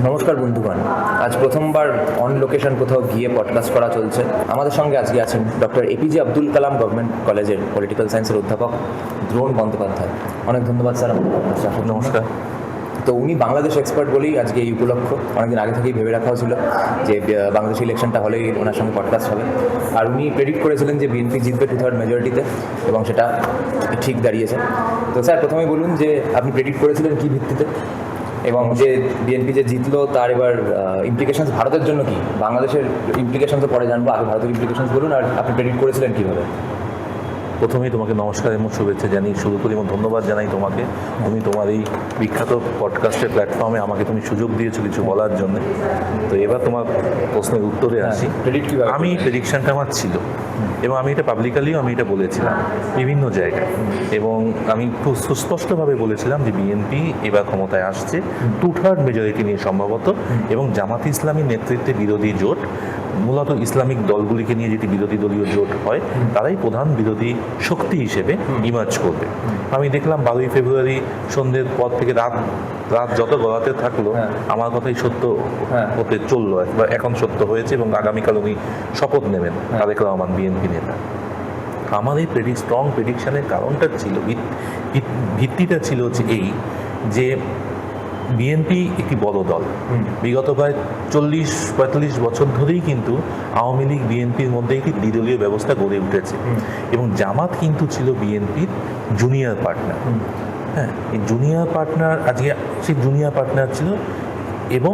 নমস্কার বন্ধুগণ, আজ প্রথমবার অন লোকেশন কোথাও গিয়ে পডকাস্ট করা চলছে। আমাদের সঙ্গে আজকে আছেন doctor APJ Abdul Kalam government কলেজের পলিটিক্যাল সায়েন্সের অধ্যাপক দ্রোণ বন্দ্যোপাধ্যায়। অনেক ধন্যবাদ স্যার। নমস্কার। তো উনি বাংলাদেশ এক্সপার্ট বলেই আজকে এই উপলক্ষ, অনেকদিন আগে থেকেই ভেবে রাখা ছিল যে বাংলাদেশ ইলেকশনটা হলেই ওনার সঙ্গে পডকাস্ট হবে। আর উনি প্রেডিক্ট করেছিলেন যে বিএনপি জিতবে 2/3 মেজরিটিতে, এবং সেটা ঠিক দাঁড়িয়েছে। তো স্যার, প্রথমেই বলুন যে আপনি প্রেডিক্ট করেছিলেন কী ভিত্তিতে, এবং যে বিএনপি যে জিতলো তার এবার ইমপ্লিকেশনস ভারতের জন্য কি? বাংলাদেশের ইমপ্লিকেশনসও পরে জানবো, আগে ভারতের ইমপ্লিকেশনস বলুন, আর আপনি প্রেডিক্ট করেছিলেন কীভাবে? প্রথমেই তোমাকে নমস্কার এবং শুভেচ্ছা জানিয়ে শুরু করি এবং ধন্যবাদ জানাই তোমাকে। তুমি তোমার এই বিখ্যাত পডকাস্টের প্ল্যাটফর্মে আমাকে তুমি সুযোগ দিয়েছো কিছু বলার জন্য। তো এবার তোমার প্রশ্নের উত্তরে আসি। আমি প্রেডিকশনটা আমার ছিল, এবং আমি এটা পাবলিকালিও আমি এটা বলেছিলাম বিভিন্ন জায়গায়, এবং আমি খুব সুস্পষ্টভাবে বলেছিলাম যে বিএনপি এবার ক্ষমতায় আসছে 2/3 মেজরিটি নিয়ে সম্ভবত, এবং জামাত ইসলামীর নেতৃত্বে বিরোধী জোট, মূলত ইসলামিক দলগুলিকে নিয়ে যেটি বিরোধী দলীয় জোট হয়, তারাই প্রধান বিরোধী শক্তি হিসেবে ইমার্জ করবে। আমি দেখলাম 12ই ফেব্রুয়ারি সন্ধ্যের পর থেকে রাত যত গড়াতে থাকলো, আমার কথাই সত্য হতে চললো, বা এখন সত্য হয়েছে, এবং আগামীকাল উনি শপথ নেবেন, তারেক রহমান, বিএনপি নেতা। আমার এই স্ট্রং প্রেডিকশনের কারণটা ছিল, ভিত্তিটা ছিল হচ্ছে এই যে বিএনপি একটি বড় দল, বিগত প্রায় 40-45 বছর ধরেই কিন্তু আওয়ামী লীগ বিএনপির মধ্যে একটি দ্বিদলীয় ব্যবস্থা গড়ে উঠেছে, এবং জামাত কিন্তু ছিল বিএনপির জুনিয়র পার্টনার। হ্যাঁ, এই জুনিয়র পার্টনার আজকে সেই জুনিয়র পার্টনার ছিল, এবং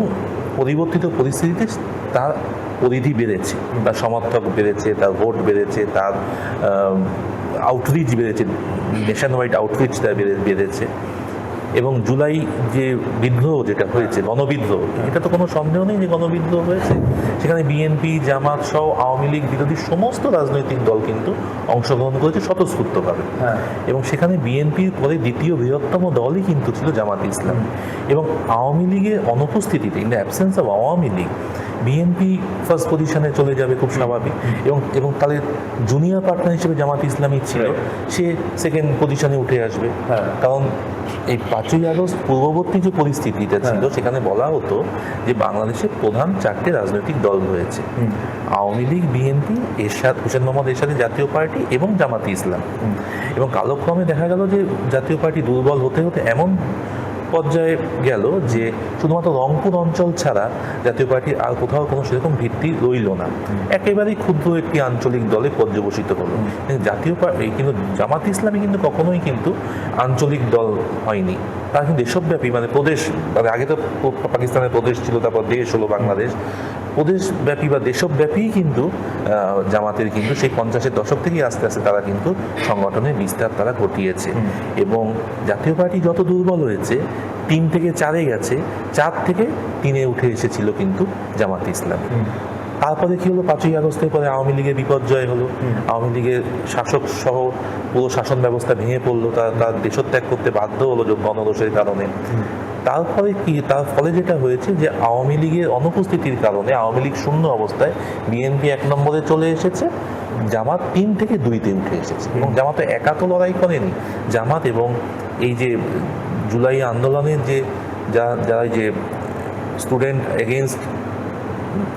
পরিবর্তিত পরিস্থিতিতে তার পরিধি বেড়েছে, তার সমর্থক বেড়েছে, তার ভোট বেড়েছে, তার আউটরিচ বেড়েছে, নেশন ওয়াইড আউটরিচ তার বেড়েছে। এবং জুলাই যে বিদ্রোহ যেটা হয়েছে, গণবিদ্রোহ, এটা তো কোনো সন্দেহ নেই যে গণবিদ্রোহ হয়েছে। সেখানে বিএনপি, জামাত সহ আওয়ামী লীগ বিরোধী সমস্ত রাজনৈতিক দল কিন্তু অংশগ্রহণ করেছে স্বতঃস্ফূর্তভাবে, এবং সেখানে বিএনপির পরে দ্বিতীয় বৃহত্তম দলই কিন্তু ছিল জামাত ইসলাম। এবং আওয়ামী লীগের অনুপস্থিতিতে, in the absence of Awami League, BNP first পজিশনে চলে যাবে, খুব স্বাভাবিক। এবং তাদের জুনিয়র পার্টনার হিসেবে জামাত ইসলামী ছিল, সে সেকেন্ড পজিশনে উঠে আসবে। কারণ এই 5ই আগস্ট পূর্ববর্তী যে পরিস্থিতিটা ছিল, সেখানে বলা হতো যে বাংলাদেশের প্রধান 4টে রাজনৈতিক দল রয়েছে: আওয়ামী লীগ, বিএনপি, এরশাদ, হোসেন মোহাম্মদ এরশাদের জাতীয় পার্টি, এবং জামাতে ইসলাম। এবং কালক্রমে দেখা গেল যে জাতীয় পার্টি দুর্বল হতে হতে এমন পর্যায়ে গেল যে শুধুমাত্র রংপুর অঞ্চল ছাড়া জাতীয় পার্টির আর কোথাও কোনো সেরকম ভিত্তি রইল না, একেবারেই ক্ষুদ্র একটি আঞ্চলিক দলে পর্যবসিত হলো। জাতীয় পার্টি কিন্তু জামাত ইসলামী কিন্তু কখনোই কিন্তু আঞ্চলিক দল হয়নি, তারা কিন্তু দেশব্যাপী, মানে প্রদেশ, মানে আগে তো পাকিস্তানের প্রদেশ ছিল, তারপর দেশ হলো বাংলাদেশ, প্রদেশব্যাপী বা দেশব্যাপী কিন্তু জামাতের কিন্তু সেই 50-এর দশক থেকেই আস্তে আস্তে তারা কিন্তু সংগঠনের বিস্তার তারা ঘটিয়েছে। এবং জাতীয় পার্টি যত দুর্বল হয়েছে, 3 থেকে 4-এ গেছে, 4 থেকে 3-এ উঠে এসেছিল কিন্তু জামাত ইসলামী। তারপরে কি হলো, 5ই আগস্টের পরে আওয়ামী লীগের বিপর্যয় হলো, আওয়ামী লীগের শাসক সহ পুরো শাসন ব্যবস্থা ভেঙে পড়লো, তার দেশত্যাগ করতে বাধ্য হলো গণরোষের কারণে। তার ফলে যেটা হয়েছে যে আওয়ামী লীগের অনুপস্থিতির কারণে আওয়ামী লীগ শূন্য অবস্থায়, বিএনপি 1 নম্বরে চলে এসেছে, জামাত 3 থেকে 2-তে উঠে এসেছে। এবং জামাত একা তো লড়াই করেনি, জামাত এবং এই যে জুলাই আন্দোলনের যে যারা যে স্টুডেন্ট এগেনস্ট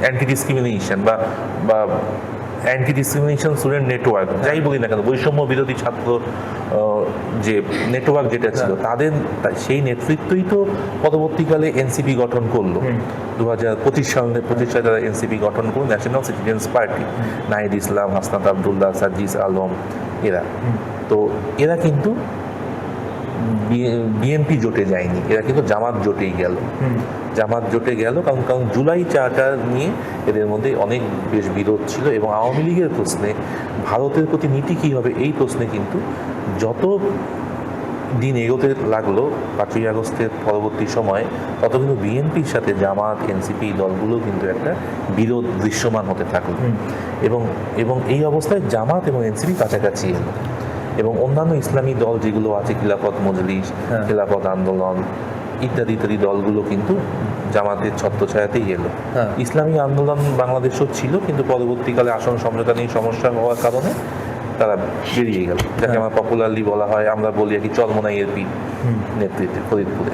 অ্যান্টি ডিসক্রিমিনেশন বা অ্যান্টি ডিসক্রিমিনেশন স্টুডেন্ট নেটওয়ার্ক, যাই বলি না কেন, বৈষম্য বিরোধী ছাত্র যে নেটওয়ার্ক যেটা ছিল, তাদের সেই নেতৃত্বই তো পরবর্তীকালে এনসিপি গঠন করলো। 2025 সালে তারা এনসিপি গঠন করলো, national citizens party, Nahid Islam, Hasnat Abdullah, সাজিস Alam, এরা কিন্তু বিএনপি জোটে যায়নি, এরা কিন্তু জামাত জোটেই গেল। জামাত জোটে গেল কারণ জুলাই চার্টার নিয়ে এদের মধ্যে অনেক বেশ বিরোধ ছিল, এবং আওয়ামী লীগের প্রশ্নে ভারতের প্রতি নীতি কী হবে এই প্রশ্নে কিন্তু যত দিন এগোতে লাগলো 5ই আগস্টের পরবর্তী সময়, তত কিন্তু বিএনপির সাথে জামাত, এনসিপি দলগুলো কিন্তু একটা বিরোধ দৃশ্যমান হতে থাকলো। এবং এই অবস্থায় জামাত এবং এনসিপি কাছাকাছি এলো, এবং অন্যান্য ইসলামী দল যেগুলো আছে, খিলাফত মজলিস, খিলাফত আন্দোলন ইত্যাদি ইত্যাদি দলগুলো কিন্তু জামাতের ছত্রছায়াতেই এলো। ইসলামী আন্দোলন বাংলাদেশও ছিল, কিন্তু পরবর্তীকালে আসন সমঝোতা নিয়ে সমস্যা হওয়ার কারণে তারা বেরিয়ে গেল, যাকে আমার পপুলারলি বলা হয়, আমরা বলি আর কি, চরমোনাইয়ের পীর নেতৃত্বে ফরিদপুরে।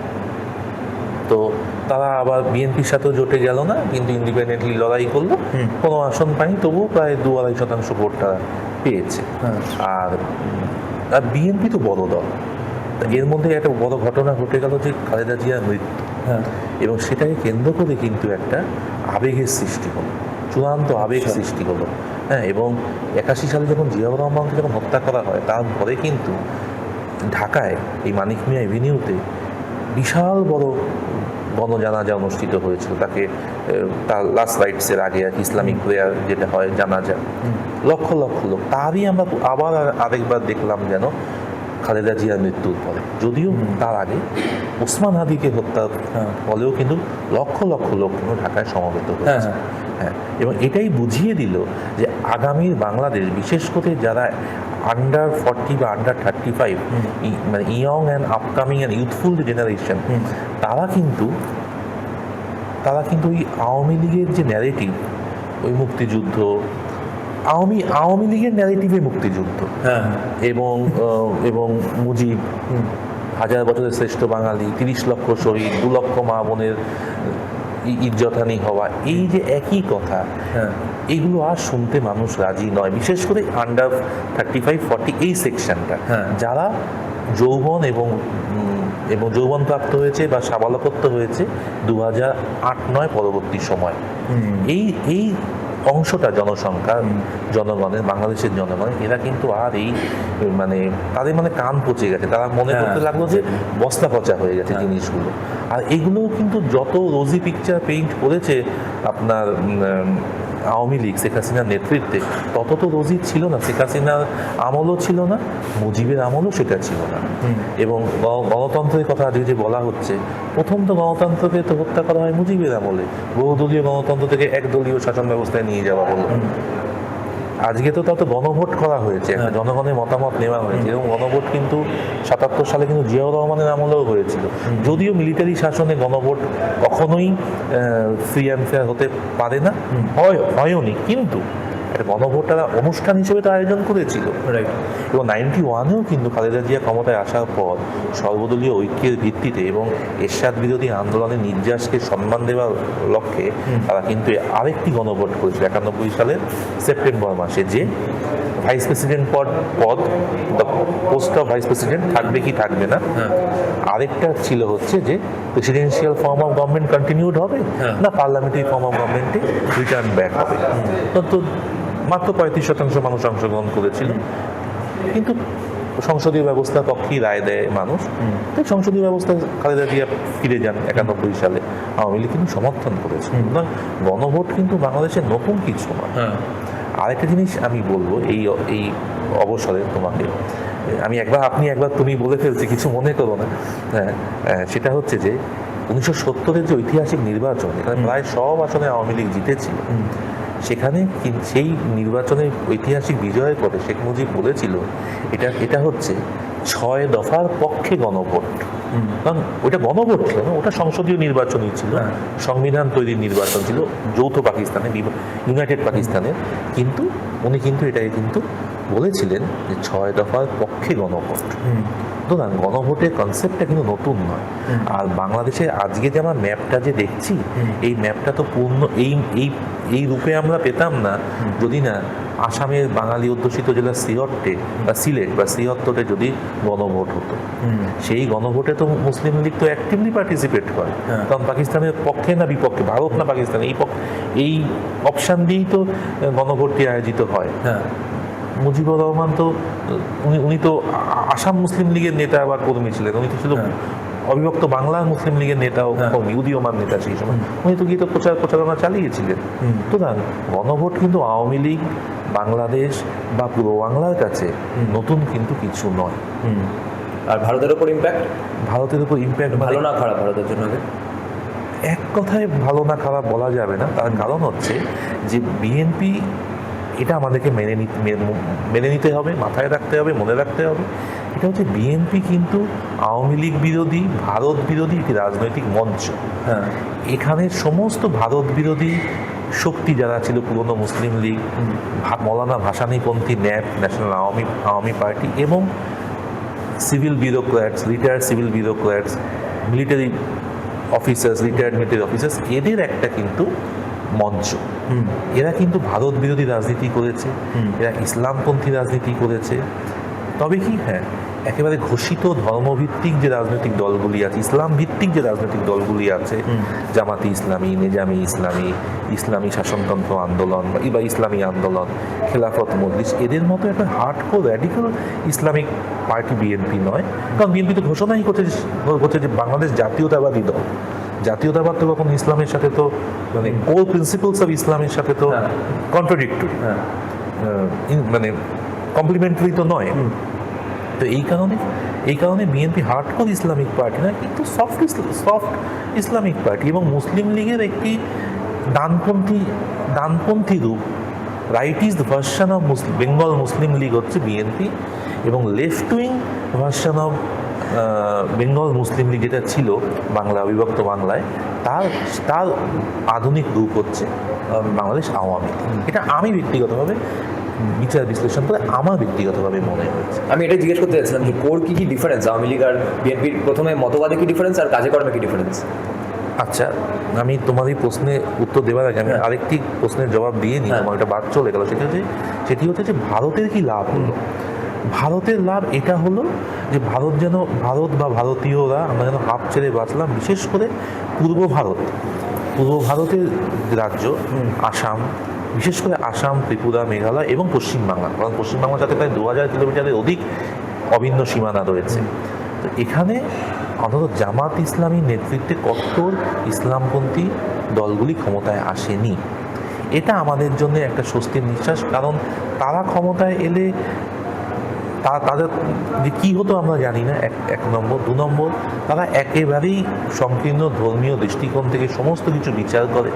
তো তারা আবার বিএনপির সাথেও জোটে গেল না, কিন্তু ইন্ডিপেন্ডেন্টলি লড়াই করলো, কোনো আসন পায়নি, তবুও প্রায় 2-2.5% ভোট তারা পেয়েছে। আর বিএনপি তো বড় দল, তা এর মধ্যে একটা বড় ঘটনা ঘটে গেল যে খালেদা জিয়ার মৃত্যু, এবং সেটাকে কেন্দ্র করে কিন্তু একটা আবেগের সৃষ্টি হলো, চূড়ান্ত আবেগ সৃষ্টি হলো। হ্যাঁ, এবং 81 সালে যখন জিয়াউর রহমানকে যখন হত্যা করা হয়, তারপরে কিন্তু ঢাকায় এই মানিক মিয়া এভিনিউতে বিশাল বড় গণজানাজা অনুষ্ঠিত হয়েছিল। তাকে তার লাস্ট রাইটসের আগে আর ইসলামিক প্রেয়ার যেটা হয় জানাজা, লক্ষ লক্ষ লোক। তারই আমরা আবার আরেকবার দেখলাম যেন খালেদা জিয়ার মৃত্যুর পরে, যদিও তার আগে ওসমান হাদিকে হত্যার ফলেও কিন্তু লক্ষ লক্ষ লোক কিন্তু ঢাকায় সমবেত হয়েছে। হ্যাঁ, এবং এটাই বুঝিয়ে দিল যে আগামীর বাংলাদেশ, বিশেষ করে যারা আন্ডার 40 বা আন্ডার 35, মানে young and upcoming and youthful generation, তারা কিন্তু ওই আওয়ামী লীগের যে ন্যারেটিভ, ওই মুক্তিযুদ্ধ, আওয়ামী লীগের ন্যারেটিভে মুক্তিযুদ্ধ এবং মুজিব, 1000 বছরের শ্রেষ্ঠ বাঙালি, 30 লক্ষ শহীদ, 2 লক্ষ মা বোনের ইজ্জতহানি হওয়া, এই যে একই কথা, এগুলো আর শুনতে মানুষ রাজি নয়, বিশেষ করে আন্ডার 35-40 এই সেকশনটা, যারা যৌবন এবং যৌবন প্রাপ্ত হয়েছে বা সাবালকত্ব হয়েছে 2008-9 পরবর্তী সময়। এই অংশটা জনগণের, বাংলাদেশের জনগণের, এরা কিন্তু আর এই মানে তাদের মানে কান পচে গেছে, তারা মনে করতে লাগলো যে বস্তা পচা হয়ে গেছে জিনিসগুলো। আর এগুলোও কিন্তু যত রোজি পিকচার পেইন্ট করেছে আপনার আওয়ামী লীগ শেখ হাসিনার নেতৃত্বে, তত তো রোজি ছিল না। শেখ হাসিনার আমলও ছিল না, মুজিবের আমলও সেটা ছিল না। এবং গণতন্ত্রের কথা যে বলা হচ্ছে, প্রথম তো গণতন্ত্রকে তো হত্যা করা হয় মুজিবের আমলে, বহুদলীয় গণতন্ত্র থেকে একদলীয় শাসন ব্যবস্থায় নিয়ে যাওয়া হলো। আজকে তো তাতে গণভোট করা হয়েছে, একটা জনগণের মতামত নেওয়া হয়েছে, এবং গণভোট কিন্তু 77 সালে কিন্তু জিয়াউর রহমানের আমলেও হয়েছিল। যদিও মিলিটারি শাসনে গণভোট কখনোই ফ্রি অ্যান্ড ফেয়ার হতে পারে না, হয়ওনি, কিন্তু একটা গণভোট তারা অনুষ্ঠান হিসেবে তো আয়োজন করেছিল। এবং 91-এও কিন্তু খালেদা জিয়া ক্ষমতায় আসার পর সর্বদলীয় ঐক্যের ভিত্তিতে এবং এরশাদ বিরোধী আন্দোলনের নির্যাসকে সম্মান দেওয়ার লক্ষ্যে তারা কিন্তু আরেকটি গণভোট করেছিল 91 সালের সেপ্টেম্বর মাসে, যে ভাইস প্রেসিডেন্ট পদ পোস্ট অফ ভাইস প্রেসিডেন্ট থাকবে কি থাকবে না। আরেকটা ছিল হচ্ছে যে presidential form of government continued হবে না পার্লামেন্টারি ফর্ম অফ গভর্নমেন্টে রিটার্ন ব্যাক হবে। তো মাত্র 35% মানুষ অংশগ্রহণ করেছিল, কিন্তু সংসদীয় ব্যবস্থার পক্ষেই রায় দেয় মানুষ। তাই সংসদীয় ব্যবস্থা খালেদা জিয়া ফিরে যান 91 সালে, আওয়ামী লীগ কিন্তু সমর্থন করেছে। গণভোট কিন্তু বাংলাদেশের নতুন কিছু নয়। আরেকটা জিনিস আমি বলবো এই অবসরে তোমাকে, আপনি একবার তুমি বলে ফেলছি, কিছু মনে করো না। সেটা হচ্ছে যে 1970-এর যে ঐতিহাসিক নির্বাচন, এখানে প্রায় সব আসনে আওয়ামী লীগ জিতেছিল। সেখানে সেই নির্বাচনের ঐতিহাসিক বিজয়ের পরে শেখ মুজিব বলেছিল এটা হচ্ছে 6 দফার পক্ষে গণভোট। কারণ ওটা গণভোট ছিল না, ওটা সংসদীয় নির্বাচনই ছিল, সংবিধান তৈরির নির্বাচন ছিল যৌথ পাকিস্তানে, ইউনাইটেড পাকিস্তানের। কিন্তু উনি কিন্তু এটাকে কিন্তু বলেছিলেন যে 6 দফার পক্ষে গণভোট। সুতরাং গণভোটের কনসেপ্টটা কিন্তু নতুন নয়। আর বাংলাদেশে আজকে যে আমরা ম্যাপটা যে দেখছি, এই ম্যাপটা তো পূর্ণ এই রূপে আমরা পেতাম না যদি না আসামের বাঙালি অধ্যুষিত জেলা সিলেট বা সিহত্তরে যদি গণভোট হতো। সেই গণভোটে তো মুসলিম লীগ তো অ্যাক্টিভলি পার্টিসিপেট করে, কারণ পাকিস্তানের পক্ষে না বিপক্ষে, ভারত না পাকিস্তান, এই অপশান দিয়েই তো গণভোটটি আয়োজিত হয়। মুজিবুর রহমান তো উনি তো আসাম মুসলিম লীগের নেতা বা কর্মী ছিলেন, উনি তো ছিল অবিভক্ত বাংলার মুসলিম লীগের নেতাও কর্মী, উদীয়মান নেতা সেই সময়। উনি তো গিয়ে তো প্রচারণা চালিয়েছিলেন। সুতরাং গণভোট কিন্তু আওয়ামী লীগ, বাংলাদেশ বা পূর্ব বাংলার কাছে নতুন কিন্তু কিছু নয়। আর ভারতের উপর ইম্প্যাক্ট ভালো না খারাপ ভারতের জন্য এক কথায় ভালো না খারাপ বলা যাবে না। তার কারণ হচ্ছে যে বিএনপি, এটা আমাদেরকে মেনে নিতে হবে, মাথায় রাখতে হবে, মনে রাখতে হবে। এটা হচ্ছে বিএনপি কিন্তু আওয়ামী লীগ বিরোধী, ভারত বিরোধী একটি রাজনৈতিক মঞ্চ। এখানে সমস্ত ভারত বিরোধী শক্তি যারা ছিল, পুরনো মুসলিম লীগ, মৌলানা ভাসানীপন্থী ন্যাপ, ন্যাশনাল আওয়ামী পার্টি, এবং civil bureaucrats, retired civil bureaucrats, military officers, retired military officers, এদের একটা কিন্তু মঞ্চ। এরা কিন্তু ভারত বিরোধী রাজনীতি করেছে, এরা ইসলামপন্থী রাজনীতি করেছে। তবে কি, হ্যাঁ, একেবারে ঘোষিত ধর্মভিত্তিক যে রাজনৈতিক দলগুলি আছে, ইসলাম ভিত্তিক যে রাজনৈতিক দলগুলি আছে, জামাতি ইসলামী, নেজামি ইসলামী, ইসলামী শাসনতন্ত্র আন্দোলন বা ইসলামী আন্দোলন, খেলাফত মজলিস, এদের মতো একটা hardcore radical Islamic party BNP নয়। কারণ বিএনপি তো ঘোষণাই করছে যে বাংলাদেশ জাতীয়তাবাদী দল। জাতীয়তাবাদ তো কখন ইসলামের সাথে তো মানে কোর প্রিন্সিপালস অফ ইসলামের সাথে তো কন্ট্রাডিক্টরি, মানে কমপ্লিমেন্টারি তো নয়। তো এই কারণে বিএনপি হার্ডকোর ইসলামিক পার্টি না, কিন্তু সফট ইসলামিক পার্টি, এবং মুসলিম লীগের একটি ডানপন্থী রূপ। Rightist version of Bengal Muslim League হচ্ছে বিএনপি, এবং left wing version of Bengal Muslim League যেটা ছিল বাংলা বিভক্ত বাংলায়, তার আধুনিক রূপ হচ্ছে বাংলাদেশ আওয়ামী লীগ। এটা আমি ব্যক্তিগতভাবে বিচার বিশ্লেষণ করে আমার ব্যক্তিগতভাবে মনে হয়েছে। আমি এটা জিজ্ঞেস করতে চাইছিলাম যে কোর কি ডিফারেন্স আওয়ামী লীগ আর বিএনপির? প্রথমে মতবাদে কি ডিফারেন্স আর কাজে কর্মে কি ডিফারেন্স? আচ্ছা, আমি তোমার এই প্রশ্নে উত্তর দেওয়ার আগে আমি আরেকটি প্রশ্নের জবাব দিয়ে নিই। আমার একটা বাদ চলে গেল, সেটি হচ্ছে যে ভারতের কি লাভ হলো। ভারতের লাভ এটা হলো যে ভারত বা ভারতীয়রা আমরা যেন হাফ ছেড়ে বাঁচলাম। বিশেষ করে পূর্ব ভারতের রাজ্য আসাম, বিশেষ করে আসাম, ত্রিপুরা, মেঘালয় এবং পশ্চিমবাংলা, কারণ পশ্চিমবাংলার সাথে প্রায় 2000 কিলোমিটারের অধিক অভিন্ন সীমানা রয়েছে। তো এখানে অন্তত জামাত ইসলামীর নেতৃত্বে কট্টর ইসলামপন্থী দলগুলি ক্ষমতায় আসেনি। এটা আমাদের জন্য একটা স্বস্তির নিঃশ্বাস, কারণ তারা ক্ষমতায় এলে তাদের যে কী হতো আমরা জানি না, এক নম্বর। 2 নম্বর, তারা একেবারেই সংকীর্ণ ধর্মীয় দৃষ্টিকোণ থেকে সমস্ত কিছু বিচার করে।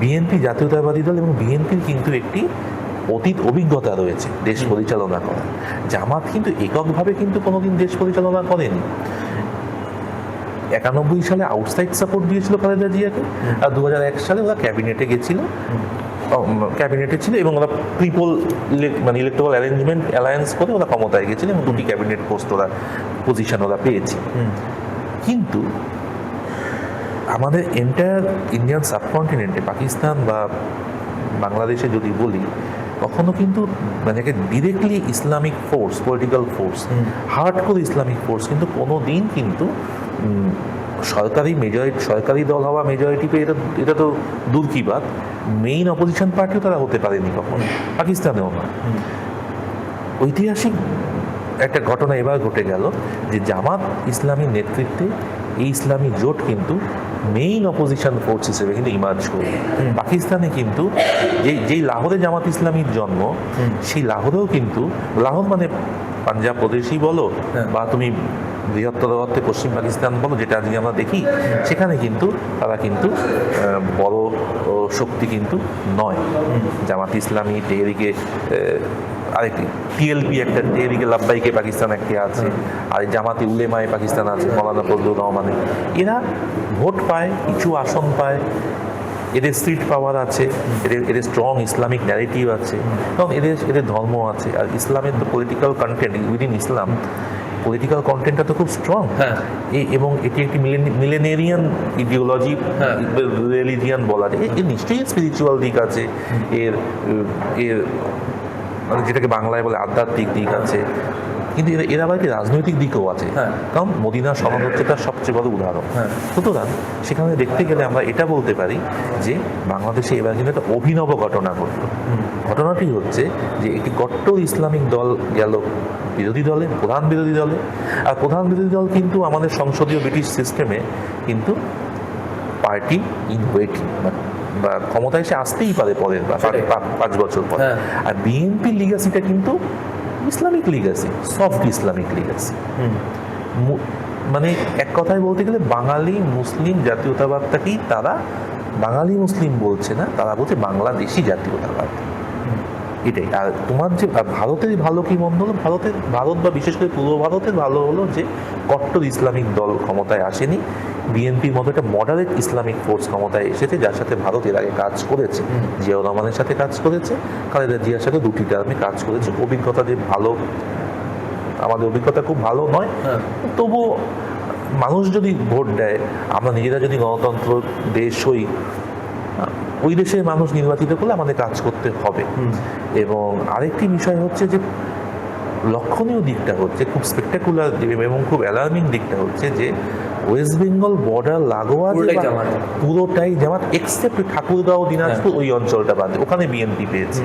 বিএনপি জাতীয়তাবাদী দল, এবং বিএনপির কিন্তু একটি অতীত অভিজ্ঞতা রয়েছে দেশ পরিচালনা করার। জামাত কিন্তু এককভাবে কিন্তু কোনোদিন দেশ পরিচালনা করেনি। 91 সালে আউটসাইড সাপোর্ট দিয়েছিল খালেদা জিয়াকে, আর 2001 সালে ওরা ক্যাবিনেটে ছিল, এবং ওরা ট্রিপল মানে ইলেকট্রাল অ্যালায়েন্স করে ওরা ক্ষমতায় গেছিল, এবং 2টি ক্যাবিনেট পোস্ট পজিশন ওরা পেয়েছে। কিন্তু আমাদের এন্টায়ার ইন্ডিয়ান সাবকন্টিনেন্টে, পাকিস্তান বা বাংলাদেশে যদি বলি, কখনো কিন্তু মানে directly Islamic force, political force, hardcore Islamic force কিন্তু কোনো দিন কিন্তু সরকারি দল হওয়া, মেজরিটি পেয়ে এটা তো দূর কি বাত, মেইন অপোজিশন পার্টিও তারা হতে পারেনি কখনো, পাকিস্তানেও না। ঐতিহাসিক একটা ঘটনা এবার ঘটে গেল যে জামাত ইসলামীর নেতৃত্বে এই ইসলামী জোট কিন্তু মেইন অপোজিশন ফোর্স হিসেবে কিন্তু ইমার্জ করবে। পাকিস্তানে কিন্তু যেই লাহোরে জামাত ইসলামীর জন্ম, সেই লাহোরেও কিন্তু, লাহোর মানে পাঞ্জাব প্রদেশই বলো বা তুমি বৃহত্তর অর্থে পশ্চিম পাকিস্তান বলো, যেটা আজকে আমরা দেখি, সেখানে কিন্তু তারা কিন্তু বড় শক্তি কিন্তু নয়। জামাত ইসলামী, তেহরিকে আরেকটি টিএলপি, একটা তেহরিকে লাব্বাইকে পাকিস্তান একটি আছে, আর জামাতি উলেমায়ে পাকিস্তান আছে, মৌলানা ফজলুর রহমানের। এরা ভোট পায়, কিছু আসন পায়, এদের স্ট্রিট পাওয়ার আছে, এদের স্ট্রং ইসলামিক ন্যারেটিভ আছে, কারণ এদের ধর্ম আছে। আর ইসলামের তো পলিটিক্যাল কন্টেন্ট উইদিন ইসলাম, পলিটিক্যাল কন্টেন্টটা তো খুব স্ট্রং, এবং এটি একটি মিলেনিয়ারিয়ান ইডিওলজি, রিলিজিয়ান বলা যায়। এর নিশ্চয়ই স্পিরিচুয়াল দিক আছে, এর মানে যেটাকে বাংলায় বলে আধ্যাত্মিক দিক আছে, কিন্তু এর আবার একটি রাজনৈতিক দিকও আছে। কারণ মদিনা সনদ হচ্ছে তার সবচেয়ে বড় উদাহরণ। সুতরাং সেখানে দেখতে গেলে আমরা এটা বলতে পারি যে বাংলাদেশে এবার কিন্তু একটা অভিনব ঘটনা ঘটল। ঘটনাটি হচ্ছে যে একটি কট্টর ইসলামিক দল গেল বিরোধী দলে, প্রধান বিরোধী দলে। আর প্রধান বিরোধী দল কিন্তু আমাদের সংসদীয় ব্রিটিশ সিস্টেমে কিন্তু পার্টি ইন ওয়েটিং, বা ক্ষমতায় এসে আসতেই পারে পরের 5 বছর পর। আর বিএনপি লিগাসিটা কিন্তু Islamic Legacy, soft Islamic Legacy. মানে এক কথায় বলতে গেলে বাঙালি মুসলিম জাতীয়তাবাদটাকেই তারা বাঙালি মুসলিম বলছে না, তারা বলছে বাংলাদেশি জাতীয়তাবাদ। এটাই। আর তোমার যে ভারতের ভালো কি মন্দ হলো, ভারত বা বিশেষ করে পূর্ব ভারতের ভালো হলো যে কট্টর ইসলামিক দল ক্ষমতায় আসেনি। বিএনপির মতো একটা মডারেট ইসলামিক ফোর্স ক্ষমতায় এসেছে, যার সাথে ভারত এর আগে কাজ করেছে। জিয়াউর রহমানের সাথে কাজ করেছে, খালেদা জিয়ার সাথে 2টি টার্মে কাজ করেছে। অভিজ্ঞতা যে ভালো, আমাদের অভিজ্ঞতা খুব ভালো নয়, তবুও মানুষ যদি ভোট দেয়, আমরা নিজেরা যদি গণতন্ত্র দেশ হই, ওই দেশের মানুষ নির্বাচিত করলে আমাদের কাজ করতে হবে। এবং আরেকটি বিষয় হচ্ছে যে লক্ষণীয় দিকটা হচ্ছে, খুব স্পেকটাকুলার এবং খুব অ্যালার্মিং দিকটা হচ্ছে যে ওয়েস্ট বেঙ্গল বর্ডার লাগোয়া পুরোটাই জামাত, এক্সেপ্ট ঠাকুরগাঁও, দিনাজপুর ওই অঞ্চলটা বাদে, ওখানে বিএনপি পেয়েছে।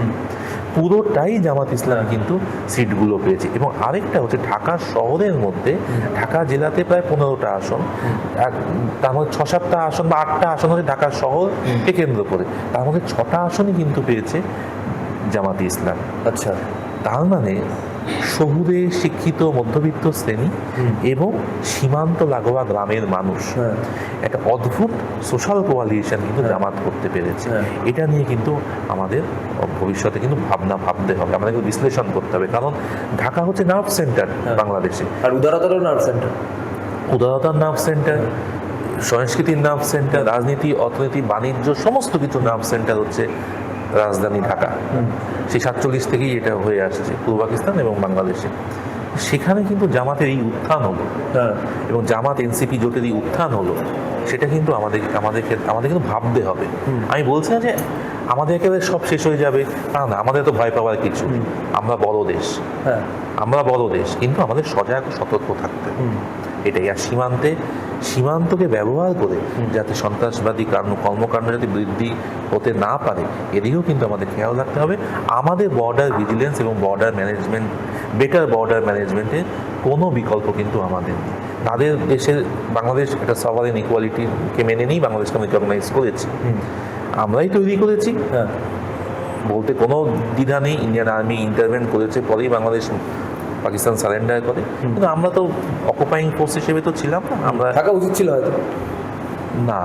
পুরোটাই জামাত ইসলাম কিন্তু সিটগুলো পেয়েছে। এবং আরেকটা হচ্ছে ঢাকা শহরের মধ্যে, ঢাকা জেলাতে প্রায় 15টা আসন, তার মধ্যে 6-7টা আসন বা 8টা আসন হচ্ছে ঢাকা শহরকে কেন্দ্র করে, তার মধ্যে 6টা আসনই কিন্তু পেয়েছে জামাত ইসলাম। আচ্ছা, তার মানে শহুরে শিক্ষিত মধ্যবিত্ত শ্রেণী এবং সীমান্ত লাগোয়া গ্রামের মানুষ একটা অদ্ভুত সোশ্যাল কোয়ালিশন কিন্তু জামাত করতে পেরেছে। এটা নিয়ে কিন্তু আমাদের ভবিষ্যতে কিন্তু ভাবতে হবে, আমাদেরকে বিশ্লেষণ করতে হবে। কারণ ঢাকা হচ্ছে নার্ভ সেন্টার বাংলাদেশে, আর উদারতারও নার্ভ সেন্টার, উদারতার নার্ভ সেন্টার, সংস্কৃতির নার্ভ সেন্টার, রাজনীতি, অর্থনীতি, বাণিজ্য, সমস্ত কিছু নার্ভ সেন্টার হচ্ছে রাজধানী ঢাকা। সেই 47 থেকেই এটা হয়ে আসছে পূর্ব পাকিস্তান এবং বাংলাদেশে। সেখানে কিন্তু জামাতের এই উত্থান হলো এবং জামাত এনসিপি জোটের এই উত্থান হলো, সেটা কিন্তু আমাদের কিন্তু ভাবতে হবে। আমি বলছি না যে আমাদের একেবারে সব শেষ হয়ে যাবে, তা না, আমাদের তো ভয় পাওয়ার কিছু, আমরা বড় দেশ, আমরা বড় দেশ, কিন্তু আমাদের সজাগ সতর্ক থাকতে হবে, এটাই। আর সীমান্তকে ব্যবহার করে যাতে সন্ত্রাসবাদী কর্মকাণ্ড যাতে বৃদ্ধি হতে না পারে, এদিকেও কিন্তু আমাদের খেয়াল রাখতে হবে। আমাদের বর্ডার ভিজিলেন্স এবং বর্ডার ম্যানেজমেন্ট, বেটার বর্ডার ম্যানেজমেন্টের কোনো বিকল্প কিন্তু আমাদের নেই। তাদের দেশের, বাংলাদেশ একটা সভারেন ইকুয়ালিটিকে মেনে নিই বাংলাদেশকে আমি রিকগনাইজ করেছি, আমরাই তৈরি করেছি, বলতে কোনো দ্বিধা নেই। ইন্ডিয়ান আর্মি ইন্টারভেন করেছে, পরেই বাংলাদেশ পাকিস্তান সারেন্ডার করে, কিন্তু আমরা তো অকুপাইং ফোর্স হিসেবে তো ছিলাম না। আমরা থাকা উচিত ছিল হয়তো, না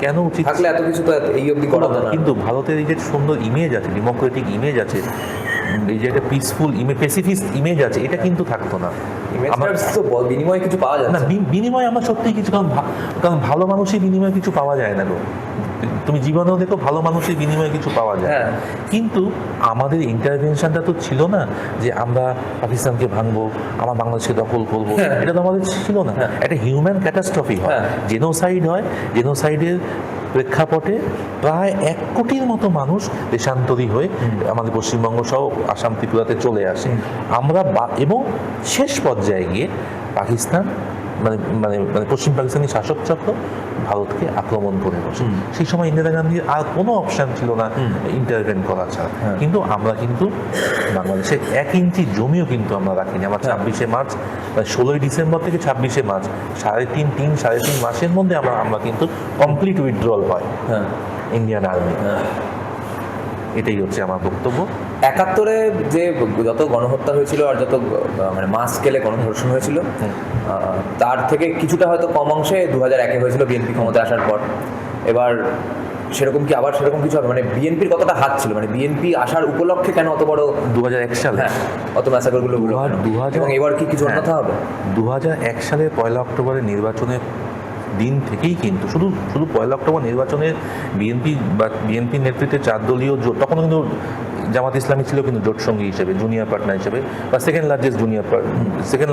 কেন উচিত থাকলে এত কিছু তো এই অবধি করা হতো না। কিন্তু ভারতের এই যে সুন্দর ইমেজ আছে, ডেমোক্রেটিক ইমেজ আছে, এই যে একটা পিসফুল ইমেজ, পেসিফিস্ট ইমেজ আছে, এটা কিন্তু থাকতো না। বিনিময়ে কিছু পাওয়া যায় না, বিনিময়ে আমরা সত্যিই কিছু, কারণ ভালো মানুষের বিনিময়ে কিছু পাওয়া যায় না গো। তুমি জীবনেও দেখো ভালো মানুষের বিনিময়ে কিছু পাওয়া যায়, কিন্তু আমাদের ইন্টারভেনশনটা তো ছিল না যে আমরা পাকিস্তানকে ভাঙবো, আমরা বাংলাদেশকে দখল করবো, এটা তো আমাদের ছিল না। একটা হিউম্যান ক্যাটাস্ট্রফি হয়, জেনোসাইড হয়, জেনোসাইডের প্রেক্ষাপটে প্রায় 1 কোটির মতো মানুষ দেশান্তরী হয়ে আমাদের পশ্চিমবঙ্গ সহ আসাম, ত্রিপুরাতে চলে আসে। আমরা এবং শেষ পর্যায়ে গিয়ে পাকিস্তান মানে মানে মানে পশ্চিম পাকিস্তানি শাসক চক্র ভারতকে আক্রমণ করে বসে। সেই সময় ইন্দিরা গান্ধীর আর কোনো অপশন ছিল না ইন্টারভেন করা ছাড়া। কিন্তু আমরা কিন্তু বাংলাদেশে 1 ইঞ্চি জমিও কিন্তু আমরা রাখিনি। আমরা 26শে মার্চ, 16ই ডিসেম্বর থেকে 26শে মার্চ, 3.5 মাসের মধ্যে আমরা কিন্তু কমপ্লিট উইথড্রল হয় ইন্ডিয়ান আর্মি। এটাই হচ্ছে আমার বক্তব্য। 71-এ যে যত গণহত্যা হয়েছিল আর যত মানে মাস স্কেলে গণধর্ষণ হয়েছিল, তার থেকে কিছুটা হয়তো কম অংশে 2001-এ হয়েছিল বিএনপি ক্ষমতা আসার পর। এবার সেরকম কি আবার সেরকম কিছু হবে? মানে বিএনপির কতটা হাত ছিল, মানে বিএনপি আসার উপলক্ষে কেন অত বড় 2001 সালে অত ম্যাসাকারগুলো হলো, এবং এবার কি কিছু অন্যথা হবে? 2001 সালে 1 অক্টোবরের নির্বাচনের দিন থেকেই কিন্তু শুধু 1 অক্টোবর নির্বাচনের বিএনপির নেতৃত্বে 4 দলীয় জোট, তখন কিন্তু জামাত ইসলামী ছিল কিন্তু জোট সঙ্গী হিসেবে, জুনিয়র পার্টনার হিসেবে, বা সেকেন্ড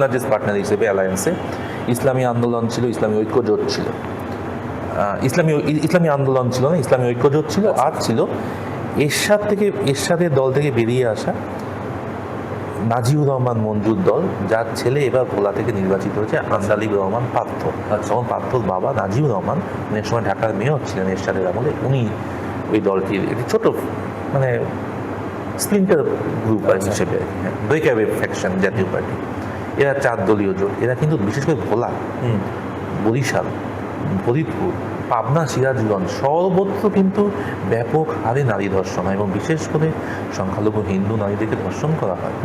লার্জেস্ট পার্টনার হিসেবে অ্যালায়েন্সে। ইসলামী আন্দোলন ছিল, ইসলামী ঐক্য জোট ছিল, ইসলামী আন্দোলন ছিল না, ইসলামী ঐক্য জোট ছিল, আর ছিল এরশাদের দল থেকে বেরিয়ে আসা নাজিউর রহমান মঞ্জুর দল, যার ছেলে এবার ভোলা থেকে নির্বাচিত হয়েছে, আনসালিব রহমান পার্থ। তখন পার্থর বাবা নাজিউর রহমান অনেক সময় ঢাকার মেয়র ছিলেন এরশাদের আমলে, উনি ওই দলটির একটি ছোট মানে স্প্লিন্টার গ্রুপ হিসেবে, ব্রেকঅ্যাওয়ে ফ্যাকশন জাতীয় পার্টি। এরা 4 দলীয় জোট। এরা কিন্তু বিশেষ করে ভোলা, বরিশাল, ফরিদপুর, পাবনা, সিরাজগঞ্জ সর্বত্র কিন্তু ব্যাপক হারে নারী ধর্ষণ হয়, এবং বিশেষ করে সংখ্যালঘু হিন্দু নারীদেরকে ধর্ষণ করা হয়,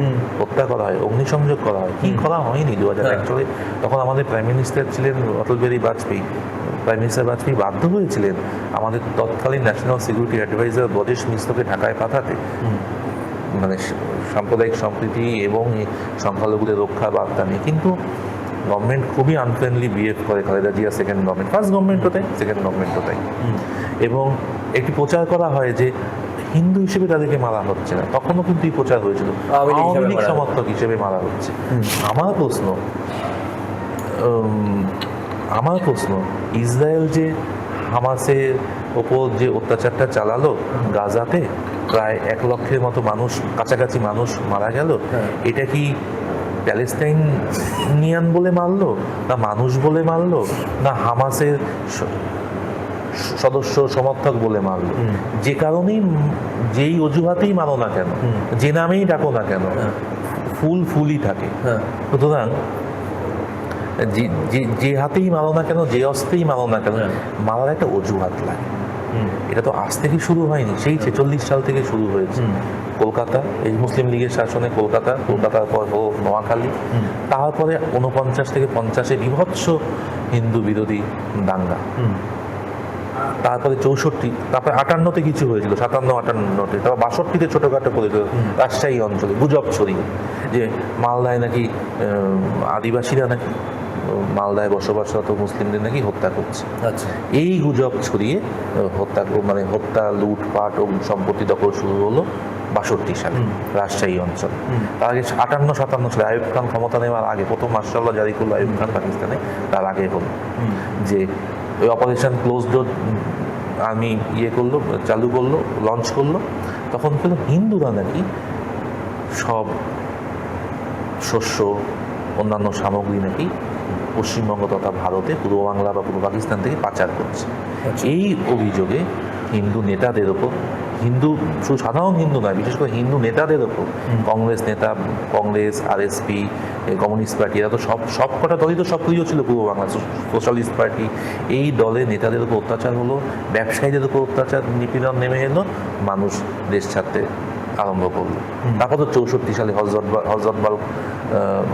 হত্যা করা হয়, অগ্নিসংযোগ করা হয়। কি করা হয়নি 2001 সালে? তখন আমাদের প্রাইম মিনিস্টার ছিলেন অটল বিহারী বাজপেয়ী। প্রাইম মিনিস্টার বাজপেয়ী বাধ্য হয়েছিলেন আমাদের তৎকালীন ন্যাশনাল সিকিউরিটি অ্যাডভাইজার ব্রজেশ মিশ্রকে ঢাকায় পাঠাতে, মানে সাম্প্রদায়িক সম্প্রীতি এবং সংখ্যালঘুদের রক্ষার বার্তা নিয়ে। কিন্তু গভর্নমেন্ট খুবই আনফ্রেন্ডলি বিহেভ করে, Khaleda Zia second government, first গভর্নমেন্টও তাই, সেকেন্ড গভর্নমেন্টও তাই। এবং একটি প্রচার করা হয় যে হিন্দু হিসেবে তাদেরকে মারা হচ্ছে না, তখনও কিন্তু এই প্রচার হয়েছিল আওয়ামী লীগ সমর্থক হিসেবে মারা হচ্ছে। আমার প্রশ্ন, আমার প্রশ্ন, ইসরায়েল যে হামাসের ওপর যে অত্যাচারটা চালালো গাজাতে, প্রায় 1 লক্ষের মতো মানুষ, কাছাকাছি মানুষ মারা গেল, এটা কি প্যালেস্টাইনিয়ান বলে মারলো, না মানুষ বলে মারলো, না হামাসের সদস্য সমর্থক বলে মারলো? যে কারণেই, যেই অজুহাতেই মারো না কেন, যে নামেই ডাকো না কেন, ফুলই থাকে। সুতরাং যে হাতেই মারো না কেন, যে অস্ত্রেই মারো না কেন, মারার একটা অজুহাত লাগে। এটা তো আজ থেকে শুরু হয়নি, সেই 46 সাল থেকে শুরু হয়েছে। কলকাতা, এই মুসলিম লীগের শাসনে কলকাতার পর হলো নোয়াখালী, তারপরে 49 থেকে 50-এ বিভৎস হিন্দু বিরোধী দাঙ্গা, তারপরে 64, তারপরে 58-তে কিছু হয়েছিল, 57-58-তে, তারপর 62-তে ছোটখাটো করেছিল রাজশাহী অঞ্চলে, গুজব ছড়িয়ে যে মালদায় নাকি আদিবাসীরা নাকি মালদায় বসবাসরত মুসলিমদের নাকি হত্যা করছে। আচ্ছা, এই গুজব ছড়িয়ে হত্যা, লুটপাট ও সম্পত্তি দখল শুরু হলো 62 সালে রাজশাহী অঞ্চলে। তার আগে 58-57 সালে আইয়ুব খান ক্ষমতা নেওয়ার আগে, প্রথম মার্শাল্লাহ জারি করলো আইয়ুব খান পাকিস্তানে, তার আগে হলো যে ওই অপারেশন ক্লোজ ডোর আর্মি চালু করলো, লঞ্চ করলো। তখন কিন্তু হিন্দুরা নাকি সব শস্য, অন্যান্য সামগ্রী নাকি পশ্চিমবঙ্গ তথা ভারতে, পূর্ব বাংলা বা পূর্ব পাকিস্তান থেকে পাচার করছে। এই অভিযোগে হিন্দু নেতাদের ওপর, শুধু সাধারণ হিন্দু নয়, বিশেষ করে হিন্দু নেতাদের ওপর, কংগ্রেস, আরএসপি, কমিউনিস্ট পার্টি, এরা তো সব কটা দলই তো সক্রিয় ছিল পূর্ব বাংলা, সোশ্যালিস্ট পার্টি, এই দলের নেতাদের উপর অত্যাচার হলো, ব্যবসায়ীদের উপর অত্যাচার, নিপীড়ন নেমে এলো, মানুষ দেশ ছাড়তে আরম্ভ করলো। তারপর তো 64 সালে হযরতবাল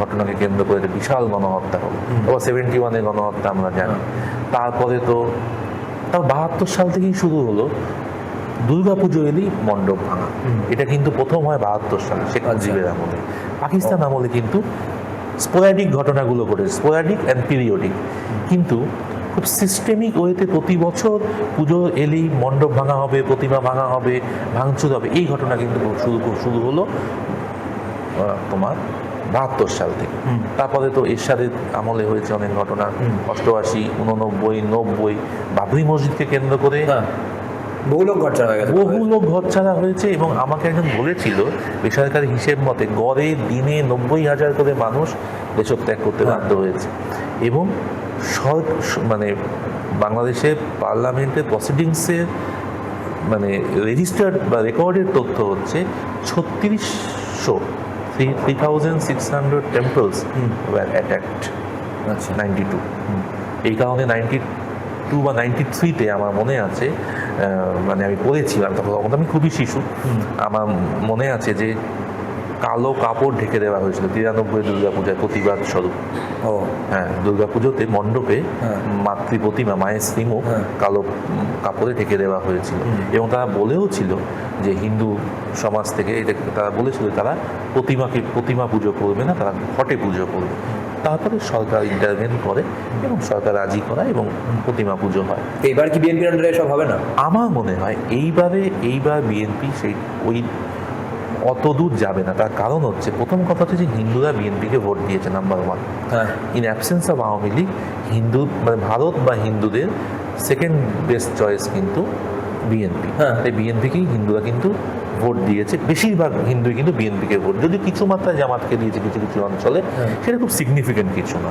ঘটনাকে কেন্দ্র করে বিশাল গণহত্যা হলো। তারপর 71-এ গণহত্যা আমরা জানি। তারপরে তো 72 সাল থেকেই শুরু হলো দুর্গাপুজো এলেই মণ্ডপ ভাঙা। এটা কিন্তু প্রথম হয় 72 সালে, শেখ মুজিবের আমলে। পাকিস্তান আমলে কিন্তু স্পোরাডিক ঘটনাগুলো ঘটেছে, স্পোরাডিক অ্যান্ড পিরিয়ডিক, কিন্তু খুব সিস্টেমিক ওয়েতে প্রতি বছর পুজো এলেই মণ্ডপ ভাঙা হবে, প্রতিমা ভাঙা হবে, ভাঙচুর হবে। এই ঘটনা কিন্তু শুরু হলো তোমার 72 সাল থেকে। তারপরে তো এরশাদের আমলে হয়েছে অনেক ঘটনা, 88, 89, 90, বাবরি মসজিদকে কেন্দ্র করে বহু লোক ঘর ছাড়া হয়েছে। এবং আমাকে একজন বলেছিল, বেসরকারি হিসেব মতে গড়ে দিনে 90,000 করে মানুষ দেশত্যাগ করতে বাধ্য হয়েছে। এবং মানে বাংলাদেশের পার্লামেন্টের প্রসিডিংসের মানে রেজিস্টার্ড বা রেকর্ডের তথ্য হচ্ছে 3,600 টেম্পলস ওয়ার অ্যাটাকড 92। এই কারণে 92 বা 93-তে আমার মনে আছে, মানে আমি পড়েছিলাম, তখন আমি খুবই শিশু, আমার মনে আছে যে কালো কাপড় ঢেকে দেওয়া হয়েছিল 93 দুর্গাপূজায় প্রতিবাদ স্বরূপ। হ্যাঁ, দুর্গাপুজোতে মণ্ডপে মাতৃ প্রতিমা, মায়ের শ্রীমুখ কালো কাপড়ে ঢেকে দেওয়া হয়েছিল। এবং তারা বলেও ছিল যে হিন্দু সমাজ থেকে তারা বলেছিল তারা প্রতিমা পুজো করবে না, তারা ঘটে পুজো করবে। তারপরে সরকার ইন্টারভেন করে এবং সরকার রাজি করা এবং প্রতিমা পুজো হয়। এবার কি বিএনপির আন্ডারে এসব হবে না? আমার মনে হয় এইবার বিএনপি ওই অত দূর যাবে না। তার কারণ হচ্ছে, প্রথম কথা হচ্ছে যে হিন্দুরা বিএনপিকে ভোট দিয়েছে, number 1। In absence of Awami League, মানে ভারত বা হিন্দুদের সেকেন্ড বেস্ট চয়েস কিন্তু বিএনপি। তাই বিএনপিকেই হিন্দুরা কিন্তু ভোট দিয়েছে, বেশিরভাগ হিন্দুই কিন্তু বিএনপিকে ভোট, যদি কিছু মাত্রায় জামাতকে দিয়েছে কিছু কিছু অঞ্চলে, সেটা খুব সিগনিফিকেন্ট কিছু না।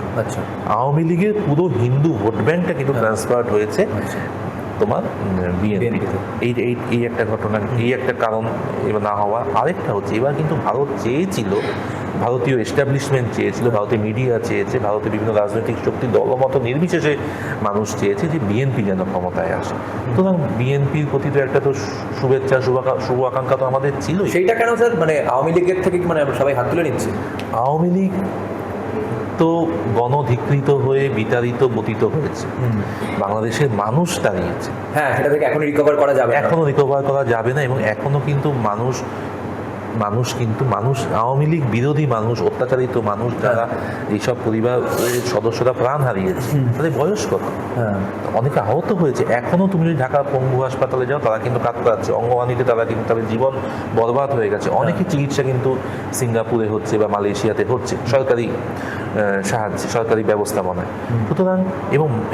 আওয়ামী লীগের পুরো হিন্দু ভোট ব্যাংকটা কিন্তু ট্রান্সফার হয়েছে তোমার বিএনপি। এই একটা ঘটনা, এই একটা কারণ এবার না হওয়া। আরেকটা হচ্ছে, এবার কিন্তু ভারত চেয়েছিল, ভারতীয় এস্টাবলিশমেন্ট চেয়েছিল, ভারতীয় মিডিয়া চেয়েছে, ভারতের বিভিন্ন রাজনৈতিক শক্তি দলমত নির্বিশেষে মানুষ চেয়েছে যে বিএনপি যেন ক্ষমতায় আসে। সুতরাং বিএনপির প্রতি তো একটা তো শুভেচ্ছা, শুভ আকাঙ্ক্ষা তো আমাদের ছিল। সেইটা কেন স্যার, মানে আওয়ামী লীগের থেকে মানে সবাই হাত তুলে নিচ্ছে? আওয়ামী লীগ তো গণধিকৃত হয়ে বিতাড়িত পতিত হয়েছে, বাংলাদেশের মানুষ দাঁড়িয়েছে। সেটা থেকে এখনো রিকভার করা যাবে না, এবং এখনো কিন্তু মানুষ মানুষ কিন্তু আওয়ামী লীগ বিরোধী মানুষ, অত্যাচারিত মানুষ যারা এইসব পরিবারের সদস্যরা প্রাণ হারিয়েছে, তাদের বয়স কত, অনেকে আহত হয়েছে। এখনো তুমি যদি ঢাকা পঙ্গু হাসপাতালে যাও, তারা কিন্তু কাতরাচ্ছে, অঙ্গহানিতে তারা কিন্তু তাদের জীবন বরবাদ হয়ে গেছে। অনেকের চিকিৎসা কিন্তু সিঙ্গাপুরে হচ্ছে বা মালয়েশিয়াতে হচ্ছে সরকারি সাহায্যে, সরকারি ব্যবস্থাপনায়। সুতরাং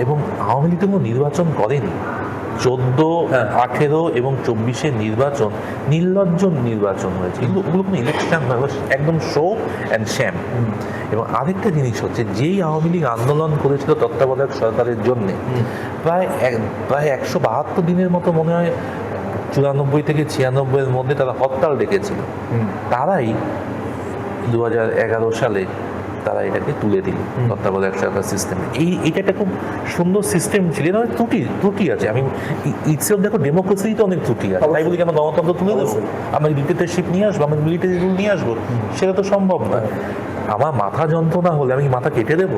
এবং আওয়ামী লীগ কোনো নির্বাচন করেনি। 14, 18 এবং 24-এর নির্বাচন নির্লজ্জ নির্বাচন হয়েছে, কিন্তু ওগুলো কোনো ইলেকশন নয়, একদম শো অ্যান্ড শ্যাম। এবং আরেকটা জিনিস হচ্ছে, যেই আওয়ামী লীগ আন্দোলন করেছিল তত্ত্বাবধায়ক সরকারের জন্যে, প্রায় 172 দিনের মতো মনে হয় 94 থেকে 96-এর মধ্যে তারা হরতাল ডেকেছিল। তারাই 2011 সালে তারা এটাকে তুলে দিল তত্ত্বাবধায়ক সরকার সিস্টেমে। এটা একটা খুব সুন্দর সিস্টেম ছিল। এটা অনেক ত্রুটি আছে। আমি ইটসেলফ দেখো, ডেমোক্রেসিতে অনেক ত্রুটি আছে। তাই বলি আমরা গণতন্ত্র তুলে দেবো, আমরা ডিক্টেটরশিপ নিয়ে আসবো, আমরা মিলিটারি রুল নিয়ে আসবো, সেটা তো সম্ভব না। আমার মাথা যন্ত্রণা হলে আমি মাথা কেটে দেবো,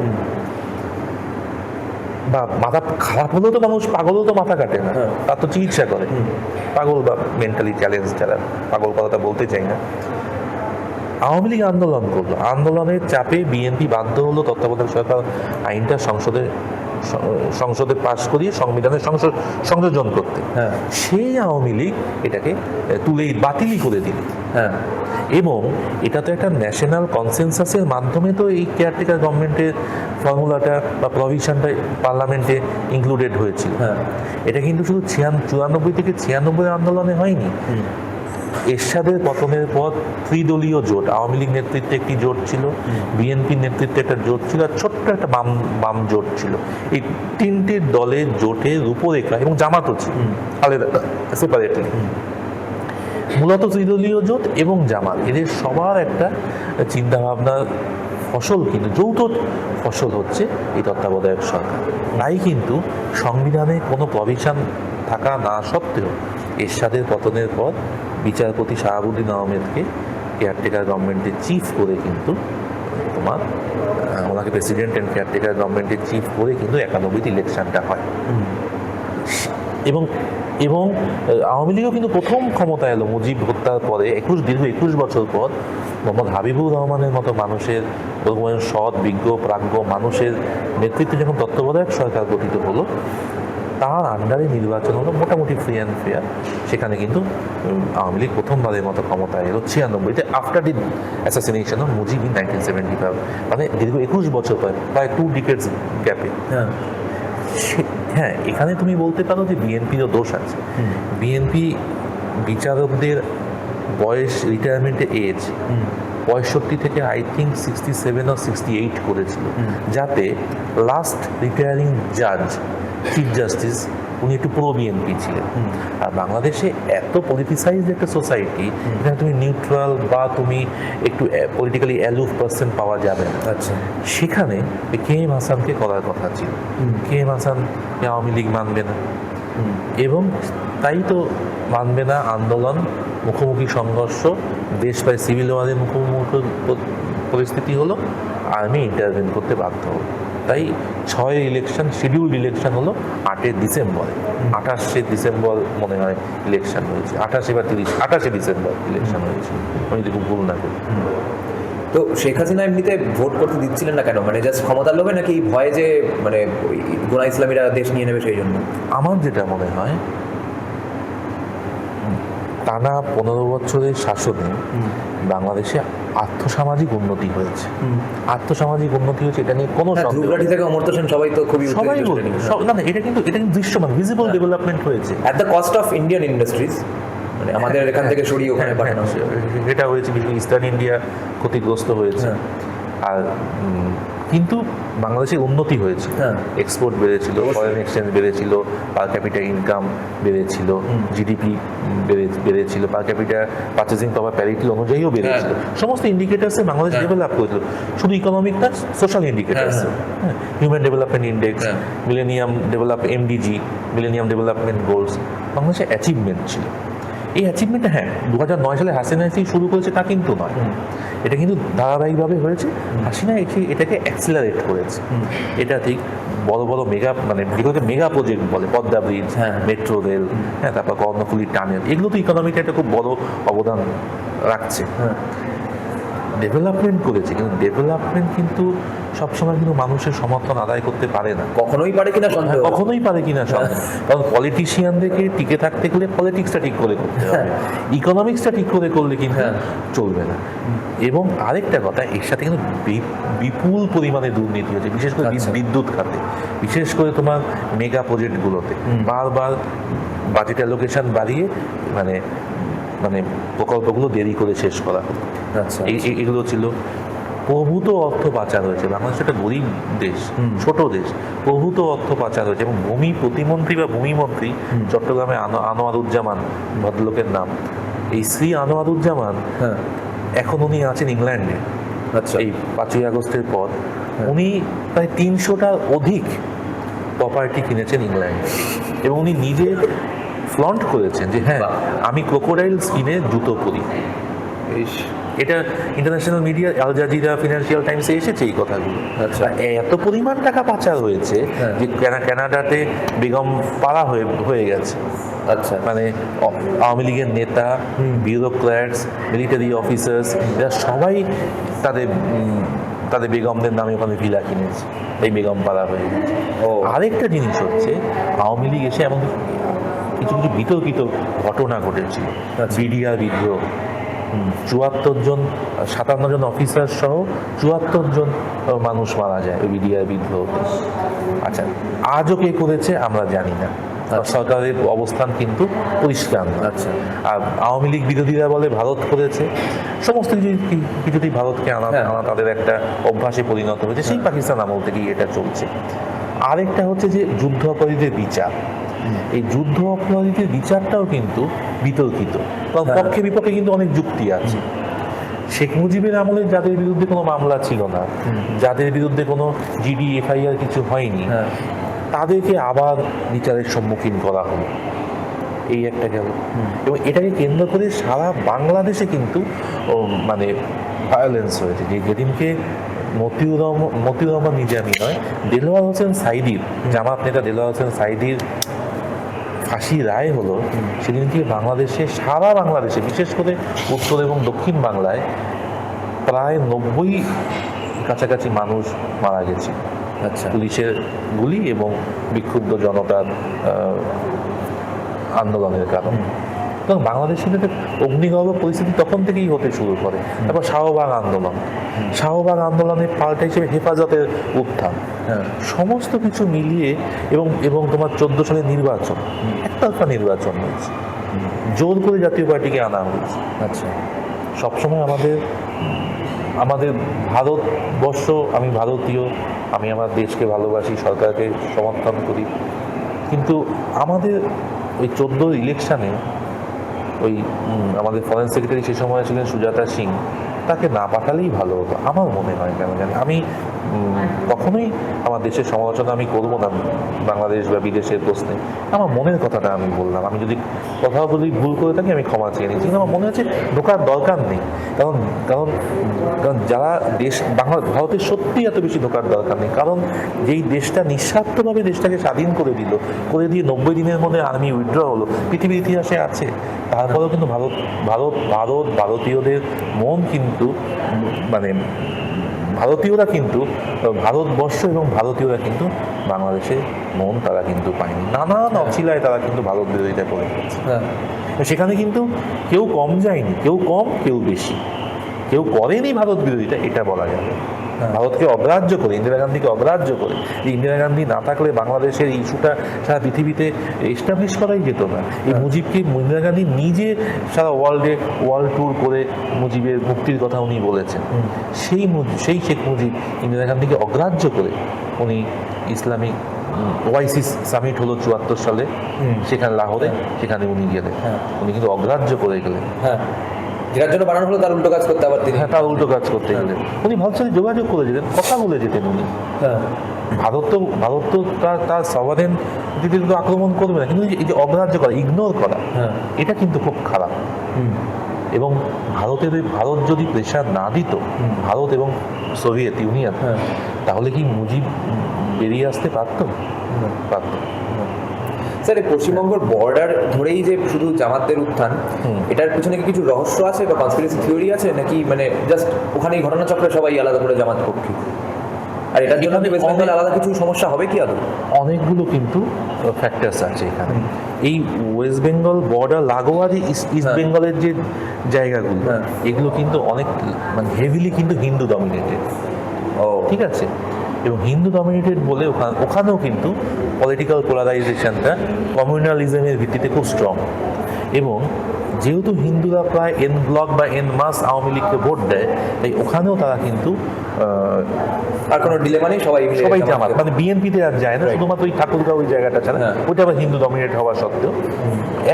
বা মাথা খারাপ হলেও তো মানুষ, পাগলও তো মাথা কাটে না, তার তো চিকিৎসা করে। পাগল বা মেন্টালি চ্যালেঞ্জ যারা, পাগল কথাটা বলতে চাই না। আওয়ামী লীগ আন্দোলন করলো, আন্দোলনের চাপে বিএনপি বাধ্য হলো তত্ত্বাবধায়ক সরকার আইনটা সংসদে পাশ করিয়ে সংবিধানের সংযোজন করতে। সেই আওয়ামী লীগ এটাকে বাতিলই করে দিল। এবং এটা তো একটা ন্যাশনাল কনসেনসাসের মাধ্যমে তো এই কেয়ারটেকার গভর্নমেন্টের ফর্মুলাটা বা প্রভিশনটা পার্লামেন্টে ইনক্লুডেড হয়েছিল। এটা কিন্তু শুধু 94 থেকে 96 আন্দোলনে হয়নি। এরশাদের পতনের পর ত্রিদলীয় জোট, আওয়ামী লীগ নেতৃত্বে একটি জোট ছিল, বিএনপির নেতৃত্বে একটা জোট ছিল, আর ছোট্ট একটা বাম জোট ছিল। এই 3টে দলের জোটের রূপরেখা, এবং জামাতও ছিল আলাদা সেপারেটলি। মূলত ত্রিদলীয় জোট এবং জামাত, এদের সবার একটা চিন্তাভাবনার ফসল, কিন্তু যৌথ ফসল হচ্ছে এই তত্ত্বাবধায়ক সরকার। তাই কিন্তু সংবিধানে কোনো প্রভিশন থাকা না সত্ত্বেও এরশাদের পতনের পর বিচারপতি শাহাবুদ্দিন আহমেদকে কেয়ারটেকার গভর্নমেন্টের চিফ করে কিন্তু ওনাকে প্রেসিডেন্ট অ্যান্ড কেয়ারটেকার গভর্নমেন্টের চিফ করে কিন্তু 91 ইলেকশনটা হয়। এবং আওয়ামী লীগও কিন্তু প্রথম ক্ষমতা এলো মুজিব হত্যার পরে, দীর্ঘ 21 বছর পর। মোহাম্মদ হাবিবুর রহমানের মতো মানুষের, সৎ বিজ্ঞ প্রাজ্ঞ মানুষের নেতৃত্বে যখন তত্ত্বাবধায়ক সরকার গঠিত হলো, তার আন্ডারে নির্বাচন হলো মোটামুটি ফ্রি অ্যান্ড ফেয়ার। সেখানে কিন্তু আওয়ামী লীগ প্রথমবারের মতো ক্ষমতায় এলো 96-তে, after the assassination of Mujib in 1975। মানে দীর্ঘ 21 বছর প্রায় 2 ডিকেডস গ্যাপে। এখানে তুমি বলতে পারো যে বিএনপিরও দোষ আছে। বিএনপি বিচারকদের বয়স, রিটায়ারমেন্টের এজ 65 থেকে আই থিঙ্ক 67 or 68 করেছিল, যাতে লাস্ট রিটায়ারিং জাজ চিফ জাস্টিস উনি একটু প্রো বিএনপি ছিলেন। আর বাংলাদেশে এত পলিটিসাইজড একটা সোসাইটি, এখানে তুমি নিউট্রাল বা তুমি একটু পলিটিক্যালি অ্যালুফ পার্সন পাওয়া যাবে না। সেখানে KM হাসানকে করার কথা ছিল। KM হাসান আওয়ামী লীগ মানবে না, এবং তাই তো মানবে না। আন্দোলন, মুখোমুখি সংঘর্ষ, দেশ প্রায় সিভিল ওয়ারের মুখোমুখি পরিস্থিতি হলো, আর্মি ইন্টারভেন করতে বাধ্য হলো। তাই 6 ইলেকশন, শিডিউলড ইলেকশন হলো 8 ডিসেম্বরে। 28 ডিসেম্বর মনে হয় ইলেকশন হয়েছে, 28 ডিসেম্বর ইলেকশন হয়েছে, আমি যদি ভুল না করি। তো শেখ হাসিনা এমনিতে ভোট করতে দিচ্ছিলেন না কেন? মানে জাস্ট ক্ষমতার লোভে, নাকি ভয়ে যে মানে গোনা ইসলামীরা দেশ নিয়ে নেবে সেই জন্য? আমার যেটা মনে হয়, টানা 15 বছরের শাসনে বাংলাদেশে আর্থসামাজিক উন্নতি হয়েছে। আর্থসামাজিক উন্নতি হয়েছে, এটা নিয়ে কোনো ধ্রুবরাঠি থেকে অমর্ত্য সেন সবাই তো খুবই না, এটা কিন্তু দৃশ্যমান, ভিজিবল ডেভেলপমেন্ট হয়েছে at the cost of Indian industries. মানে আমাদের এখান থেকে সরিয়ে ওখানে পাঠানো, এটা হয়েছে, বিশেষ ইস্টার্ন ইন্ডিয়া ক্ষতিগ্রস্ত হয়েছে। আর কিন্তু বাংলাদেশের উন্নতি হয়েছে, এক্সপোর্ট বেড়েছিল, ফরেন এক্সচেঞ্জ বেড়েছিল, পার ক্যাপিটাল ইনকাম বেড়েছিল, জিডিপি বেড়েছিল, পার ক্যাপিটাল পারচেজিং পাওয়ার প্যারিটি অনুযায়ীও বেড়েছিল। সমস্ত ইন্ডিকেটার্সে বাংলাদেশ ডেভেলপ করেছিল, শুধু ইকোনমিক না, social indicators, human development index, millennium MDG, millennium development goals, বাংলাদেশের অ্যাচিভমেন্ট ছিল। এই অ্যাচিভমেন্টটা 2009 সালে হাসিনা শুরু করেছে তা কিন্তু নয়, এটা কিন্তু ধারাবাহিকভাবে হয়েছে। হাসিনা এটাকে অ্যাক্সিলারেট করেছে, এটা ঠিক। বড় বড় মেগা মানে যেগুলোকে মেগা প্রজেক্ট বলে, পদ্মা ব্রিজ, হ্যাঁ। মেট্রো রেল, হ্যাঁ, তারপর কর্ণফুলী টানেল, এগুলো তো ইকোনমিতে একটা খুব বড় অবদান রাখছে। হ্যাঁ। ডেভেলপমেন্ট করেছে, কিন্তু ডেভেলপমেন্ট কিন্তু সবসময় কিন্তু মানুষের সমর্থন আদায় করতে পারে না। কখনোই পারে কিনা সন্দেহ। কখনোই পারে কিনা সন্দেহ। কারণ পলিটিশিয়ানদেরকে টিকে থাকতে গেলে পলিটিক্সটা ঠিক করে করতে হবে, ইকোনমিক্সটা ঠিক করে করলে কিন্তু হ্যাঁ। চলবে না। এবং আরেকটা কথা, এর সাথে কিন্তু বিপুল পরিমাণে দুর্নীতি হচ্ছে, বিশেষ করে আচ্ছা। বিদ্যুৎ খাতে, বিশেষ করে তোমার মেগা প্রজেক্টগুলোতে বারবার বাজেট অ্যালোকেশন বাড়িয়ে মানে মানে প্রকল্পগুলো দেরি করে শেষ করা হতো। আচ্ছা। এগুলো ছিল প্রভূত অর্থ পাচার হয়েছে। বাংলাদেশ একটা গরিব দেশ, ছোট দেশ, প্রভূত অর্থ পাচার হয়েছে। এবং ভূমি প্রতিমন্ত্রী বা ভূমিমন্ত্রী চট্টগ্রামে আনোয়ারুজ্জামান ভদ্রলোকের নাম, এই শ্রী আনোয়ারুজ্জামান, হ্যাঁ। এখন উনি আছেন ইংল্যান্ডে। আচ্ছা। এই 5ই আগস্টের পর উনি প্রায় 300টার অধিক প্রপার্টি কিনেছেন ইংল্যান্ডে, এবং উনি নিজে ফ্লন্ট করেছেন যে হ্যাঁ, বাহ। আমি ক্রোকোডাইল স্কিনে জুতো পরি। এটা international media, Al Jazeera, financial টাইমসে এসেছে এই কথাগুলো। আচ্ছা। এত পরিমাণ টাকা পাচার হয়েছে হ্যাঁ। যে কানাডাতে বেগম পাড়া হয়ে গেছে। আচ্ছা। মানে আওয়ামী লীগের নেতা, বিউরোক্র্যাটস, মিলিটারি অফিসার্স, এরা সবাই তাদের বেগমদের নামে ওখানে ভিলা কিনেছে, এই বেগম পাড়া হয়ে গেছে। ও। আরেকটা জিনিস হচ্ছে, আওয়ামী লীগ এসে এমন কিছু কিছু বিতর্কিত ঘটনা ঘটেছিল। আচ্ছা। বিডিআর বিদ্রোহ, 57 জন অফিসার সহ 74 জন মানুষ মারা যায় ওই বিডিআর বিদ্রোহতে। আচ্ছা, আজও কে করেছে আমরা জানি না, সরকারের অবস্থান কিন্তু পরিষ্কার না। আচ্ছা। আর আওয়ামী লীগ বিরোধীরা বলে ভারত করেছে। সমস্ত কিছুতেই ভারতকে আনা হ্যাঁ। আনা তাদের একটা অভ্যাসে পরিণত হয়েছে, সেই পাকিস্তান আমল থেকেই এটা চলছে। আরেকটা হচ্ছে যে যুদ্ধ অপরাধীদের বিচার, এই যুদ্ধ অপরাধীদের বিচারটাও কিন্তু বিতর্কিত, কারণ হ্যাঁ। পক্ষে বিপক্ষে কিন্তু অনেক যুক্তি আছে। শেখ মুজিবের আমলে যাদের বিরুদ্ধে কোনো মামলা ছিল না, যাদের বিরুদ্ধে কোনো জিডি এফআইআর কিছু হয়নি, হ্যাঁ। তাদেরকে আবার বিচারের সম্মুখীন করা হলো, এই একটা গেল। এবং এটাকে কেন্দ্র করে সারা বাংলাদেশে কিন্তু মানে ভায়োলেন্স হয়েছে। যেদিনকে মতিউর রহমান নিজামী নয়, দেলোয়ার হোসেন সাইদির, জামাত নেতা দেলোয়ার হোসেন সাইদির ফাঁসি রায় হলো, সেদিনকে বাংলাদেশে, সারা বাংলাদেশে, বিশেষ করে উত্তর এবং দক্ষিণ বাংলায় প্রায় 90 কাছাকাছি মানুষ মারা গেছে। আচ্ছা। পুলিশের গুলি এবং বিক্ষুব্ধ জনতার আন্দোলনের কারণে। এবং বাংলাদেশের অগ্নিগর্ভ পরিস্থিতি তখন থেকেই হতে শুরু করে। তারপর শাহবাগ আন্দোলনের পাল্টা হিসেবে হেফাজতের উত্থান, হ্যাঁ। সমস্ত কিছু মিলিয়ে এবং তোমার 14 সালের নির্বাচন, একতরফা নির্বাচন হয়েছে, জোর করে জাতীয় পার্টিকে আনা হয়েছে। আচ্ছা। সবসময় আমাদের ভারতবর্ষ, আমি ভারতীয়, আমি আমার দেশকে ভালোবাসি, সরকারকে সমর্থন করি, কিন্তু আমাদের ওই 14 ইলেকশানে ওই আমাদের ফরেন সেক্রেটারি সে সময় ছিলেন সুজাতা সিং, তাকে না পাঠালেই ভালো হতো আমার মনে হয়। কেন জানি, আমি কখনোই আমার দেশের সমালোচনা আমি করবো না বাংলাদেশ বা বিদেশের প্রশ্নে, আমার মনের কথাটা আমি বললাম। আমি যদি কথা বলি ভুল করে থাকি আমি ক্ষমা চেয়ে নিচ্ছি, কিন্তু আমার মনে হচ্ছে ঢোকার দরকার নেই। কারণ কারণ কারণ যারা ভারতের সত্যি এত বেশি ঢোকার দরকার নেই। কারণ যেই দেশটা নিঃস্বার্থভাবে দেশটাকে স্বাধীন করে দিয়ে 90 দিনের মধ্যে আর্মি উইথড্র হলো, পৃথিবীর ইতিহাসে আছে। তারপরেও কিন্তু ভারতীয়দের মন কিন্তু মানে ভারতীয়রা কিন্তু ভারতবর্ষ এবং ভারতীয়রা কিন্তু বাংলাদেশের মন তারা কিন্তু পায়নি। নানান অছিলায় তারা কিন্তু ভারত বিরোধিতায় পড়ে গেছে। সেখানে কিন্তু কেউ কম যায়নি, কেউ কম কেউ বেশি, কেউ করেনি ভারত বিরোধিতা, এটা বলা যাবে। ভারতকে অগ্রাহ্য করে, ইন্দিরা গান্ধীকে অগ্রাহ্য করে, যে ইন্দিরা গান্ধী না থাকলে বাংলাদেশের ইস্যুটা সারা পৃথিবীতে এস্টাবলিশ করাই যেত না। এই ইন্দিরা গান্ধী নিজে সারা ওয়ার্ল্ড ট্যুর করে মুজিবের মুক্তির কথা উনি বলেছেন। সেই শেখ মুজিব ইন্দিরা গান্ধীকে অগ্রাহ্য করে উনি ইসলামিক ওআইসি সামিট হলো 74 সালে, সেখানে লাহোরে, সেখানে উনি গেলেন। উনি কিন্তু অগ্রাহ্য করে গেলেন। যেটার জন্য বানানো হলো তার উল্টো কাজ করতে, আবার তিনি তার উল্টো কাজ করতে গেলেন। উনি ভারতের সাথে যোগাযোগ করে যেতেন, কথা বলে যেতেন উনি। ভারত তো তার সভারেন তো আক্রমণ করবে না, কিন্তু এই যে অগ্রাহ্য করা, ইগনোর করা, এটা কিন্তু খুব খারাপ। এবং ভারত যদি প্রেশার না দিত, ভারত এবং সোভিয়েত ইউনিয়ন, তাহলে কি মুজিব বেরিয়ে আসতে পারতো? পারতো। স্যার, এই পশ্চিমবঙ্গের বর্ডার ধরেই যে শুধু জামাতদের উত্থান, এটার পিছনে কি কিছু রহস্য আছে বা কনস্পিরেসি থিওরি আছে, নাকি মানে জাস্ট ওখানেই ঘটনাচক্রে সবাই আলাদা করে জামাত পক্ষী? আর এটার জন্য কি ওয়েস্ট বেঙ্গল আলাদা কিছু সমস্যা হবে কি আদৌ? অনেকগুলো কিন্তু ফ্যাক্টরস আছে এখানে। এই ওয়েস্ট বেঙ্গল বর্ডার লাগোয়া যে ইস্ট বেঙ্গলের যে জায়গাগুলো, এগুলো কিন্তু অনেক মানে হেভিলি কিন্তু হিন্দু ডমিনেটেড। ঠিক আছে, এবং হিন্দু ডমিনেটেড বলে ওখানেও কিন্তু পলিটিক্যাল পোলারাইজেশনটা কমিউনালিজমের ভিত্তিতে খুব স্ট্রং। এবং যেহেতু হিন্দুরা প্রায় এন ব্লক বা এন মাস আওয়ামী লীগকে ভোট দেয়, তাই ওখানেও তারা কিন্তু আর কোনো ডিলেমা নেই, সবাই জামাত, মানে বিএনপিতে আর যায় না, শুধুমাত্র ওই ঠাকুরগাঁও ওই জায়গাটা ছাড়া, ওইটা আবার হিন্দু ডমিনেট হওয়া সত্ত্বেও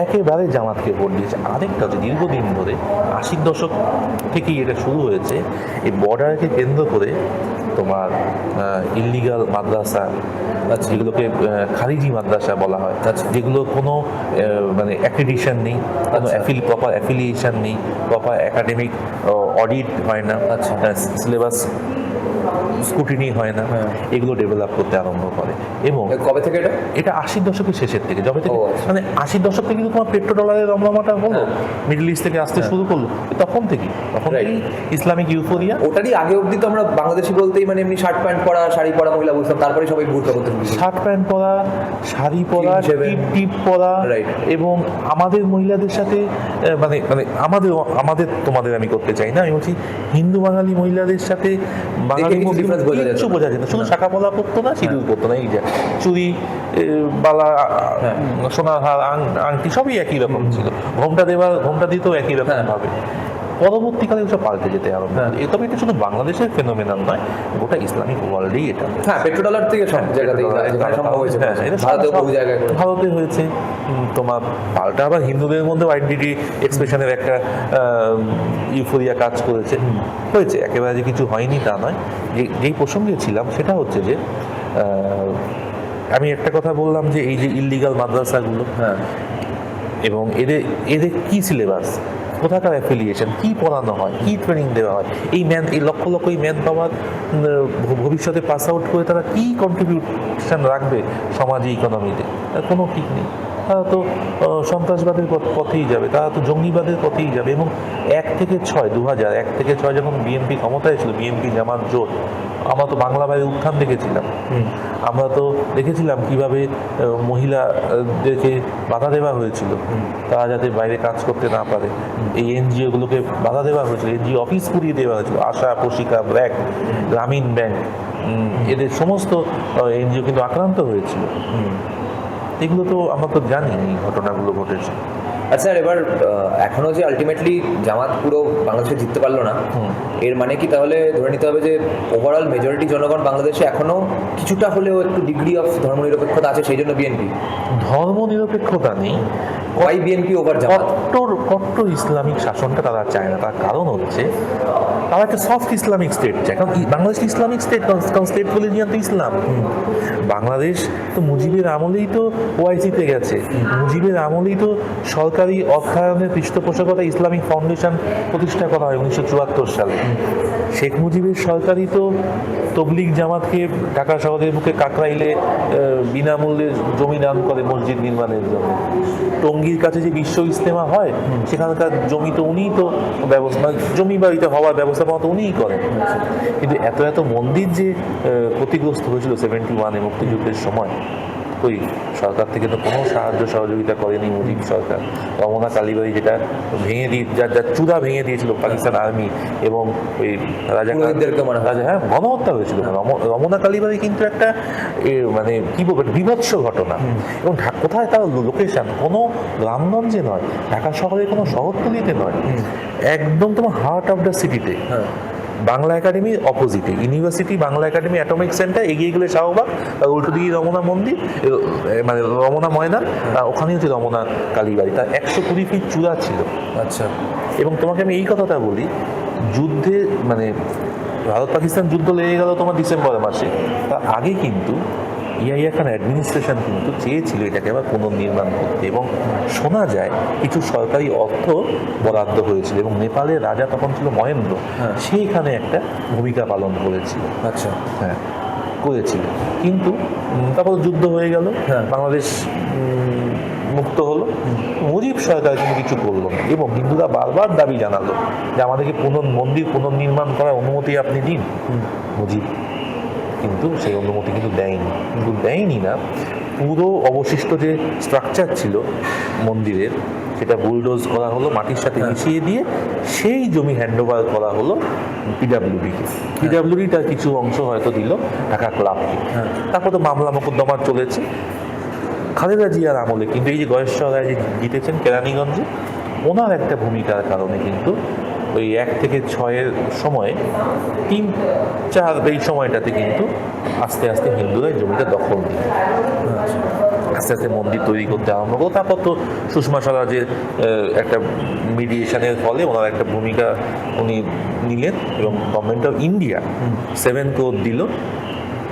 একেবারে জামাতকে ভোট দিয়েছে। আরেকটা হচ্ছে দীর্ঘদিন ধরে 80-র দশক থেকেই এটা শুরু হয়েছে, এই বর্ডারকে কেন্দ্র করে তোমার ইল্লিগাল মাদ্রাসা, যেগুলোকে খারিজি মাদ্রাসা বলা হয়, যেগুলো কোনো মানে অ্যাক্রিডিশন নেই, কোনো প্রপার অ্যাফিলিয়েশন নেই, প্রপার একাডেমিক অডিট হয় না, সিলেবাস স্কুটিনি হয় না, এগুলো ডেভেলপ করতে আরম্ভ করে। এবং কবে থেকে এটা 80-র দশকের শেষের থেকে, যবে থেকে মানে 80-র দশক থেকে তোমার পেট্রো ডলারের রমরমাটা হলো, মিডল ইস্ট থেকে আসতে শুরু করলো, তখন থেকেই ইসলামিক ইউফোরিয়া। ওটারই আগে অবধি তো আমরা বাংলাদেশি বলতেই মানে এমনি শার্ট প্যান্ট পরা, শাড়ি পরা মহিলা বুঝতাম, তারপরে সবাই বুরকা করতে শার্ট প্যান্ট পরা, শাড়ি পরা, টিপ পরা, এবং আমাদের মহিলাদের সাথে মানে মানে আমাদের তোমাদের আমি করতে চাই না, আমি বলছি হিন্দু বাঙালি মহিলাদের সাথে বাঙালি কিছু বোঝা যেত, শুধু শাখা পলা পরতো না, সিঁদুর পরতো না, এই যে চুড়ি, বালা, সোনার হার, আংটি সবই একই রকম ছিল, ঘোমটা দিতেও একই রকম ভাবে। পরবর্তীকালে ওসব পাল্টে যেতে আরম্ভ। তবে এটা শুধু বাংলাদেশের ফেনোমেনন নয়, গোটা ইসলামিক ওয়ার্ল্ডেই এটা। পেট্রো ডলার থেকে সব জায়গাতেই ভারতে হয়েছে। তোমার পাল্টা আবার হিন্দুদের মধ্যে আইডেন্টিটি এক্সপ্রেশনের একটা ইউফোরিয়া কাজ করেছে, হয়েছে, একেবারে যে কিছু হয়নি তা নয়। যেই প্রসঙ্গে ছিলাম সেটা হচ্ছে যে আমি একটা কথা বললাম যে এই যে ইল্লিগাল মাদ্রাসাগুলো, এবং এদের কি সিলেবাস, কোথাকার অ্যাফিলিয়েশন, কি পড়ানো হয়, কি ট্রেনিং দেওয়া হয়, এই লক্ষ লক্ষ এই ম্যান পাওয়ার ভবিষ্যতে পাস আউট করে তারা কি কন্ট্রিবিউশন রাখবে সমাজে, ইকোনমিতে, কোনো ঠিক নেই। তারা তো সন্ত্রাসবাদের পথেই যাবে, তারা তো জঙ্গিবাদের পথেই যাবে। এবং 1 থেকে 6 2001 থেকে 6 যখন বিএনপি ক্ষমতায় ছিল, বিএনপি জামাত জোট, আমরা তো বাংলা বাইরে উত্থান দেখেছিলাম, আমরা তো দেখেছিলাম কিভাবে মহিলাদেরকে বাধা দেওয়া হয়েছিল, তারা যাতে বাইরে কাজ করতে না পারে, এই এনজিওগুলোকে বাধা দেওয়া হয়েছিল, এনজিও অফিস পুড়িয়ে দেওয়া হয়েছিল, আশা, পোশিকা, ব্র্যাক, গ্রামীণ ব্যাংক, এদের সমস্ত এনজিও কিন্তু আক্রান্ত হয়েছিল। এগুলো তো আমরা তো জানি এই ঘটনাগুলো ঘটেছে। আচ্ছা, এবার এখনো যে আলটিমেটলি জামাত পুরো বাংলাদেশে জিততে পারলো না, এর মানে কি তাহলে ধরে নিতে হবে যে ওভারঅল মেজরিটি জনগণ বাংলাদেশে এখনো কিছুটা হলেও একটু ডিগ্রি অফ ধর্মনিরপেক্ষতা আছে, সেই জন্য বিএনপি? ধর্মনিরপেক্ষতা নেই, ওয়াই বিএনপি ওভার জামাত? কট্টর ইসলামিক শাসনটা তারা চায় না। তার কারণ হচ্ছে তারা একটা সফট ইসলামিক স্টেট চায়। কারণ বাংলাদেশ ইসলামিক স্টেট, কারণ স্টেট রিলিজিয়ন তো ইসলাম। বাংলাদেশ তো মুজিবের আমলেই তো ওআইসিতে গেছে, মুজিবের আমলেই তো সরকারি অর্থায়নের পৃষ্ঠপোষকতা ইসলামিক ফাউন্ডেশন প্রতিষ্ঠা করা হয় 1974 সালে। শেখ মুজিবের সরকারই তো তবলিগ জামাতকে ঢাকা শহরের বুকে কাকরাইলে বিনামূল্যে জমি দান করে মসজিদ নির্মাণের জন্য। টঙ্গীর কাছে যে বিশ্ব ইজতেমা হয়, সেখানকার জমি তো উনিই তো ব্যবস্থা, জমি বাড়িতে হওয়ার ব্যবস্থাপনা তো উনিই করেন। কিন্তু এত মন্দির যে ক্ষতিগ্রস্ত হয়েছিল 71-এ মুক্তিযুদ্ধের সময়, ওই সরকার থেকে তো কোনো সাহায্য সহযোগিতা করেনি মুজিব সরকার। রমনা কালীবাড়ি যেটা ভেঙে দিয়ে, যার চূড়া ভেঙে দিয়েছিল পাকিস্তান আর্মি, এবং ওই রাজা গণহত্যা হয়েছিল। রমনা কালীবাড়ি কিন্তু একটা মানে কি বলবো, বিভৎস ঘটনা। এবং কোথায় তার লোকেশন, কোনো গ্রামগঞ্জে নয়, ঢাকা শহরের কোনো শহরতলিতে নয়, একদম তোমার হার্ট অফ দ্য সিটিতে। বাংলা একাডেমির অপোজিটে university Bangla academy atomic centre, এগিয়ে গেলে শাহবাগ, তার উল্টো দিকে রমনা মন্দির, মানে রমনা ময়দান, ওখানেই হচ্ছে রমনা কালীবাড়ি। তার 120 ফিট চূড়া ছিল। আচ্ছা, এবং তোমাকে আমি এই কথাটা বলি, যুদ্ধে মানে ভারত পাকিস্তান যুদ্ধ লেগে গেল তোমার ডিসেম্বর মাসে, তার আগে কিন্তু ইয়াহিয়া খান অ্যাডমিনিস্ট্রেশন কিন্তু চেয়েছিল এটাকে আবার পুনর্নির্মাণ করতে, এবং শোনা যায় কিছু সরকারি অর্থ বরাদ্দ হয়েছিল, এবং নেপালের রাজা তখন ছিল মহেন্দ্র, সেইখানে একটা ভূমিকা পালন করেছিল। আচ্ছা, হ্যাঁ, করেছিল। কিন্তু তারপর যুদ্ধ হয়ে গেল, বাংলাদেশ মুক্ত হলো, মুজিব সরকার কিন্তু কিছু করলো না, এবং হিন্দুরা বারবার দাবি জানালো যে আমাদেরকে মন্দির পুনর্নির্মাণ করার অনুমতি আপনি দিন। মুজিব কিন্তু সেই অনুমতি কিন্তু দেয়নি না। পুরো অবশিষ্ট যে স্ট্রাকচার ছিল মন্দিরের, সেটা বুলডোজ করা হলো, মাটির সাথে মিশিয়ে দিয়ে সেই জমি হ্যান্ডওভার করা হলো পিডাব্লিউডিকে। পিডাব্লিউডি তার কিছু অংশ হয়তো দিল ঢাকা ক্লাবকে। তারপর তো মামলা মোকদ্দমা চলেছে। খালেদা জিয়ার আমলে কিন্তু এই যে গয়েশ্বর রায় যে জিতেছেন কেরানীগঞ্জে, ওনার একটা ভূমিকার কারণে কিন্তু ওই 1 থেকে 6-এর সময়ে 3-4 এই সময়টাতে কিন্তু আস্তে আস্তে হিন্দুরা জমিটা দখল দিল, আস্তে আস্তে মন্দির তৈরি করতে আরম্ভ করলো। তারপর তো সুষমা স্বরাজের একটা মিডিয়েশনের ফলে ওনার একটা ভূমিকা উনি নিলেন, এবং গভর্নমেন্ট অফ ইন্ডিয়া 7 crore দিল,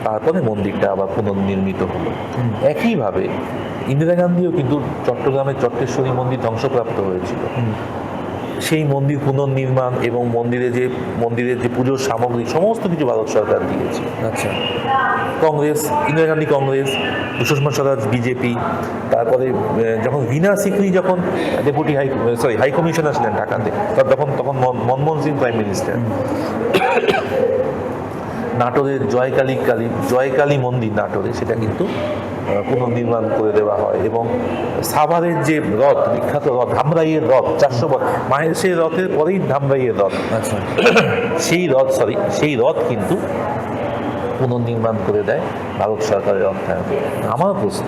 তারপরে মন্দিরটা আবার পুনর্নির্মিত হলো। একইভাবে ইন্দিরা গান্ধীও কিন্তু চট্টগ্রামের চট্টেশ্বরী মন্দির ধ্বংসপ্রাপ্ত হয়েছিল, সেই মন্দির পুনর্নির্মাণ এবং মন্দিরের যে পুজোর সামগ্রী সমস্ত কিছু ভারত সরকার দিয়েছে। আচ্ছা, কংগ্রেস, ইন্দিরা গান্ধী কংগ্রেস, সুষমা স্বরাজ বিজেপি, তারপরে যখন ভিনা সিকরি যখন ডেপুটি হাই কমিশনার ছিলেন ঢাকাতে, তখন মনমোহন সিং প্রাইম মিনিস্টার, নাটোরের জয়কালী মন্দির নাটোরে, সেটা কিন্তু পুনর্নির্মাণ করে দেওয়া হয়। এবং সাভারের যে রথ, বিখ্যাত রথ, ধামরাইয়ের রথ, 400 মাহেশের রথের পরেই ধামরাইয়ের রথ, আচ্ছা, সেই রথ কিন্তু পুনর্নির্মাণ করে দেয় ভারত সরকারের অর্থায়নে। আমার প্রশ্ন,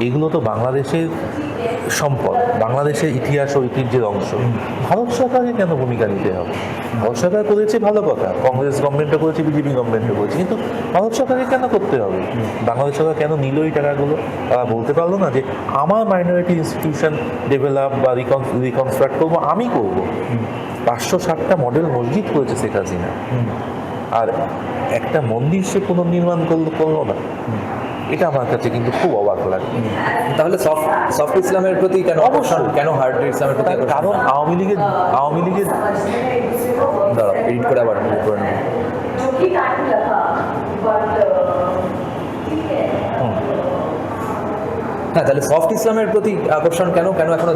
এগুলো তো বাংলাদেশের সম্পদ, বাংলাদেশের ইতিহাস ও ঐতিহ্যের অংশ, ভারত সরকারকে কেন ভূমিকা নিতে হবে? ভারত সরকার করেছে ভালো কথা, কংগ্রেস গভর্নমেন্টও করেছে, বিজেপি গভর্নমেন্টও করেছে, কিন্তু ভারত সরকারকে কেন করতে হবে? বাংলাদেশ সরকার কেন নিল এই টাকাগুলো? তারা বলতে পারলো না যে আমার মাইনরিটি ইনস্টিটিউশন ডেভেলপ বা রিকনস্ট্রাক্ট করবো, আমি করবো। 560টা মডেল মসজিদ করেছে শেখ হাসিনা, আর একটা মন্দির সে পুনর্নির্মাণ করলো না। এটা আমার কাছে কিন্তু খুব অবাক লাগে। তাহলে সফট ইসলামের প্রতি কেন অবশ্যই। কেন হার্ড ইসলামের প্রতি আকর্ষণ? কারণ আওয়ামী লীগের দাঁড়াও, এডিট করে আবার করে নেব। হ্যাঁ, তাহলে সফট ইসলামের প্রতি আকর্ষণ কেন এখনো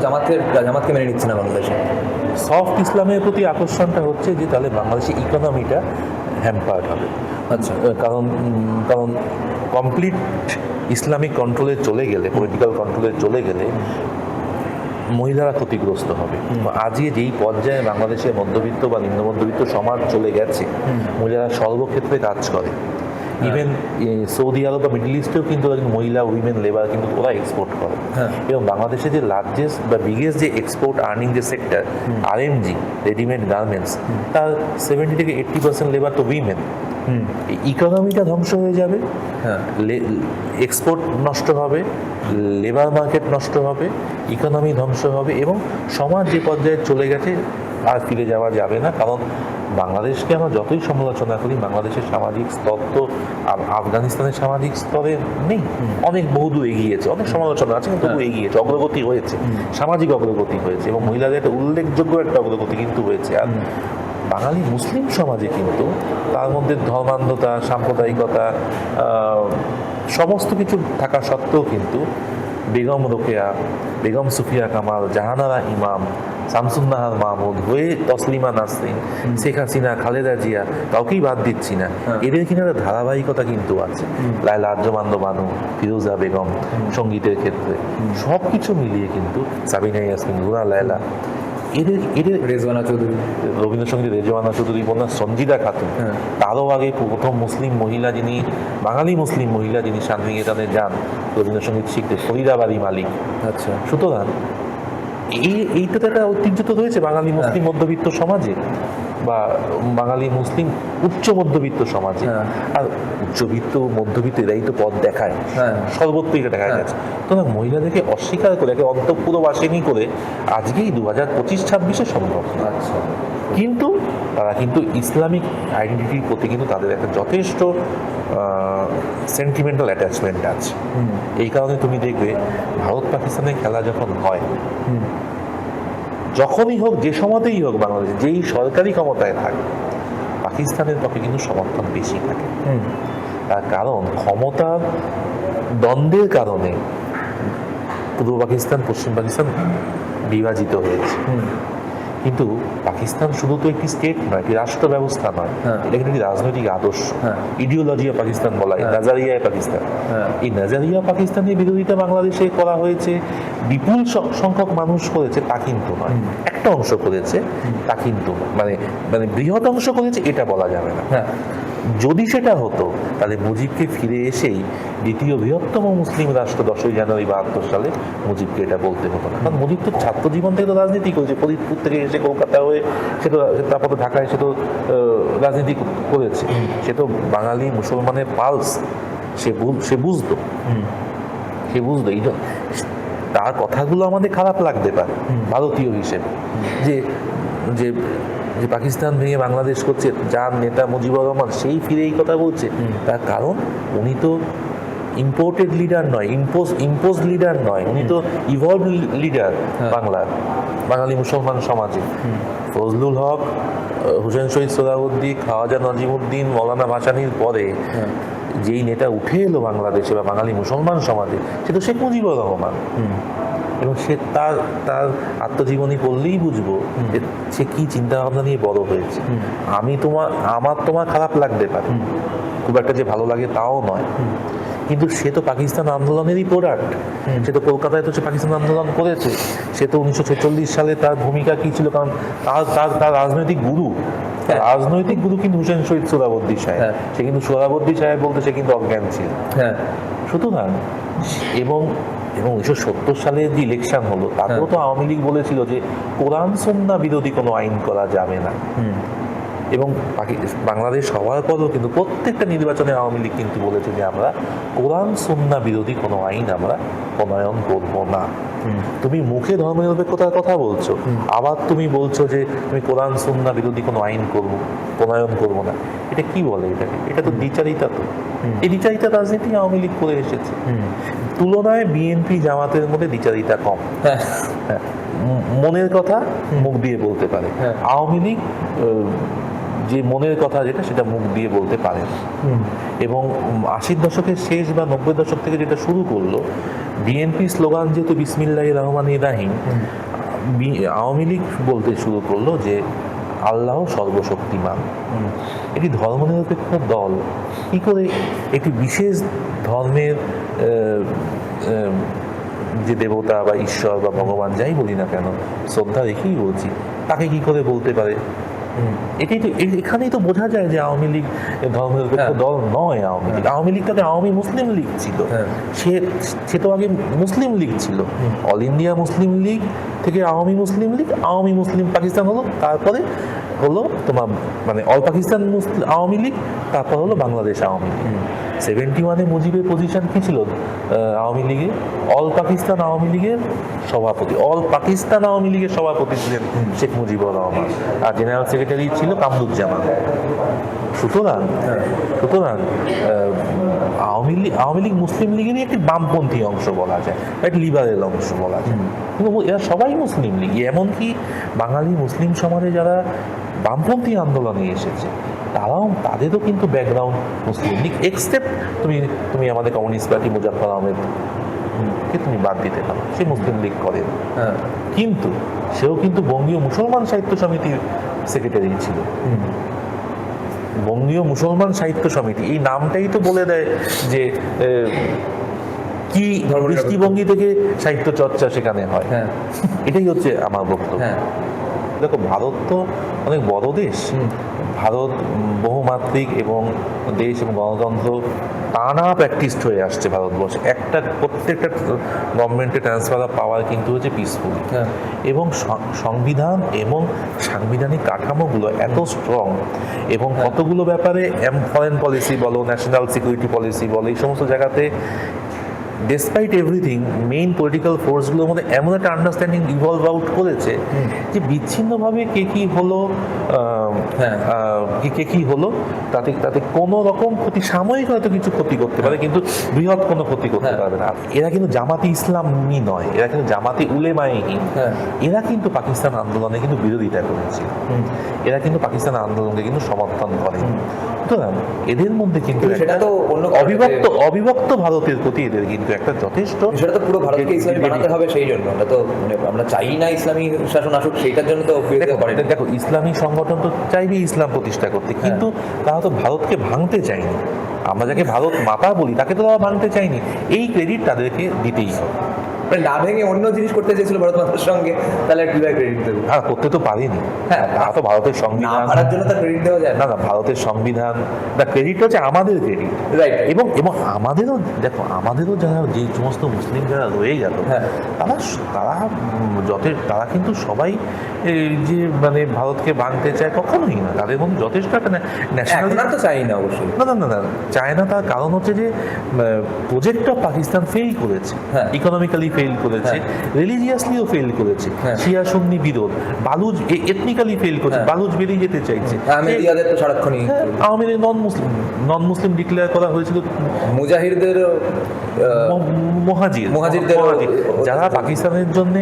জামাতকে মেনে নিচ্ছে না বাংলাদেশে? সফট ইসলামের প্রতি আকর্ষণটা হচ্ছে যে তাহলে বাংলাদেশের ইকোনমিটা হ্যাম্পার্ড হবে। আচ্ছা, কারণ কমপ্লিট ইসলামিক কন্ট্রোলে চলে গেলে, পলিটিক্যাল কন্ট্রোলে চলে গেলে মহিলারা ক্ষতিগ্রস্ত হবে। আজকে যেই পর্যায়ে বাংলাদেশের মধ্যবিত্ত বা নিম্ন মধ্যবিত্ত সমাজ চলে গেছে, মহিলারা সর্বক্ষেত্রে কাজ করে। ইভেন সৌদি আরব বা মিডল ইস্টেও কিন্তু মহিলা উইমেন লেবার কিন্তু ওরা এক্সপোর্ট করে। এবং বাংলাদেশে যে লার্জেস্ট বা বিগেস্ট যে এক্সপোর্ট আর্নিং যে সেক্টর আরএমজি, রেডিমেড গার্মেন্টস, তার 70 থেকে 80% লেবার তো উইমেন। ইকোনমিটা ধ্বংস হয়ে যাবে, এক্সপোর্ট নষ্ট হবে, লেবার মার্কেট নষ্ট হবে, ইকোনমি ধ্বংস হবে, এবং সমাজ যে পর্যায়ে চলে গেছে আর ফিরে যাওয়া যাবে না। কারণ বাংলাদেশকে আমরা যতই সমালোচনা করি, বাংলাদেশের সামাজিক স্তর তো আফগানিস্তানের সামাজিক স্তরে নেই, অনেক বহুদূর এগিয়েছে, অনেক সমালোচনা আছে কিন্তু তবু এগিয়েছে, অগ্রগতি হয়েছে, সামাজিক অগ্রগতি হয়েছে, এবং মহিলাদের একটা উল্লেখযোগ্য একটা অগ্রগতি কিন্তু হয়েছে। আর বাঙালি মুসলিম সমাজে কিন্তু তার মধ্যে ধর্মান্ধতা, সাম্প্রদায়িকতা সমস্ত কিছু থাকা সত্ত্বেও কিন্তু বেগম রোকেয়া, বেগম সুফিয়া কামাল, জাহানারা ইমাম, শামসুন্নাহার মাহমুদ হয়ে তসলিমা নাসরিন, শেখ হাসিনা, খালেদা জিয়া, কাউকেই বাদ দিচ্ছি না, এদের কিনা একটা ধারাবাহিকতা কিন্তু আছে। লায়লা আর্জমান্দ বানু, ফিরোজা বেগম সঙ্গীতের ক্ষেত্রে সব কিছু মিলিয়ে কিন্তু সাবিনা ইয়াসমিন, রুনা লায়লা, এদের রেজওয়ানা চৌধুরী, রবীন্দ্রসঙ্গীত রেজওয়ানা চৌধুরী, বন্যা সঞ্জিদা খাতুন, তারও আগে প্রথম মুসলিম মহিলা যিনি, বাঙালি মুসলিম মহিলা যিনি শান্তিনিকেতনে যান রবীন্দ্রসঙ্গীত শিখতে, ফরিদা বাড়ি মালিক। আচ্ছা, সুতরাং এইটা তো একটা ঐতিহ্য তো রয়েছে বাঙালি মুসলিম মধ্যবিত্ত সমাজে। বা বাঙালি মুসলিম উচ্চ মধ্যবিত্ত সমাজে, হ্যাঁ। আর উচ্চবিত্ত মধ্যবিত্ত এরাই তো পথ দেখায়, হ্যাঁ। সর্বত্র এটা দেখা হ্যাঁ। যাচ্ছে। তোমরা মহিলাদেরকে অস্বীকার করে একে অন্তঃপুরবাসিনী করে আজকেই 2025-26 সম্ভব না। আচ্ছা। কিন্তু তারা কিন্তু ইসলামিক আইডেন্টিটির প্রতি কিন্তু তাদের একটা যথেষ্ট সেন্টিমেন্টাল অ্যাটাচমেন্ট আছে। এই কারণে তুমি দেখবে ভারত পাকিস্তানের খেলা যখন হয়, যখনই হোক, যে সময়তেই হোক, বাংলাদেশে যেই সরকারি ক্ষমতায় থাকে, পাকিস্তানের পক্ষে কিন্তু সমর্থন বেশি থাকে। তার কারণ ক্ষমতার দ্বন্দ্বের কারণে পূর্ব পাকিস্তান পশ্চিম পাকিস্তান বিভাজিত হয়েছে। কিন্তু পাকিস্তান শুধু তো একটি স্টেট নয়, একটি রাষ্ট্র ব্যবস্থা নয়, হ্যাঁ। এটা কিন্তু একটি রাজনৈতিক আদর্শ। হ্যাঁ। ইডিওলজিয়া পাকিস্তান বলা হয়, হ্যাঁ। নাজারিয়ায় পাকিস্তান। হ্যাঁ। এই নাজারিয়া পাকিস্তানের বিরোধিতা বাংলাদেশে করা হয়েছে, বিপুল সংখ্যক মানুষ করেছে তা কিন্তু নয়, একটা অংশ করেছে তা কিন্তু নয়, মানে মানে বৃহৎ অংশ করেছে এটা বলা যাবে না। হ্যাঁ। যদি সেটা হতো তাহলে মুজিবকে ফিরে এসেই দ্বিতীয় বৃহত্তম মুসলিম রাষ্ট্র 10ই জানুয়ারি 72 সালে মুজিবকে এটা বলতে হতো না। কারণ মুজিব তো ছাত্র জীবন থেকে তো রাজনীতি করেছে, ফরিদপুর থেকে এসে কলকাতা হয়ে সে তো, তারপর তো ঢাকায় সে তো রাজনীতি করেছে। সে তো বাঙালি মুসলমানের পালস সে বুঝতো, সে বুঝতো। এই জন্য তার কথাগুলো আমাদের খারাপ লাগতে পারে ভারতীয় হিসেবে, যে যে যে পাকিস্তান ভেঙে বাংলাদেশ করছে, যার নেতা মুজিবুর রহমান সেই ফিরে এই কথা বলছে। তার কারণ উনি তো ইম্পোর্টেড লিডার নয়, ইম্পোজ লিডার নয়, উনি তো ইভলভ লিডার বাঙালি মুসলমান সমাজে। ফজলুল হক, হুসেন শহীদ সোহরাওয়ার্দী, খাওয়াজা নজিমুদ্দিন, মৌলানা ভাসানীর পরে যেই নেতা উঠে এলো বাংলাদেশে বা বাঙালি মুসলমান সমাজে, সে তো শেখ মুজিবুর রহমান। এবং সে তার আত্মজীবনী পড়লেই বুঝবো যে সে কি চিন্তা ভাবনা নিয়ে বড় হয়েছে। আমার তোমার খারাপ লাগতে পারে, খুব একটা যে ভালো লাগে তাও নয়, কিন্তু সে তো পাকিস্তান আন্দোলনেরই প্রোডাক্ট। সে তো কলকাতায় তো সে পাকিস্তান আন্দোলন করেছে। সে তো 1946 সালে তার ভূমিকা কি ছিল, কারণ তার রাজনৈতিক গুরু কিন্তু হুসেন শহীদ সোহরাওয়ার্দী সাহেব। সে কিন্তু সোহরাওয়ার্দী সাহেব বলতে সে কিন্তু অজ্ঞান ছিল। সুতরাং এবং 1970 সালে যে ইলেকশন হলো, তারপরেও তো আওয়ামী লীগ বলেছিল যে কোরআন সুন্নাহ বিরোধী কোনো আইন করা যাবে না। এবং বাংলাদেশ হওয়ার পরেও কিন্তু প্রত্যেকটা নির্বাচনে আওয়ামী লীগ কিন্তু বলেছে যে আমরা কোরআন সুন্নাহ বিরোধী কোনো আইন আমরা প্রণয়ন করব না। তুমি মুখে ধর্মনিরপেক্ষতার কথা বলছো, আবার তুমি বলছো যে তুমি কোরআন সুন্নাহ বিরোধী কোনো আইন প্রণয়ন করবো না। এটা কি বলে? এটা তো দ্বিচারিতা। তো এই দ্বিচারিতা রাজনীতি আওয়ামী লীগ করে এসেছে। তুলনায় বিএনপি জামাতের মধ্যে দ্বিচারিতা কম। মনের কথা মুখ দিয়ে বলতে পারে। আওয়ামী লীগ যে মনের কথা সেটা মুখ দিয়ে বলতে পারে না। এবং 80-র দশকের শেষ বা 90-র দশক থেকে যেটা শুরু করলো, বিএনপি স্লোগান যেহেতু বিসমিল্লাহির রহমানির রহিম, আওয়ামী লীগ বলতে শুরু করলো যে আল্লাহ সর্বশক্তিমান। এটি ধর্মনিরপেক্ষ দল কি করে একটি বিশেষ ধর্মের যে দেবতা বা ঈশ্বর বা ভগবান যাই বলি না কেন, শ্রদ্ধা রেখেই বলছি, তাকে কি করে বলতে পারে? এখানেই তো বোঝা যায় যে আওয়ামী লীগ ধর্মনিরপেক্ষ দল নয়। আওয়ামী লীগ তাদের আওয়ামী মুসলিম লীগ ছিল। সে তো আগে মুসলিম লীগ ছিল। অল ইন্ডিয়া মুসলিম লীগ থেকে আওয়ামী মুসলিম পাকিস্তান হলো, তারপরে হলো তোমার মানে অল পাকিস্তান আওয়ামী লীগ, তারপর হলো বাংলাদেশ আওয়ামী লীগ। 71-এ মুজিবের পজিশন কি ছিল আওয়ামী লীগে? অল পাকিস্তান আওয়ামী লীগের সভাপতি ছিলেন শেখ মুজিবুর রহমান, আর জেনারেল সেক্রেটারি ছিল কামরুজ্জামান। সুতরাং আওয়ামী লীগ মুসলিম লীগেরই একটি বামপন্থী অংশ বলা যায়, একটি লিবারেল অংশ বলা যায়। কিন্তু এরা সবাই মুসলিম লীগ। এমনকি বাঙালি মুসলিম সমাজে যারা বামপন্থী আন্দোলনে এসেছে, তাদেরও কিন্তু ব্যাকগ্রাউন্ড মুসলিম লীগ, এক্সেপ্ট তুমি আমাদের কমিউনিস্ট পার্টি মুজাফফর আহমেদ কে তুমি বাদ দিতে পারো, সে মুসলিম লীগ করে। কিন্তু সেও কিন্তু বঙ্গীয় মুসলমান সাহিত্য সমিতির সেক্রেটারি ছিল। বঙ্গীয় মুসলমান সাহিত্য সমিতি এই নামটাই তো বলে দেয় যে কি দৃষ্টিভঙ্গি থেকে সাহিত্য চর্চা সেখানে হয়। এটাই হচ্ছে আমার বক্তব্য। দেখো ভারত তো অনেক বড় দেশ, ভারত বহুমাত্রিক এবং দেশ এবং গণতন্ত্র টানা প্র্যাকটিসড হয়ে আসছে ভারতবর্ষে। প্রত্যেকটা গভর্নমেন্টে ট্রান্সফার অফ পাওয়ার কিন্তু হচ্ছে পিসফুলি, এবং সংবিধান এবং সাংবিধানিক কাঠামোগুলো এত স্ট্রং, এবং কতগুলো ব্যাপারে ফরেন পলিসি বলো, ন্যাশনাল সিকিউরিটি পলিসি বলো, এই সমস্ত জায়গাতে ডেসপাইট এভরিথিং মেইন পলিটিক্যাল ফোর্সগুলোর মধ্যে এমন একটা আন্ডারস্ট্যান্ডিং ইভলভ আউট করেছে যে বিচ্ছিন্নভাবে কে কী হলো, কে কী হলো তাতে তাতে কোনো রকম ক্ষতি, সাময়িক হয়তো কিছু ক্ষতি করতে পারে কিন্তু বৃহৎ কোনো ক্ষতি করতে পারবে না। এরা কিন্তু জামাতি ইসলামী নয়, এরা কিন্তু জামাতি উলেমায়ে-হিন্দ। এরা কিন্তু পাকিস্তান আন্দোলনে কিন্তু বিরোধিতা করেছে, এরা কিন্তু পাকিস্তান আন্দোলনকে কিন্তু সমর্থন করে। সুতরাং এদের মধ্যে কিন্তু সেটা তো অন্য অবিভক্ত ভারতের প্রতি এদের কিন্তু একটা যথেষ্ট, সেটা তো পুরো ভারতকে ইসলামী বানাতে হবে, সেই জন্য আমরা তো আমরা চাই না ইসলামী শাসন আসুক, সেইটার জন্য তো দেখো ইসলামী সংগঠন তো চাইবে ইসলাম প্রতিষ্ঠা করতে, কিন্তু তারা তো ভারতকে ভাঙতে চায়নি। আমরা যাকে ভারত মাতা বলি তাকে তো তারা ভাঙতে চায়নি, এই ক্রেডিট তাদেরকে দিতেই হবে। না ভেঙে অন্য জিনিস করতে চেয়েছিল ভারত মাতার সঙ্গে, তাহলে কিভাবে ক্রেডিট দেবো? হ্যাঁ, করতে তো পারিনি। তারা তো ভারতের সংবিধান ভাড়ার জন্য তার ক্রেডিট দেওয়া যায় না, ভারতের সংবিধান, না ক্রেডিট হচ্ছে আমাদের ক্রেডিট, রাইট। এবং আমাদেরও দেখো, আমাদেরও যারা যে সমস্ত মুসলিম যারা রয়ে গেল তারা তারা কিন্তু সবাই যে মানে ভারতকে ভাঙতে চায় কখনোই না, তাদের মধ্যে যথেষ্ট একটা ন্যাশনাল তো চাই না অবশ্যই, না চায় না। তার কারণ হচ্ছে যে প্রজেক্ট অফ পাকিস্তান ফেল করেছে, ইকোনমিক্যালি ফেল করেছে, রিলিজিয়াসলিও ফেল করেছে, শিয়া সুন্নি বিরোধ, বালুচ এথনিক্যালি ফেল করেছে, বালুচ বেরিয়ে যেতে চাইছে, আওয়ামী লীগ নন মুসলিম ডিক্লেয়ার করা হয়েছিল, মুজাহিরদের মুহাজিরদের যারা পাকিস্তানের জন্য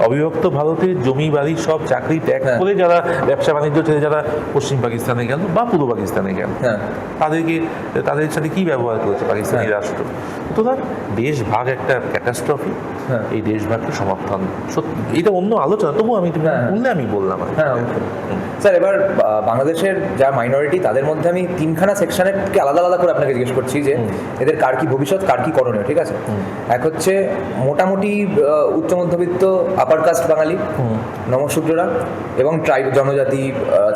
অবিভক্ত ভারতের জমি বাড়ি সব চাকরি ত্যাগ করে যারা ব্যবসা বাণিজ্য ছেড়ে যারা পশ্চিম পাকিস্তানে গেল বা পূর্ব পাকিস্তানে গেল, তাদের সাথে কি ব্যবহার করেছে পাকিস্তানি রাষ্ট্র। সুতরাং দেশ ভাগ একটা ক্যাটাস্ট্রফি, এই দেশ ভাগকে সমর্থন, এটা অন্য আলোচনা, তবু আমি বললে আমি বললাম। স্যার, এবার বাংলাদেশের যা মাইনরিটি তাদের মধ্যে আমি তিনখানা সেকশনের আলাদা আলাদা করে আপনাকে জিজ্ঞেস করছি যে এদের কার কি ভবিষ্যৎ, কার কি করণীয়, ঠিক আছে? এক হচ্ছে মোটামুটি উচ্চ মধ্যবিত্ত আপার কাস্ট বাঙালি, নমশূদ্ররা এবং ট্রাইব জনজাতি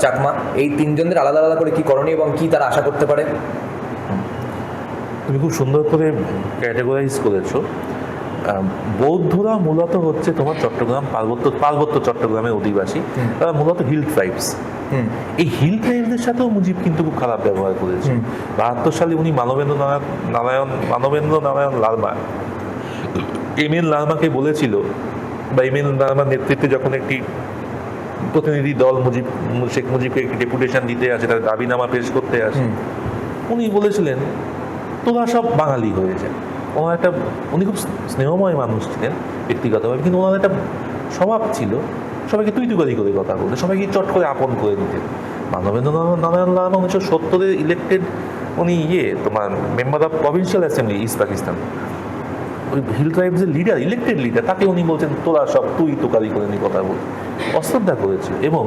চাকমা, এই তিনজনদের আলাদা আলাদা করে কি করণীয় এবং কি তারা আশা করতে পারে? তুমি খুব সুন্দর করে ক্যাটেগরাইজ করেছো। বৌদ্ধরা মূলত হচ্ছে তোমার চট্টগ্রাম পার্বত্য চট্টগ্রামের অধিবাসী, তারা মূলত হিল ট্রাইবস। এই হিল ট্রাইবদের সাথেও মুজিব কিন্তু খুব খারাপ ব্যবহার করেছে। 72 সালে উনি মানবেন্দ্র নারায়ণ লারমা এমএন লারমাকে বলেছিল, বা এমএন লারমার নেতৃত্বে যখন একটি প্রতিনিধি দল শেখ মুজিবকে একটি ডেপুটেশন দিতে আসে, তার দাবিনামা পেশ করতে আসে, উনি বলেছিলেন তোরা সব বাঙালি হয়ে যায়। উনি খুব স্নেহময় মানুষ ছিলেন ব্যক্তিগতভাবে, কিন্তু ওনার একটা স্বভাব ছিল সবাইকে তুই তুকারি করে কথা বলতে, সবাইকে চট করে আপন করে দিতেন। মানবেন্দ্র নারায়ণ লারমা 1970-এ ইলেক্টেড, উনি তোমার member of provincial assembly east Pakistan, ওই হিল ট্রাইবসের লিডার, ইলেক্টেড লিডার, তাকে উনি বলছেন তোরা সব তুই তুকারি করে নিয়ে কথা বল, অশ্রদ্ধা করেছিল। এবং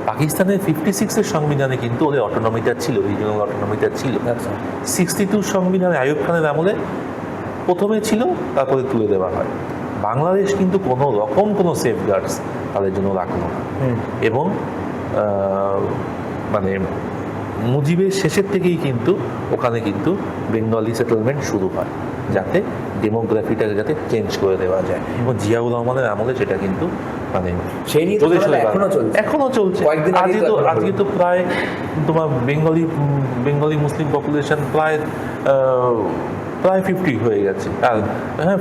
পাকিস্তানের 56-এর সংবিধানে কিন্তু ওদের অটোনমিটা ছিল, রিজিওনাল অটোনমিটা ছিল। 62 সংবিধানে আইয়ুব খানের আমলে প্রথমে ছিল, তারপরে তুলে দেওয়া হয়। বাংলাদেশ কিন্তু কোনো রকম কোনো সেফগার্ডস তাদের জন্য রাখলো না, এবং মানে মুজিবের শেষের থেকেই কিন্তু ওখানে কিন্তু বেঙ্গলি সেটেলমেন্ট শুরু হয়, যাতে ডেমোগ্রাফিটাকে যাতে চেঞ্জ করে দেওয়া যায়। এবং জিয়াউর রহমানের আমলে সেটা কিন্তু মানে সেই নিয়ে এখনো চলছে। আজকে তো প্রায় তোমার বেঙ্গলি মুসলিম পপুলেশন প্রায় 50 হয়ে গেছে, আর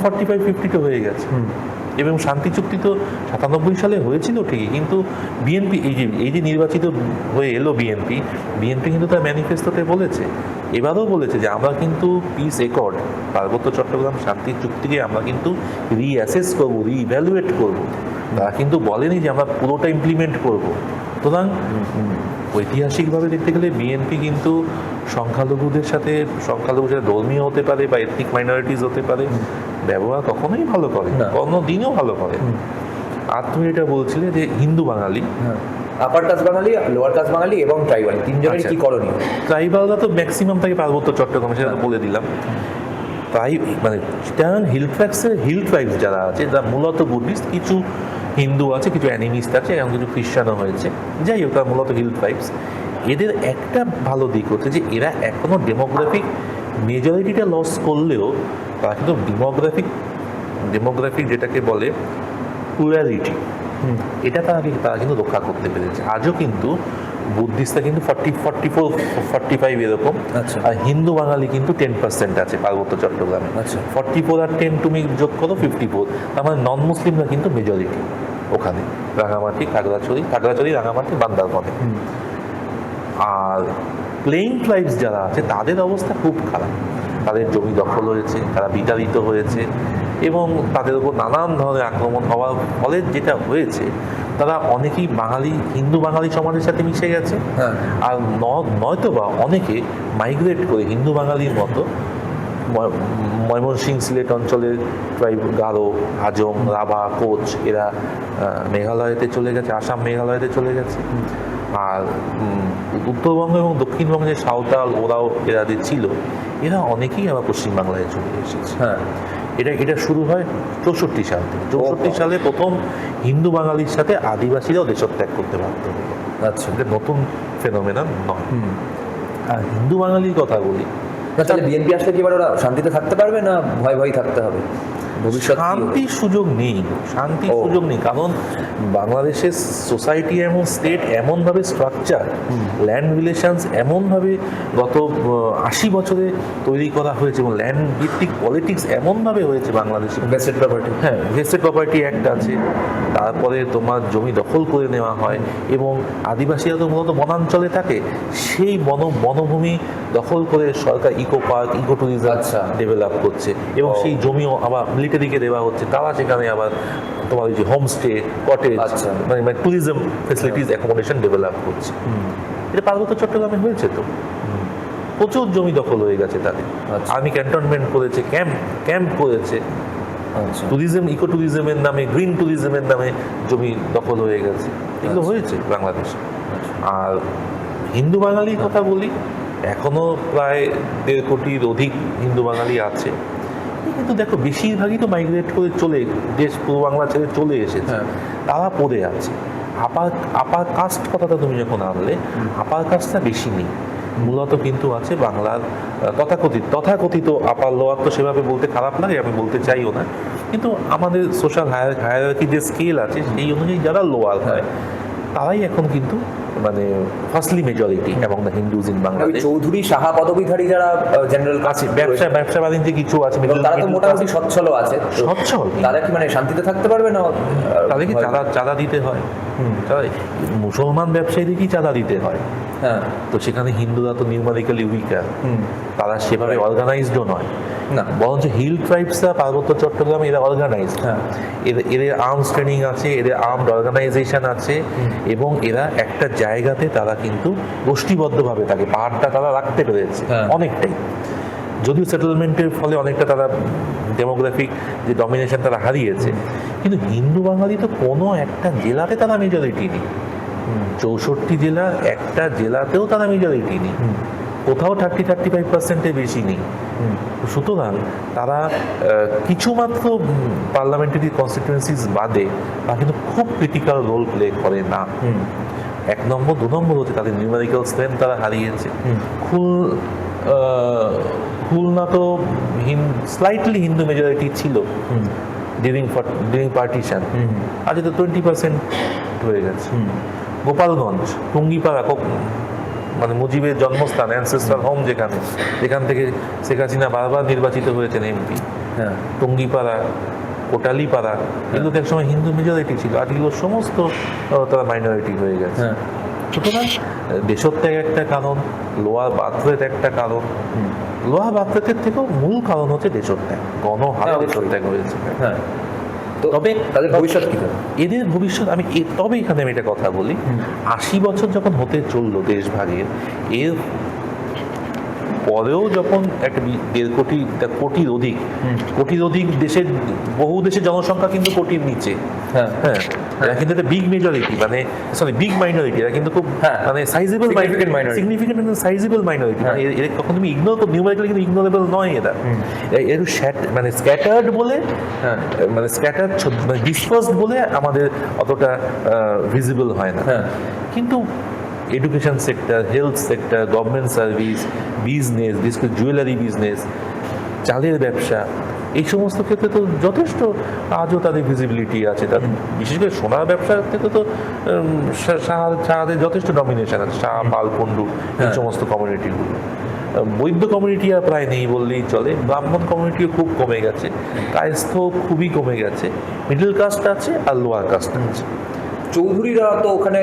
45-50 তো হয়ে গেছে। এবং শান্তি চুক্তি তো 97 সালে হয়েছিল ঠিকই, কিন্তু বিএনপি এই যে নির্বাচিত হয়ে এলো বিএনপি কিন্তু তার ম্যানিফেস্টোতে বলেছে, এবারও বলেছে যে আমরা কিন্তু পিস অ্যাকর্ড, পার্বত্য চট্টগ্রাম শান্তি চুক্তিকে আমরা কিন্তু রিঅ্যাসেস করবো, রিইভ্যালুয়েট করবো। তারা কিন্তু বলেনি যে আমরা পুরোটা ইমপ্লিমেন্ট করবো। সুতরাং ঐতিহাসিকভাবে দেখতে গেলে বিএনপি কিন্তু সংখ্যালঘুদের সাথে ধর্মীয় হতে পারে বা এথনিক মাইনরিটিস হতে পারে, ব্যবহার কখনোই ভালো করে, কোনো দিনও ভালো করে। আর তুমি এটা বলছিলে যে হিন্দু বাঙালি, আপার কাস্ট বাঙালি, লোয়ার কাস্ট বাঙালি এবং ট্রাইবাল, তিনজনের কি করণীয়? ট্রাইবালরা তো ম্যাক্সিমাম থাকে পার্বত্য চট্টগ্রামে, সেটা বলে দিলাম। তাই মানে হিল ট্রাইবস যারা আছে, যারা মূলত বুদ্ধিস্ট, কিছু হিন্দু আছে, কিছু অ্যানিমিস্ট আছে, এবং কিছু খ্রিস্টানও হয়েছে। যাই হোক, তারা মূলত হিল ট্রাইবস। এদের একটা ভালো দিক হচ্ছে যে এরা এখনও ডেমোগ্রাফিক মেজরিটিটা লস করলেও তারা কিন্তু ডেমোগ্রাফিক যেটাকে বলে প্লুরালিটি, এটা তারা কিন্তু রক্ষা করতে পেরেছে। আজও কিন্তু বুদ্ধিস্টরা কিন্তু 45 এরকম, আচ্ছা। আর হিন্দু বাঙালি কিন্তু 10% আছে পার্বত্য চট্টগ্রামে। আচ্ছা। 44 আর 10 তুমি যোগ করো 54, তার মানে নন মুসলিমরা কিন্তু মেজরিটি ওখানে, রাঙামাটি, খাগড়াছড়ি, রাঙামাটি, বান্দারবনে। আর প্লেইং ট্রাইবস যারা আছে তাদের অবস্থা খুব খারাপ, তাদের জমি দখল হয়েছে, তারা বিতাড়িত হয়েছে, এবং তাদের উপর নানান ধরনের আক্রমণ হওয়ার ফলে যেটা হয়েছে, তারা অনেকেই হিন্দু বাঙালি সমাজের সাথে মিশে গেছে। হ্যাঁ। আর নয়তোবা অনেকে মাইগ্রেট করে হিন্দু বাঙালির মতো ময়মনসিংহ, সিলেট অঞ্চলের ট্রাইব, গারো, হাজং, রাভা, কোচ, এরা মেঘালয়তে চলে গেছে, আসাম মেঘালয়তে চলে গেছে। আর উত্তরবঙ্গ এবং দক্ষিণবঙ্গে সাঁওতাল, ওরাও এরা যে ছিল, এরা অনেকেই আবার পশ্চিমবাংলায় চলে এসেছে। হ্যাঁ। এটা শুরু হয় 64 সাল থেকে। 64 সালে প্রথম হিন্দু বাঙালির সাথে আদিবাসীরাও দেশত্যাগ করতে বাধ্য হলো। আচ্ছা। এটা নতুন ফেনোমেনন নয়। আর হিন্দু বাঙালির কথা বলি, তাহলে বিএনপি আসলে কি এবার ওরা শান্তিতে থাকতে পারবে, না ভয় থাকতে হবে? ভবিষ্যৎ শান্তির সুযোগ নেই, কারণ বাংলাদেশের সোসাইটি এবং স্টেট এমনভাবে স্ট্রাকচার, ল্যান্ড রিলেশনস এমনভাবে গত 80 বছরে তৈরি করা হয়েছে, এবং ল্যান্ড ভিত্তিক পলিটিক্স এমনভাবে হয়েছে বাংলাদেশে। ভেস্টেড প্রপার্টি, হ্যাঁ, ভেস্টেড প্রপার্টি অ্যাক্ট আছে, তারপরে তোমার জমি দখল করে নেওয়া হয়, এবং আদিবাসীরা তো মূলত বনাঞ্চলে থাকে, সেই বনভূমি দখল করে সরকার ইকো পার্ক, ইকো ট্যুরিজম আচ্ছা। ডেভেলপ করছে, এবং সেই জমিও আবার মিলিটারিকে দেওয়া হচ্ছে, তারা সেখানে আবার তোমার ওই যে হোমস্টে, কটেজ, আচ্ছা। মানে ট্যুরিজম ফেসিলিটিস, অ্যাকোমোডেশন ডেভেলপ করছে। এটা পার্বত্য চট্টগ্রামে হয়েছে তো, প্রচুর জমি দখল হয়ে গেছে তাদের। আচ্ছা। আর্মি ক্যান্টনমেন্ট করেছে, ক্যাম্প করেছে, আচ্ছা। ট্যুরিজম, ইকো ট্যুরিজমের নামে, গ্রিন ট্যুরিজমের নামে জমি দখল হয়ে গেছে। এগুলো হয়েছে বাংলাদেশে। আর হিন্দু বাঙালির কথা বলি, এখনো প্রায় 1.5 কোটির অধিক হিন্দু বাঙালি আছে, কিন্তু দেখো বেশিরভাগই তো মাইগ্রেট করে পূর্ব বাংলা ছেড়ে চলে এসেছে। হ্যাঁ। তারা পড়ে আছে। আপার কাস্ট কথাটা তুমি যখন আনলে, আপার কাস্টটা বেশি নেই, মূলত কিন্তু আছে বাংলার তথাকথিত আপার লোয়ার। তো সেভাবে বলতে খারাপ লাগে, আমি বলতে চাইও না, কিন্তু আমাদের সোশ্যাল হায়ারার্কি যে স্কেল আছে, সেই অনুযায়ী যারা লোয়ার হয়, তারাই এখন কিন্তু মানে ফার্স্টলি মেজরিটি এবং the Hindus in Bangladesh. Chowdhury, Saha পদবীধারী যারা জেনারেল আছে, ব্যবসা বাণিজ্যে কিছু আছে, তারা তো মোটামুটি সচ্ছল আছে। সচ্ছল, তারা কি মানে শান্তিতে থাকতে পারবে না? তাদেরকে চাঁদা দিতে হয়। মুসলমান ব্যবসায়ীদেরকেই চাঁদা দিতে হয়। হ্যাঁ। তো সেখানে হিন্দুরা তো নিউমারিক্যালি উইকার, তারা সেভাবে অর্গানাইজডও নয় না, বরঞ্চ হিল ট্রাইবসরা পার্বত্য চট্টগ্রামে এরা অর্গানাইজড। হ্যাঁ। এদের আর্মস ট্রেনিং আছে, এদের আর্মড অর্গানাইজেশন আছে, এবং এরা একটা জায়গাতে তারা কিন্তু গোষ্ঠীবদ্ধভাবে থাকে, পাহাড়টা তারা রাখতে পেরেছে অনেকটাই। যদিও সেটেলমেন্টের ফলে অনেকটা তারা ডেমোগ্রাফিক যে ডমিনেশন তারা হারিয়েছে, কিন্তু হিন্দু বাঙালি তো কোনো একটা জেলাতে তারা মেজরিটি নেই। 64 জেলার একটা জেলাতেও তারা মেজরিটি নেই, কোথাও 35%-এর বেশি নেই। সুতরাং তারা কিছুমাত্র পার্লামেন্টারি কনস্টিটিউয়েন্সিস বাদে তা কিন্তু খুব ক্রিটিক্যাল রোল প্লে করে না। 1 নম্বর, 2 নম্বর হচ্ছে তাদের নিউমেরিক্যাল স্ট্রেংথ তারা হারিয়েছে। খুলনা তো স্লাইটলি হিন্দু মেজরিটি ছিল ডিউরিং পার্টিশন, আজ তো 20% হয়ে গেছে। গোপালগঞ্জ, টুঙ্গিপাড়া, মানে মুজিবের জন্মস্থান, অ্যানসেস্ট্রাল হোম, যেখান থেকে শেখ হাসিনা বারবার নির্বাচিত হয়েছেন এমপি, টুঙ্গিপাড়া, কোটালীপাড়া, এগুলোতে একসময় হিন্দু মেজরিটি ছিল, আজ এগুলো সমস্ত তারা মাইনরিটি হয়ে গেছে। সুতরাং দেশত্যাগ একটা কারণ, লোয়ার বার্থরেট একটা কারণ। লোয়ার বার্থরেটের থেকেও মূল কারণ হচ্ছে দেশত্যাগ, গণহারে দেশত্যাগ হয়েছে। তবে তাদের ভবিষ্যৎ কি? এদের ভবিষ্যৎ তবে এখানে আমি একটা কথা বলি, 80 বছর যখন হতে চললো দেশ ভাগের, পরেও যখন একটা 1.5 কোটির অধিক দেশের বহু দেশের জনসংখ্যা কিন্তু কোটির নিচে, হ্যাঁ হ্যাঁ এরা কিন্তু একটা বিগ মেজরিটি, মানে সরি বিগ মাইনরিটি, এরা কিন্তু খুব হ্যাঁ, মানে সাইজেবল সিগনিফিকেন্ট সাইজেবল মাইনরিটি, মানে এর কখন তুমি ইগনোর করো, নিউমেরিক্যালি কিন্তু ইগনোরেবল নয় এরা, একটু মানে স্ক্যাটার্ড বলে, হ্যাঁ মানে স্ক্যাটার্ড মানে ডিসপার্সড বলে আমাদের অতটা ভিজিবল হয় না। হ্যাঁ। কিন্তু education sector, health sector, government service, business, বিশেষ করে জুয়েলারি বিজনেস, চালের ব্যবসা, এই সমস্ত ক্ষেত্রে তো যথেষ্ট আজও তাদের ভিজিবিলিটি আছে। তাদের বিশেষ করে সোনার ব্যবসার ক্ষেত্রে তো শাহদের যথেষ্ট ডমিনেশন আছে, শাহ, পাল, পণ্ডু, এই সমস্ত কমিউনিটিগুলো। বৈদ্য কমিউনিটি আর প্রায় নেই বললেই চলে, ব্রাহ্মণ কমিউনিটিও খুব কমে গেছে, কায়স্থ খুবই কমে গেছে, মিডল কাস্ট আছে আর লোয়ার কাস্ট আছে। চৌধুরীরা তো ওখানে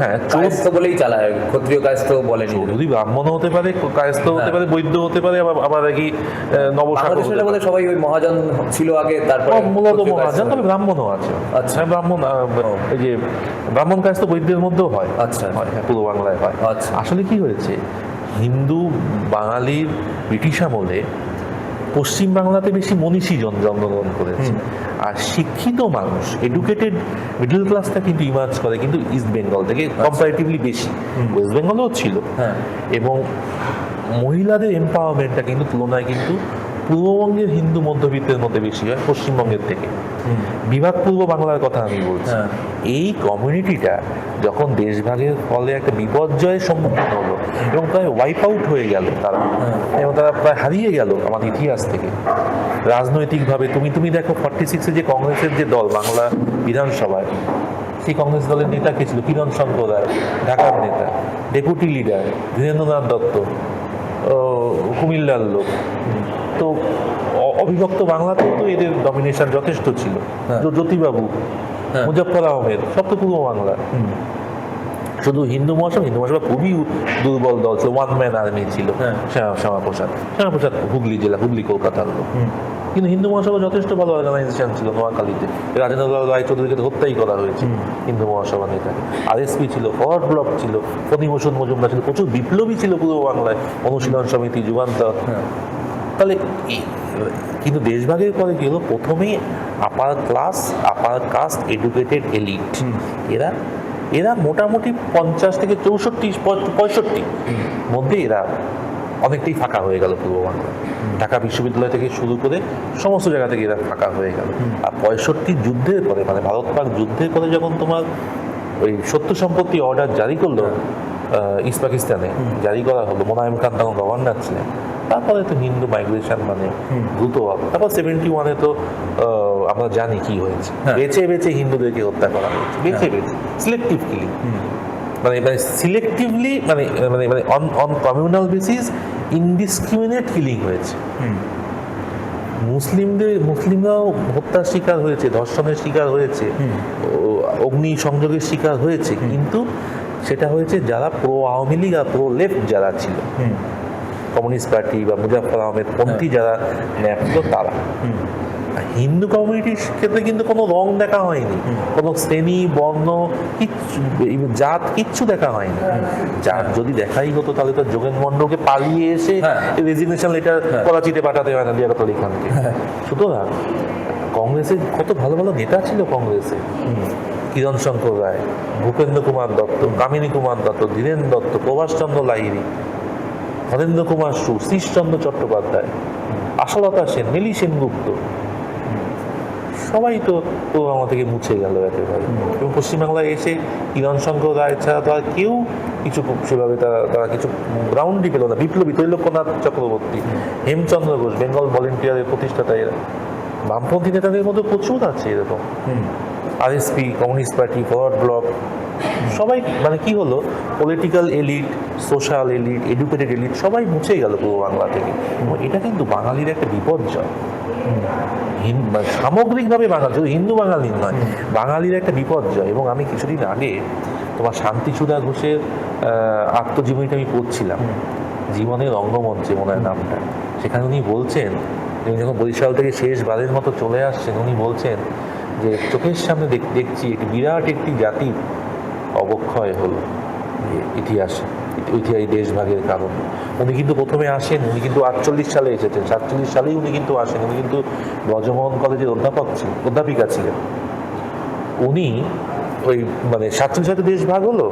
হ্যাঁ, কায়স্থ বলেই চালায়, ক্ষত্রিয় কায়স্থ বলেনি। যদি ব্রাহ্মণ হতে পারে, কায়স্থ হতে পারে, বৈদ্য হতে পারে, আবার কি বাংলাদেশের বলে সবাই ওই মহাজন ছিল আগে, তারপরে মূলত ক্ষত্রিয় কায়স্থ মহাজন, তবে হলো। ব্রাহ্মণও আছে। আচ্ছা। হ্যাঁ, ব্রাহ্মণ এই যে ব্রাহ্মণ কায়স্থ বৈদ্যের মধ্যেও হয়। আচ্ছা। হয়, হ্যাঁ, পূর্ব বাংলায় হয়। আচ্ছা। আসলে কি হয়েছে, হিন্দু বাঙালির ব্রিটিশ আমলে পশ্চিম বাংলাতে বেশি মনীষী জন্মগ্রহণ করেছে, আর শিক্ষিত মানুষ, এডুকেটেড মিডল ক্লাসটা কিন্তু ইমার্জ করে কিন্তু ইস্ট বেঙ্গল থেকে কম্পারেটিভলি বেশি, ওয়েস্ট বেঙ্গলেও ছিল। হ্যাঁ। এবং মহিলাদের এম্পাওয়ারমেন্টটা কিন্তু তুলনায় কিন্তু পূর্ববঙ্গের হিন্দু মধ্যবিত্তের মধ্যে বেশি হয় পশ্চিমবঙ্গের থেকে। বিভাগ পূর্ব বাংলার কথা আমি বলছি। হ্যাঁ। এই কমিউনিটিটা যখন দেশভাগের ফলে একটা বিপর্যয়ের সম্মুখীন হলো এবং প্রায় ওয়াইপ আউট হয়ে গেল তারা, এবং তারা প্রায় হারিয়ে গেল আমাদের ইতিহাস থেকে রাজনৈতিকভাবে। তুমি দেখো 46-এ যে কংগ্রেসের যে দল বাংলা বিধানসভায়, সেই কংগ্রেস দলের নেতা কে ছিল? কিরণ শঙ্কর রায়, ঢাকার নেতা, ডেপুটি লিডার ধীরেন্দ্রনাথ দত্ত, কুমিল্লার লোক। তো অবিভক্ত বাংলাতেও তো এদের ডমিনেশন যথেষ্ট ছিল। জ্যোতিবাবু, মুজফ্ফর আহমেদ, সব তো পূর্ব বাংলা। শুধু হিন্দু মহাসভা খুবই দুর্বল দল ছিল, ওয়ান ম্যান আর্মি ছিল। শ্যামাপ্রসাদ হুগলি জেলা, হুগলি কলকাতার লোক, কিন্তু হিন্দু মহাসভা যথেষ্ট ভালো অর্গানাইজেশন ছিল। নোয়াখালীতে রাজেন্দ্রলাল রায়চৌধুরীকে তো হত্যাই করা হয়েছে হিন্দু মহাসভা নেতাকে। আরএসপি ছিল, ফরওয়ার্ড ব্লক ছিল, ফণীভূষণ মজুমদার ছিল, প্রচুর বিপ্লবী ছিল পূর্ব বাংলায়, অনুশীলন সমিতি, যুগান্তর। তাহলে কিন্তু দেশভাগের পরে কি হলো, প্রথমেই আপার কাস্ট এডুকেটেড এলিট, এরা মোটামুটি 50 থেকে 64-65 মধ্যে এরা অনেকটাই ফাঁকা হয়ে গেল পূর্ব বাংলা। ঢাকা বিশ্ববিদ্যালয় থেকে শুরু করে সমস্ত জায়গা থেকে এরা ফাঁকা হয়ে গেল। আর 65 যুদ্ধের পরে, মানে ভারত পাক যুদ্ধের পরে যখন তোমার ওই সত্য সম্পত্তি অর্ডার জারি করলো ইস্ট পাকিস্তানে, জারি করা হলো, মোনায়েম খান তখন গভর্নর ছিলেন, তারপরে তো হিন্দু মাইগ্রেশন মানে দ্রুত হবে। তারপর 71-এ তো আমরা জানি কি হয়েছে, বেছে বেছে হিন্দুদেরকে হত্যা করা হয়েছে, বেছে সিলেক্টিভ কিলিং, মানে সিলেক্টিভলি, মানে on communal basis indiscriminate killing হয়েছে। মুসলিমরাও হত্যার শিকার হয়েছে, ধর্ষণের শিকার হয়েছে, অগ্নি সংযোগের শিকার হয়েছে, কিন্তু সেটা হয়েছে যারা প্রো আওয়ামী লীগ আর প্রো লেফট যারা ছিল, কমিউনিস্ট পার্টি বা মুজাফফর আহমেদ পন্থী যারা ছিল তারা। হিন্দু কমিউনিটির ক্ষেত্রে কিন্তু কোনো রং দেখা হয়নি, কোনো শ্রেণী, বর্ণ, কিচ্ছু, জাত কিচ্ছু দেখা হয়নি। জাত যদি দেখাই হতো তাহলে তো যোগেন মন্ডলকে পালিয়ে এসে রেজিগনেশন লেটার করাচিতে পাঠাতে হয় না লিয়াকত আলী খানকে। সুতরাং কংগ্রেসের কত ভালো ভালো নেতা ছিল কংগ্রেসে, কিরণ শঙ্কর রায়, ভূপেন্দ্র কুমার দত্ত, কামিনী কুমার দত্ত, ধীরেন দত্ত, প্রভাষচন্দ্র লাহিড়ী, হরেন্দ্র কুমার সু, শ্রীশচন্দ্র চট্টোপাধ্যায়, আশালতা সেন, মিলি সেনগুপ্ত, সবাই তো আমার থেকে মুছে গেল একেবারে। এবং পশ্চিমবাংলায় এসে কিরণ শঙ্কর রায় ছাড়া তো আর কেউ কিছু সেভাবে তারা কিছু গ্রাউন্ডই পেল না। বিপ্লবী ত্রৈলোক্যনাথ চক্রবর্তী, হেমচন্দ্র ঘোষ, বেঙ্গল ভলেন্টিয়ারের প্রতিষ্ঠাতা, এরা বামপন্থী নেতাদের মধ্যে প্রচুর আছে এরকম। RSP, communist party, forward block, সবাই মানে কি হলো, political elite, social elite, educated elite সবাই মুছে গেল পূর্ব বাংলা থেকে। এবং এটা কিন্তু বাঙালির একটা বিপর্যয়, সামগ্রিকভাবে বাঙালি, শুধু হিন্দু বাঙালির নয়, বাঙালির একটা বিপর্যয়। এবং আমি কিছুদিন আগে তোমার শান্তিসুধা ঘোষের আত্মজীবনীটা আমি পড়ছিলাম, জীবনের রঙ্গমঞ্চে মনে হয় নামটা। সেখানে উনি বলছেন, উনি যখন বরিশাল থেকে শেষবারের মতো চলে আসছেন, উনি বলছেন যে চোখের সামনে দেখছি একটি বিরাট একটি জাতির অবক্ষয় হলো ইতিহাসে। ঐতিহাসিক দেশভাগের কারণে। উনি কিন্তু প্রথমে আসেন, উনি কিন্তু 48 সালে এসেছেন, 47 সালেই উনি কিন্তু আসেন। উনি কিন্তু ব্রজমোহন কলেজের অধ্যাপিকা ছিলেন। উনি ওই মানে 47 সালে দেশ ভাগ হলো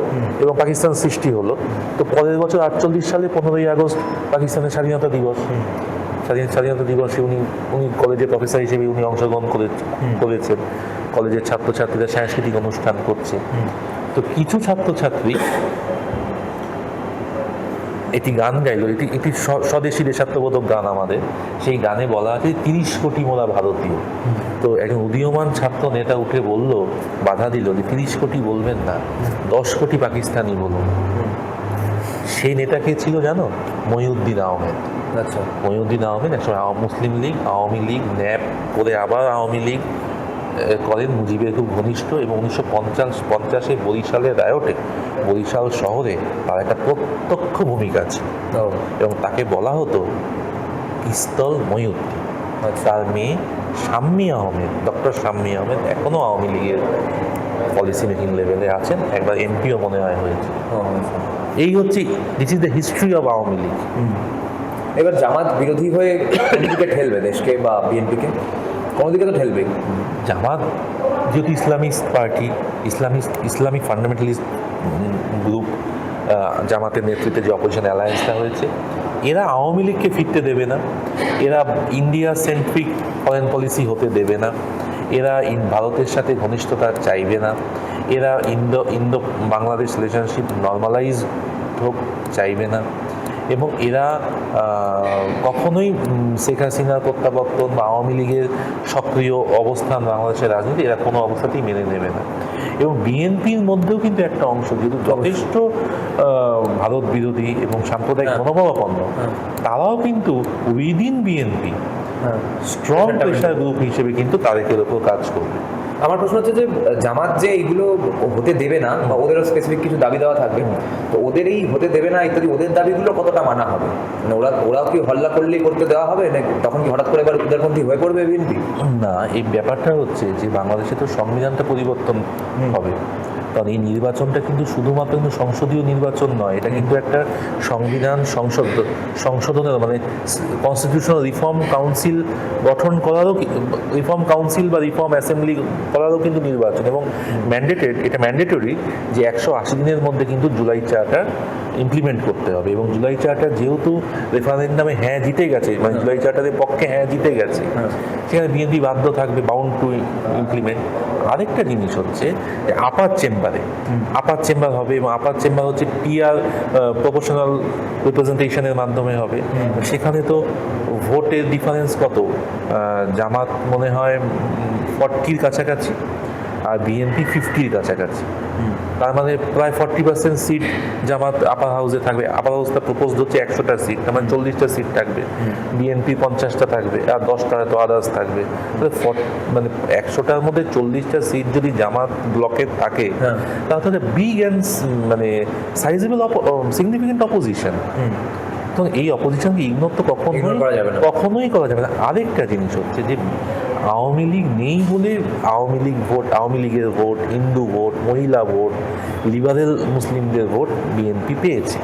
এবং পাকিস্তান সৃষ্টি হলো, তো পরের বছর 48 সালে 15ই আগস্ট পাকিস্তানের স্বাধীনতা দিবস। স্বাধীনতা দিবসে উনি কলেজের প্রফেসর হিসেবে উনি অংশগ্রহণ করেছেন। কলেজের ছাত্রছাত্রীরা সাংস্কৃতিক অনুষ্ঠান করছে। তো কিছু ছাত্রছাত্রী একটি গান গাইলো, এটি স্বদেশী দেশাত্মবোধক গান আমাদের। সেই গানে বলা আছে 30 কোটি মোরা ভারতীয়। তো একজন উদীয়মান ছাত্র নেতা উঠে বলল, বাধা দিল যে 30 কোটি বলবেন না, 10 কোটি পাকিস্তানি বলুন। সেই নেতা কে ছিল জানো? মহিউদ্দিন আহমেদ। আচ্ছা, মহিউদ্দিন আহমেদ একসময় মুসলিম লীগ, আওয়ামী লীগ, ন্যাপ করে আবার আওয়ামী লীগ করেন, মুজিবের খুব ঘনিষ্ঠ। এবং 1950-এ বরিশালের রায়টে বরিশাল শহরে তার একটা প্রত্যক্ষ ভূমিকা ছিল এবং তাকে বলা হতো পিস্তল মহিউদ্দিন। তার মেয়ে শাম্মী আহমেদ, ডক্টর শাম্মী আহমেদ, এখনও আওয়ামী লীগের পলিসি মেকিং লেভেলে আছেন, একবার এমপিও মনে হয় হয়েছে। এই হচ্ছে this is the history of Awami League. এবার জামাত বিরোধী হয়ে কোন দিকে ঠেলবে দেশকে বা বিএনপিকে? কোনো দিকে তো ঠেলবেই। জামাত যেহেতু Islamist party, Islamic fundamentalist group, জামাতের নেতৃত্বে যে অপোজিশন অ্যালায়েন্সটা হয়েছে, এরা আওয়ামী লীগকে ফিরতে দেবে না, এরা ইন্ডিয়া সেন্ট্রিক ফরেন পলিসি হতে দেবে না, এরা ভারতের সাথে ঘনিষ্ঠতা চাইবে না, এরা ইন্দো বাংলাদেশ রিলেশনশিপ নর্মালাইজ হোক চাইবে না, এবং এরা কখনোই শেখ হাসিনার প্রত্যাবর্তন বা আওয়ামী লীগের সক্রিয় অবস্থান বাংলাদেশের রাজনীতি এরা কোনো অবস্থাতেই মেনে নেবে না। এবং বিএনপির মধ্যেও কিন্তু একটা অংশ যেহেতু যথেষ্ট ভারত বিরোধী এবং সাম্প্রদায়িক মনোভাবাপন্ন, তারাও কিন্তু within BNP strong pressure group হিসেবে কিন্তু তারেকের ওপর কাজ করবে। আমার প্রশ্ন হচ্ছে যে জামাত যে এইগুলো হতে দেবে না বা ওদেরও স্পেসিফিক কিছু দাবি দেওয়া থাকবে, তো ওদের এই হতে দেবে না ইত্যাদি ওদের দাবিগুলো কতটা মানা হবে? মানে ওরাও কি হল্লা করলেই করতে দেওয়া হবে, না তখন কি হঠাৎ করে এবার উদারপন্থী হয়ে পড়বে বিএনপি? না, এই ব্যাপারটা হচ্ছে যে বাংলাদেশে তো সংবিধানটা পরিবর্তন হবে, কারণ এই নির্বাচনটা কিন্তু শুধুমাত্র কিন্তু সংসদীয় নির্বাচন নয়, এটা কিন্তু একটা সংবিধান সংশোধনের মানে কনস্টিটিউশনাল রিফর্ম কাউন্সিল গঠন করারও, রিফর্ম কাউন্সিল বা রিফর্ম অ্যাসেম্বলি করারও কিন্তু নির্বাচন। এবং এটা ম্যান্ডেটরি যে 180 দিনের মধ্যে কিন্তু জুলাই চার্টার ইমপ্লিমেন্ট করতে হবে। এবং জুলাই চার্টার যেহেতু রেফারেন্ডামে হ্যাঁ জিতে গেছে, মানে জুলাই চার্টারের পক্ষে হ্যাঁ জিতে গেছে, সেখানে বিএনপি বাধ্য থাকবে, বাউন্ড টু ইমপ্লিমেন্ট। আরেকটা জিনিস হচ্ছে যে আপার চেম্বার হবে, এবং আপার চেম্বার হচ্ছে পিআর প্রপোর্শনাল রিপ্রেজেন্টেশনের মাধ্যমে হবে। সেখানে তো ভোটের ডিফারেন্স কত? জামাত মনে হয় 40-র কাছাকাছি আর বিএনপি 50-র কাছাকাছি। তার মানে প্রায় 40% সিট জামাত আপার হাউসে থাকবে। আপার হাউসটা প্রপোজড হচ্ছে 100টা সিট, তার মানে 40টা সিট থাকবে, বিএনপি 50টা থাকবে, আর 10টা তো আদার্স থাকবে। মানে 100টার মধ্যে 40টা সিট যদি জামাত ব্লকে থাকে, তাহলে বিগ অ্যান্ড মানে সাইজেবল সিগনিফিকেন্ট অপোজিশন। তো এই অপোজিশনকে ইগনোর তো কখনোই করা যাবে না। আরেকটা জিনিস হচ্ছে যে আওয়ামী লীগ নেই বলে আওয়ামী লীগের ভোট, হিন্দু ভোট, মহিলা ভোট, লিবারেল মুসলিমদের ভোট বিএনপি পেয়েছে।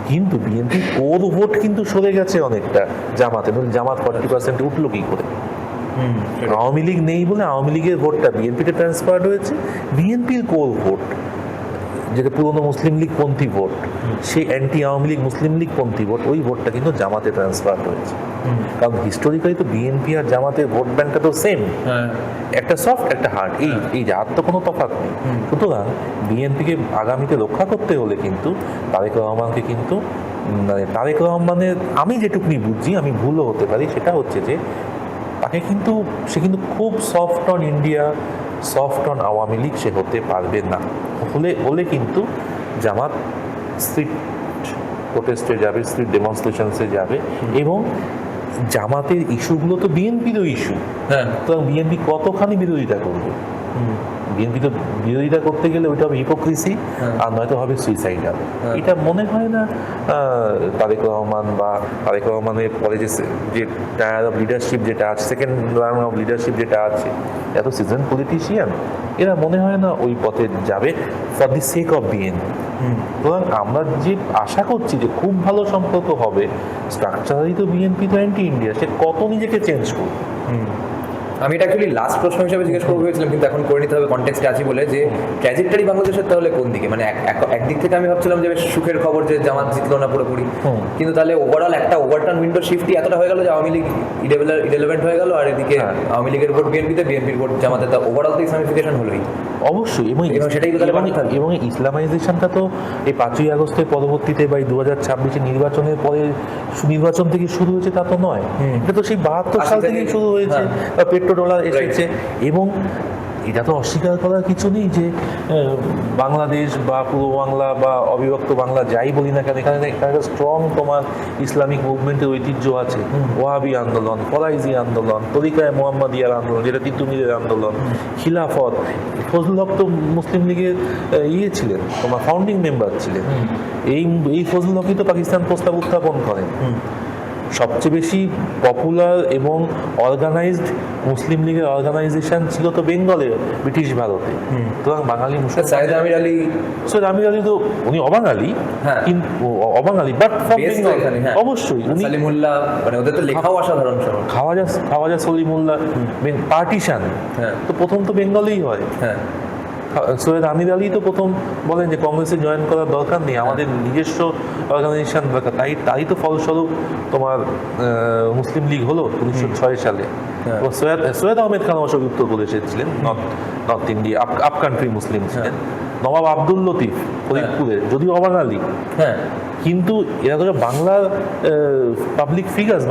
কিন্তু বিএনপি কোর ভোট কিন্তু সরে গেছে অনেকটা জামাতে। জামাত 40% উঠলো কি করে? আওয়ামী লীগ নেই বলে আওয়ামী লীগের ভোটটা বিএনপিতে ট্রান্সফার্ড হয়েছে। বিএনপির কোর ভোট, যেটা পুরনো মুসলিম লীগ পন্থী ভোট, সেই অ্যান্টি আওয়ামী লীগ মুসলিম লীগ পন্থী ভোট, ওই ভোটটা কিন্তু জামাতে ট্রান্সফার হয়েছে। কারণ হিস্টোরিক্যালি তো বিএনপি আর জামাতের ভোট ব্যাংকটা তো সেম, একটা সফট একটা হার্ড, এই যার তো কোনো তফাৎ নেই। সুতরাং বিএনপিকে আগামীতে রক্ষা করতে হলে কিন্তু তারেক রহমানকে কিন্তু মানে তারেক রহমানের আমি যেটুকুনি বুঝছি, আমি ভুলও হতে পারি, সেটা হচ্ছে যে সে কিন্তু খুব soft on India, soft on Awami League সে হতে পারবে না। হলে কিন্তু জামাত স্ট্রিট প্রোটেস্টে যাবে, স্ট্রিট ডেমনস্ট্রেশনসে যাবে, এবং জামাতের ইস্যুগুলো তো বিএনপিরও ইস্যু। তো বিএনপি কতখানি বিরোধিতা করবে? বিএনপি তো বিরোধিতা করতে গেলে ওইটা হবে হিপোক্রিসি, আর নয়তো হবে সুইসাইডাল। এটা মনে হয় না তারেক রহমানের পরে যে টায়ার অফ লিডারশিপ যেটা আছে, সেকেন্ড রাউন্ড অফ লিডারশিপ যেটা আছে, এত সিজন পলিটিশিয়ান, এরা মনে হয় না ওই পথে যাবে। For the sake of BNP. সুতরাং আমরা যে আশা করছি যে খুব ভালো সম্পর্ক হবে, স্ট্রাকচারালি তো বিএনপি তো অ্যান্টি ইন্ডিয়া, সে কত নিজেকে চেঞ্জ করবে। আমি এটা অ্যাকচুয়ালি লাস্ট প্রশ্ন হিসেবে জিজ্ঞেস করবো ভেবেছিলাম, কিন্তু এখন করে নিতে হবে, কনটেক্সটে আছি বলে, যে ট্র্যাজেক্টরি বাংলাদেশের তাহলে কোন দিকে? মানে একদিক থেকে আমি ভাবছিলাম যে বেশ সুখের খবর যে জামাত জিতলো না পুরোপুরি, কিন্তু তাহলে ওভারঅল একটা ওভারটার্ন উইন্ডো শিফটই এতটা হয়ে গেল যে আওয়ামী লীগ ইরেলেভেন্ট হয়ে গেল, আর এদিকে আওয়ামী লীগের ভোট বিএনপিতে, বিএনপির ভোট জামাতে, তা ওভারঅল তো ইসলামিফিকেশন হলোই। অবশ্যই, এবং সেটাই বোধহয় বাড়তে থাকবে। এবং ইসলামাইজেশনটা তো এই 5ই আগস্টের পরবর্তীতে বা 2026 নির্বাচনের পরে নির্বাচন থেকে শুরু হয়েছে তা তো নয়, এটা তো সেই 72 সাল থেকেই শুরু হয়েছে, পেট্রো ডলার এসেছে। এবং এটা তো অস্বীকার করার কিছু নেই যে বাংলাদেশ বা পূর্ব বাংলা বা অবিভক্ত বাংলা যাই বলি না কেন, এখানে একটা স্ট্রং তোমার ইসলামিক মুভমেন্টের ঐতিহ্য আছে। ওয়াহাবি আন্দোলন, ফরাইজি আন্দোলন, তরিকায় মোহাম্মদিয়ার আন্দোলন, যেটা তিতুমিরের আন্দোলন, খিলাফত। ফজলুল হক তো মুসলিম লীগের ছিলেন, তোমার ফাউন্ডিং মেম্বার ছিলেন। এই ফজলুল হকই তো পাকিস্তান প্রস্তাব উত্থাপন করেন। সবচেয়ে বেশি পপুলার এবং অর্গানাইজড মুসলিম লীগের অর্গানাইজেশন ছিল তো বেঙ্গলে, ব্রিটিশ ভারতে। সুতরাং বাঙালি মুসলিম সাইয়েদ আমির আলী, সৈয়দ আমির আলী তো উনি অবাঙালি, কিন্তু অবাঙালি বাট ফ্রম বেঙ্গল। অবশ্যই উনি সালিমুল্লাহ, মানে ওদের তো লেখাও অসাধারণ সরল। খাওয়াজা সলিমুল্লাহ, পার্টিশন তো প্রথম তো বেঙ্গলেই হয়। সৈয়দ আমির আলী তো প্রথম বলেন যে কংগ্রেসে জয়েন করার দরকার নেই, আমাদের নিজস্ব অর্গানাইজেশন দরকার। তাই তো ফলস্বরূপ তোমার মুসলিম লীগ হলো 1906 সালে। সৈয়দ আহমেদ খান অবশ্য উত্তরপ্রদেশে ছিলেন, নর্থ ইন্ডিয়া আপ কান্ট্রি মুসলিম ছিলেন। নবাব আব্দুল লতিফ ফরিদপুরে, যদিও অবাঙালি, কিন্তু এরা তো বাংলার পাবলিক ফিগার্স,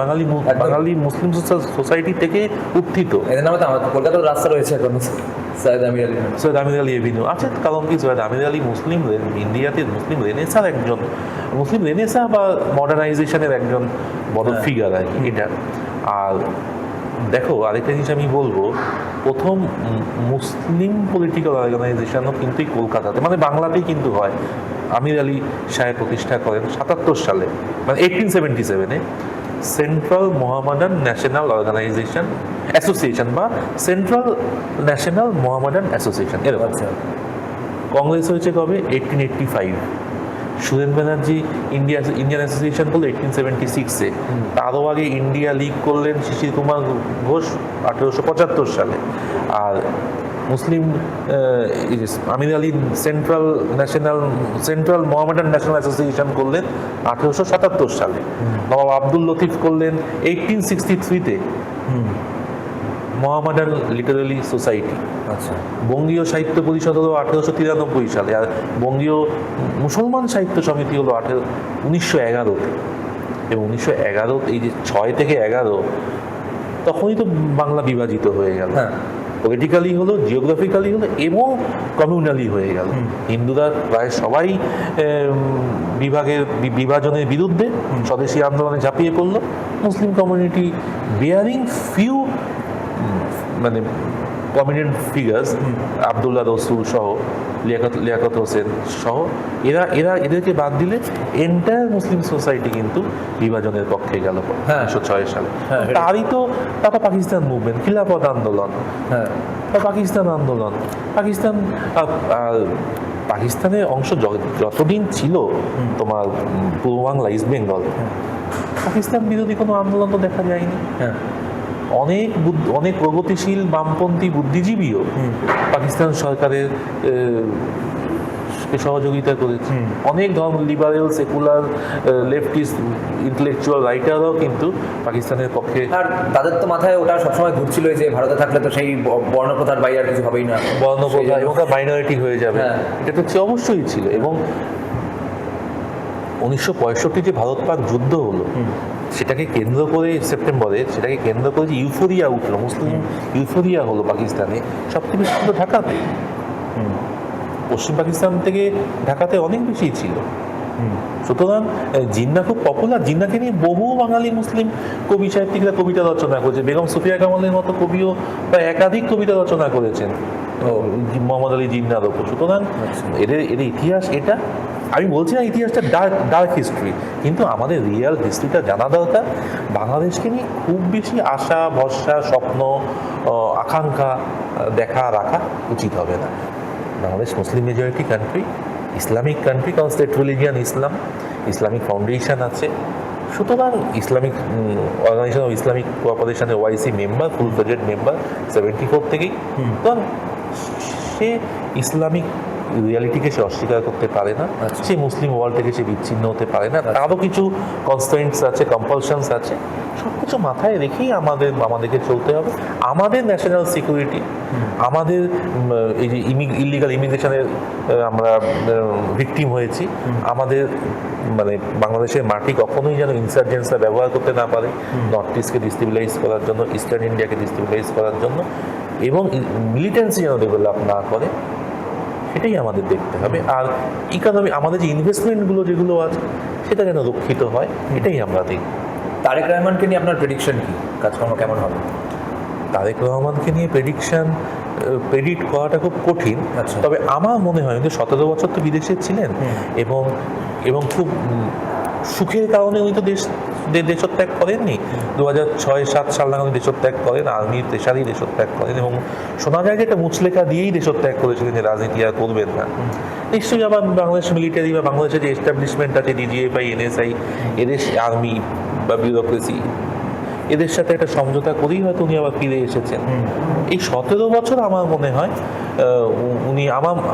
বাঙালি মুসলিম সোসাইটি থেকে উত্থিত। এদের নামে তো আমার কলকাতার রাস্তা রয়েছে এখন, সৈয়দ আমির আলী এভিনিউ আছে। কারণ কি, সৈয়দ আমির আলী ইন্ডিয়াতে মুসলিম রেনেসার একজন, মুসলিম রেনেসা বা মডার্নাইজেশনের একজন বড় ফিগার আর কি এটা। আর দেখো, আরেকটা জিনিস আমি বলবো, প্রথম মুসলিম পলিটিক্যাল অর্গানাইজেশনও কিন্তু এই কলকাতাতে, মানে বাংলাতেই কিন্তু হয়। আমির আলী সাহেব প্রতিষ্ঠা করেন 77 সালে, মানে 1877-এ central Mohammedan national organization association বা সেন্ট্রাল ন্যাশনাল মোহামেডান অ্যাসোসিয়েশন। এরকম কংগ্রেস হয়েছে কবে? 1885। সুরেন ব্যানার্জি ইন্ডিয়ান অ্যাসোসিয়েশন করলো 1876-এ। তারও আগে ইন্ডিয়া লীগ করলেন শিশির কুমার ঘোষ 1875 সালে। আর মুসলিম Amir Ali central Mohammedan national association করলেন 1877 সালে। নবাব আব্দুল লতিফ করলেন 1863-তে মোহামেডান লিটারারি সোসাইটি। আচ্ছা। বঙ্গীয় সাহিত্য পরিষদ হলো 1893 সালে, আর বঙ্গীয় মুসলমান সাহিত্য সমিতি হলো 1911-তে। এবং 1911 এই যে 6 থেকে 11 তখনই তো বাংলা বিভাজিত হয়ে গেল। পলিটিক্যালি হলো, জিওগ্রাফিক্যালি হলো এবং কমিউনালি হয়ে গেল। হিন্দুরা প্রায় সবাই বিভাজনের বিরুদ্ধে স্বদেশী আন্দোলনে ঝাঁপিয়ে পড়ল। মুসলিম কমিউনিটি বিয়ারিং ফিউ মানে প্রমিনেন্ট ফিগার্স, আবদুল্লাহ রসুল সহ, লিয়াকত হোসেন সহ, এদেরকে বাদ দিলে এন্টায়ার মুসলিম সোসাইটি কিন্তু বিভাজনের পক্ষে গেল 1906 সালে। তারই তো টাটা পাকিস্তান মুভমেন্ট, খিলাফত আন্দোলন বা পাকিস্তান আন্দোলন। পাকিস্তানের অংশ যতদিন ছিল তোমার পূর্ব বাংলা, ইস্ট বেঙ্গল, পাকিস্তান বিরোধী কোনো আন্দোলন তো দেখা যায়নি। অনেক প্রগতিশীল বামপন্থী বুদ্ধিজীবীও পাকিস্তান সরকারের সহযোগিতা করেছে। অনেক ধর্ম লিবারেল, সেকুলার, লেফটিস্ট ইন্টেলেকচুয়াল রাইটাররাও কিন্তু পাকিস্তানের পক্ষে। আর তাদের তো মাথায় ওটা সবসময় ঘুরছিল যে ভারতে থাকলে তো সেই বর্ণপ্রথার বাইরে আর কিছু হবেই না, বর্ণপ্রথা এবং মাইনরিটি হয়ে যাবে, এটা তো অবশ্যই ছিল। এবং 1965 যে ভারত পাক যুদ্ধ হলো, সেটাকে কেন্দ্র করে সেপ্টেম্বরে, সেটাকে কেন্দ্র করে যে ইউফোরিয়া উঠলো, মুসলিম ইউফোরিয়া হলো পাকিস্তানে, সবচেয়ে বেশি ছিল ঢাকাতে। পশ্চিম পাকিস্তান থেকে ঢাকাতে অনেক বেশি ছিল। সুতরাং জিন্না খুব পপুলার। জিন্নাকে নিয়ে বহু বাঙালি মুসলিম কবি সাহিত্যিকরা কবিতা রচনা করেছে। বেগম সুফিয়া কামালের মতো কবিও প্রায় একাধিক কবিতা রচনা করেছেন মোহাম্মদ আলী জিন্নার ওপর। সুতরাং এদের ইতিহাস এটা, আমি বলছি না ইতিহাসটা ডার্ক হিস্ট্রি, কিন্তু আমাদের রিয়েল হিস্ট্রিটা জানা দরকার। বাংলাদেশকে নিয়ে খুব বেশি আশা, ভরসা, স্বপ্ন, আকাঙ্ক্ষা রাখা উচিত হবে না। Bangladesh Muslim majority country, Islamic country, কারণ state religion Islam, Islamic foundation আছে, সুতরাং ইসলামিক অর্গানাইজেশন অফ ইসলামিক কোঅপারেশনের OIC member, full fledged member 74 থেকেই। তো সে ইসলামিক রিয়ালিটিকে সে অস্বীকার করতে পারে না, সে মুসলিম ওয়ার্ল্ড থেকে সে বিচ্ছিন্ন হতে পারে না, তারও কিছু কনস্ট্রেন্টস আছে, কম্পালশনস আছে, সব কিছু মাথায় রেখেই আমাদেরকে চলতে হবে। আমাদের ন্যাশনাল সিকিউরিটি, আমাদের এই যে ইলিগাল ইমিগ্রেশনের আমরা ভিকটিম হয়েছি, আমাদের মানে বাংলাদেশের মাটি কখনোই যেন ইনসার্জেন্সরা ব্যবহার করতে না পারে নর্থ ইস্টকে ডিস্টেবিলাইজ করার জন্য, ইস্টার্ন ইন্ডিয়াকে ডিস্টেবিলাইজ করার জন্য, এবং মিলিটেন্সি যেন ডেভেলপ না করে, সেটাই আমাদের দেখতে হবে। আর ইকোনমি, আমাদের যে ইনভেস্টমেন্টগুলো যেগুলো আছে সেটা যেন রক্ষিত হয়, এটাই আমরা দেখি। তারেক রহমানকে নিয়ে আপনার প্রেডিকশন কি, কাজকর্ম কেমন হবে? তারেক রহমানকে নিয়ে প্রেডিক্ট করাটা খুব কঠিন। তবে আমার মনে হয় যে 17 বছর তো বিদেশে ছিলেন, এবং খুব সুখের কারণে উনি তো দেশত্যাগ করেননি। 2006-07 সাল নাগাদ উনি দেশত্যাগ করেন, আর্মির প্রেশারেই দেশত্যাগ করেন, এবং শোনা যায় যে একটা মুচলেখা দিয়েই দেশত্যাগ করেছিলেন যে রাজনীতি আর করবেন না। নিশ্চয়ই আবার বাংলাদেশ মিলিটারি বা বাংলাদেশের যে এস্টাবলিশমেন্ট আছে, ডিজিএফআই, এনএসআই, এদের আর্মি বা বিউরোক্রেসি, এদের সাথে একটা সমঝোতা করেই হয়তো উনি আবার ফিরে এসেছেন। এই 17 বছর আমার মনে হয় উনি,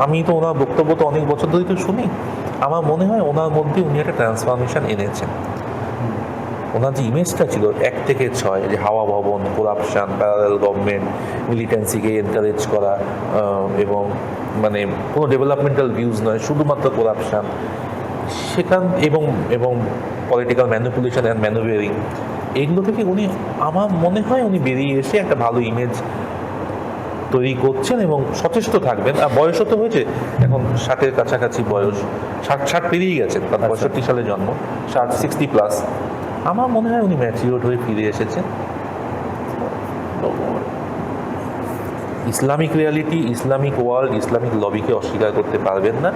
আমি তো ওনার বক্তব্য তো অনেক বছর ধরেই তো শুনি, আমার মনে হয় ওনার মধ্যে উনি একটা ট্রান্সফরমেশন এনেছেন। ওনার যে ইমেজটা ছিল 1 থেকে 6, যে হাওয়া ভবন, করাপশান, প্যারালাল গভর্নমেন্ট, মিলিটেন্সিকে এনকারেজ করা, এবং মানে কোনো ডেভেলপমেন্টাল ভিউজ নয়, শুধুমাত্র করাপশান, এবং পলিটিক্যাল ম্যানিপুলেশন অ্যান্ড ম্যানুভারিং, এইগুলো থেকে উনি, আমার মনে হয় উনি বেরিয়ে এসে একটা ভালো ইমেজ তৈরি করছেন এবং সচেষ্ট থাকবেন। আর বয়সও তো হয়েছে, এখন 60-এর কাছাকাছি বয়স, 60 পেরিয়ে গেছেন, কারণ 65 সালে জন্ম, 60+ আমার মনে হয় উনি ম্যাচিওর হয়ে ফিরে এসেছেন। Islamic reality, Islamic world, Islamic লবিকে অস্বীকার করতে পারবেন না,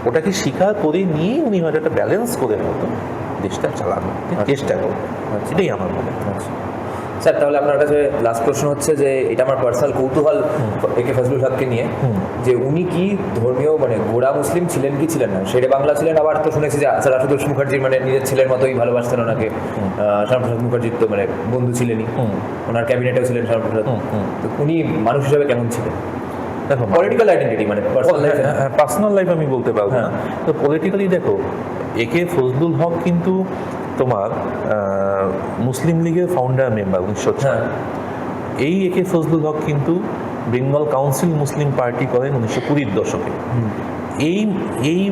ওটাকে স্বীকার করে নিয়ে উনি হয়তো একটা ব্যালেন্স করে মতো দেশটা চালানোর চেষ্টা করবেন, সেটাই আমার মনে হয়। স্যার, তাহলে আপনার কাছে লাস্ট প্রশ্ন হচ্ছে যে এটা আমার পার্সোনাল কৌতূহল একে ফজলুল হককে নিয়ে, যে উনি কি ধর্মীয় মানে গোড়া মুসলিম ছিলেন কি ছিলেন না? শেরে বাংলা ছিলেন, আবার তো শুনেছি যে স্যার আশুতোষ মুখার্জি মানে নিজের ছেলের মতোই ভালোবাসতেন ওনাকে, শ্যামাপ্রসাদ মুখার্জির তো মানে বন্ধু ছিলেনই, ওনার ক্যাবিনেটেও ছিলেন শ্যামাপ্রসাদ। তো উনি মানুষ হিসাবে কেমন ছিলেন? দেখো, পলিটিক্যাল আইডেন্টিটি মানে পার্সোনাল লাইফ আমি বলতে পারবো না, তো পলিটিক্যালি দেখো, একে ফজলুল হক কিন্তু তোমার মুসলিম লীগের ফাউন্ডার মেম্বার 1906। এই একে ফজলুল হক কিন্তু বেঙ্গল কাউন্সিল মুসলিম পার্টি করেন 1920-এর দশকে। এই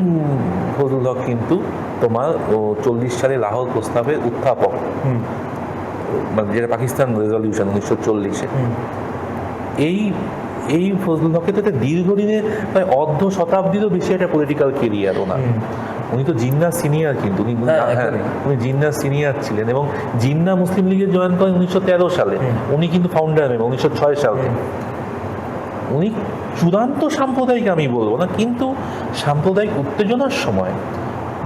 ফজলুল হক কিন্তু তোমার 40 সালে লাহোর প্রস্তাবের উত্থাপক, মানে যেটা পাকিস্তান রেজলিউশন 1940-এ। এই ফজলুল হকের তো দীর্ঘদিনের প্রায় অর্ধ শতাব্দীরও বেশি একটা পলিটিক্যাল কেরিয়ার ওনার। উনি তো জিন্না সিনিয়র, কিন্তু উনি জিন্না সিনিয়র ছিলেন, এবং জিন্না মুসলিম লীগে জয়েন করেন 1913 সালে। উনি কিন্তু ফাউন্ডার মেম্বার 1906 সালে। উনি চূড়ান্ত সাম্প্রদায়িক আমি বলবো না, কিন্তু সাম্প্রদায়িক উত্তেজনার সময়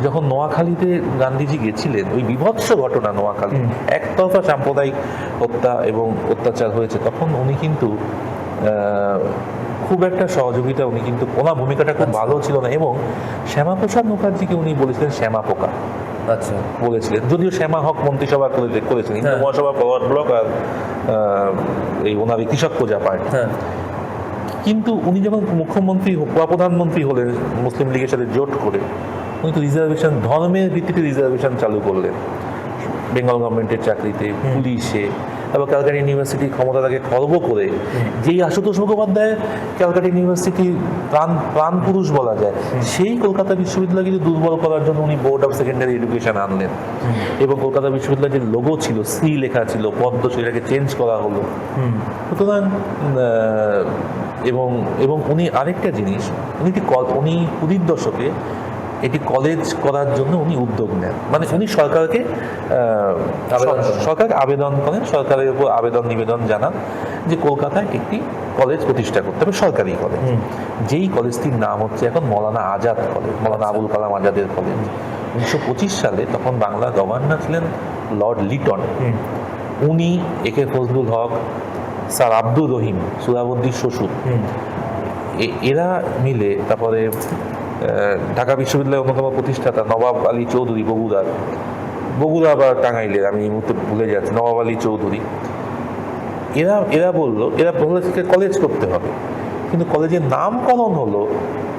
যখন নোয়াখালীতে গান্ধীজি গেছিলেন, ওই বিভৎস ঘটনা নোয়াখালী, একতরফা সাম্প্রদায়িক হত্যা এবং অত্যাচার হয়েছে, তখন উনি কিন্তু খুব একটা সহযোগিতা, উনি কিন্তু ওনার ভূমিকাটা খুব ভালো ছিল না, এবং শ্যামাপ্রসাদ মুখার্জিকে উনি বলেছিলেন শ্যামা পোকা বলেছিলেন, যদিও শ্যামা হক মন্ত্রিসভা করেছিলেন, হিন্দু মহাসভা ফরওয়ার্ড ব্লক আর এই ওনার কৃষক প্রজা পার্টি। কিন্তু উনি যখন মুখ্যমন্ত্রী বা প্রধানমন্ত্রী হলেন মুসলিম লীগের সাথে জোট করে, উনি তো রিজার্ভেশন, ধর্মের ভিত্তিতে রিজার্ভেশন চালু করলেন বেঙ্গল গভর্নমেন্টের চাকরিতে, পুলিশে, তারপর ক্যালকাটা ইউনিভার্সিটির ক্ষমতাটাকে খর্ব করে, যেই আশুতোষ মুখোপাধ্যায় ক্যালকাটা ইউনিভার্সিটির প্রাণ পুরুষ বলা যায়, সেই কলকাতা বিশ্ববিদ্যালয়কে দুর্বল করার জন্য উনি বোর্ড অফ সেকেন্ডারি এডুকেশন আনলেন, এবং কলকাতা বিশ্ববিদ্যালয়ের যে লোগো ছিল, সি লেখা ছিল, পদ্ম, সেটাকে চেঞ্জ করা হলো। সুতরাং এবং উনি আরেকটা জিনিস, উনি 20 দশকে এটি কলেজ করার জন্য উনি উদ্যোগ নেন, মানে উনি সরকারকে আবেদন করেন, সরকারের উপর নিবেদন জানান যে কলকাতায় একটি কলেজ প্রতিষ্ঠা করতে হবে, সরকারি কলেজ। যেই কলেজটির নাম হচ্ছে এখন মৌলানা আজাদ কলেজ, মৌলানা আবুল কালাম আজাদের কলেজ। 1925 সালে তখন বাংলার গভর্নর ছিলেন লর্ড লিটন। উনি একে ফজলুল হক, স্যার আব্দুর রহিম, সুরাবর্দীর শ্বশুর, এরা মিলে তারপরে ঢাকা বিশ্ববিদ্যালয়ের অন্যতম প্রতিষ্ঠাতা নবাব আলী চৌধুরী বগুড়া বা টাঙ্গাইলের, আমি এই মুহূর্তে ভুলে যাচ্ছি, নবাব আলী চৌধুরী, এরা বললো কলেজ করতে হবে, কিন্তু কলেজের নামকরণ হলো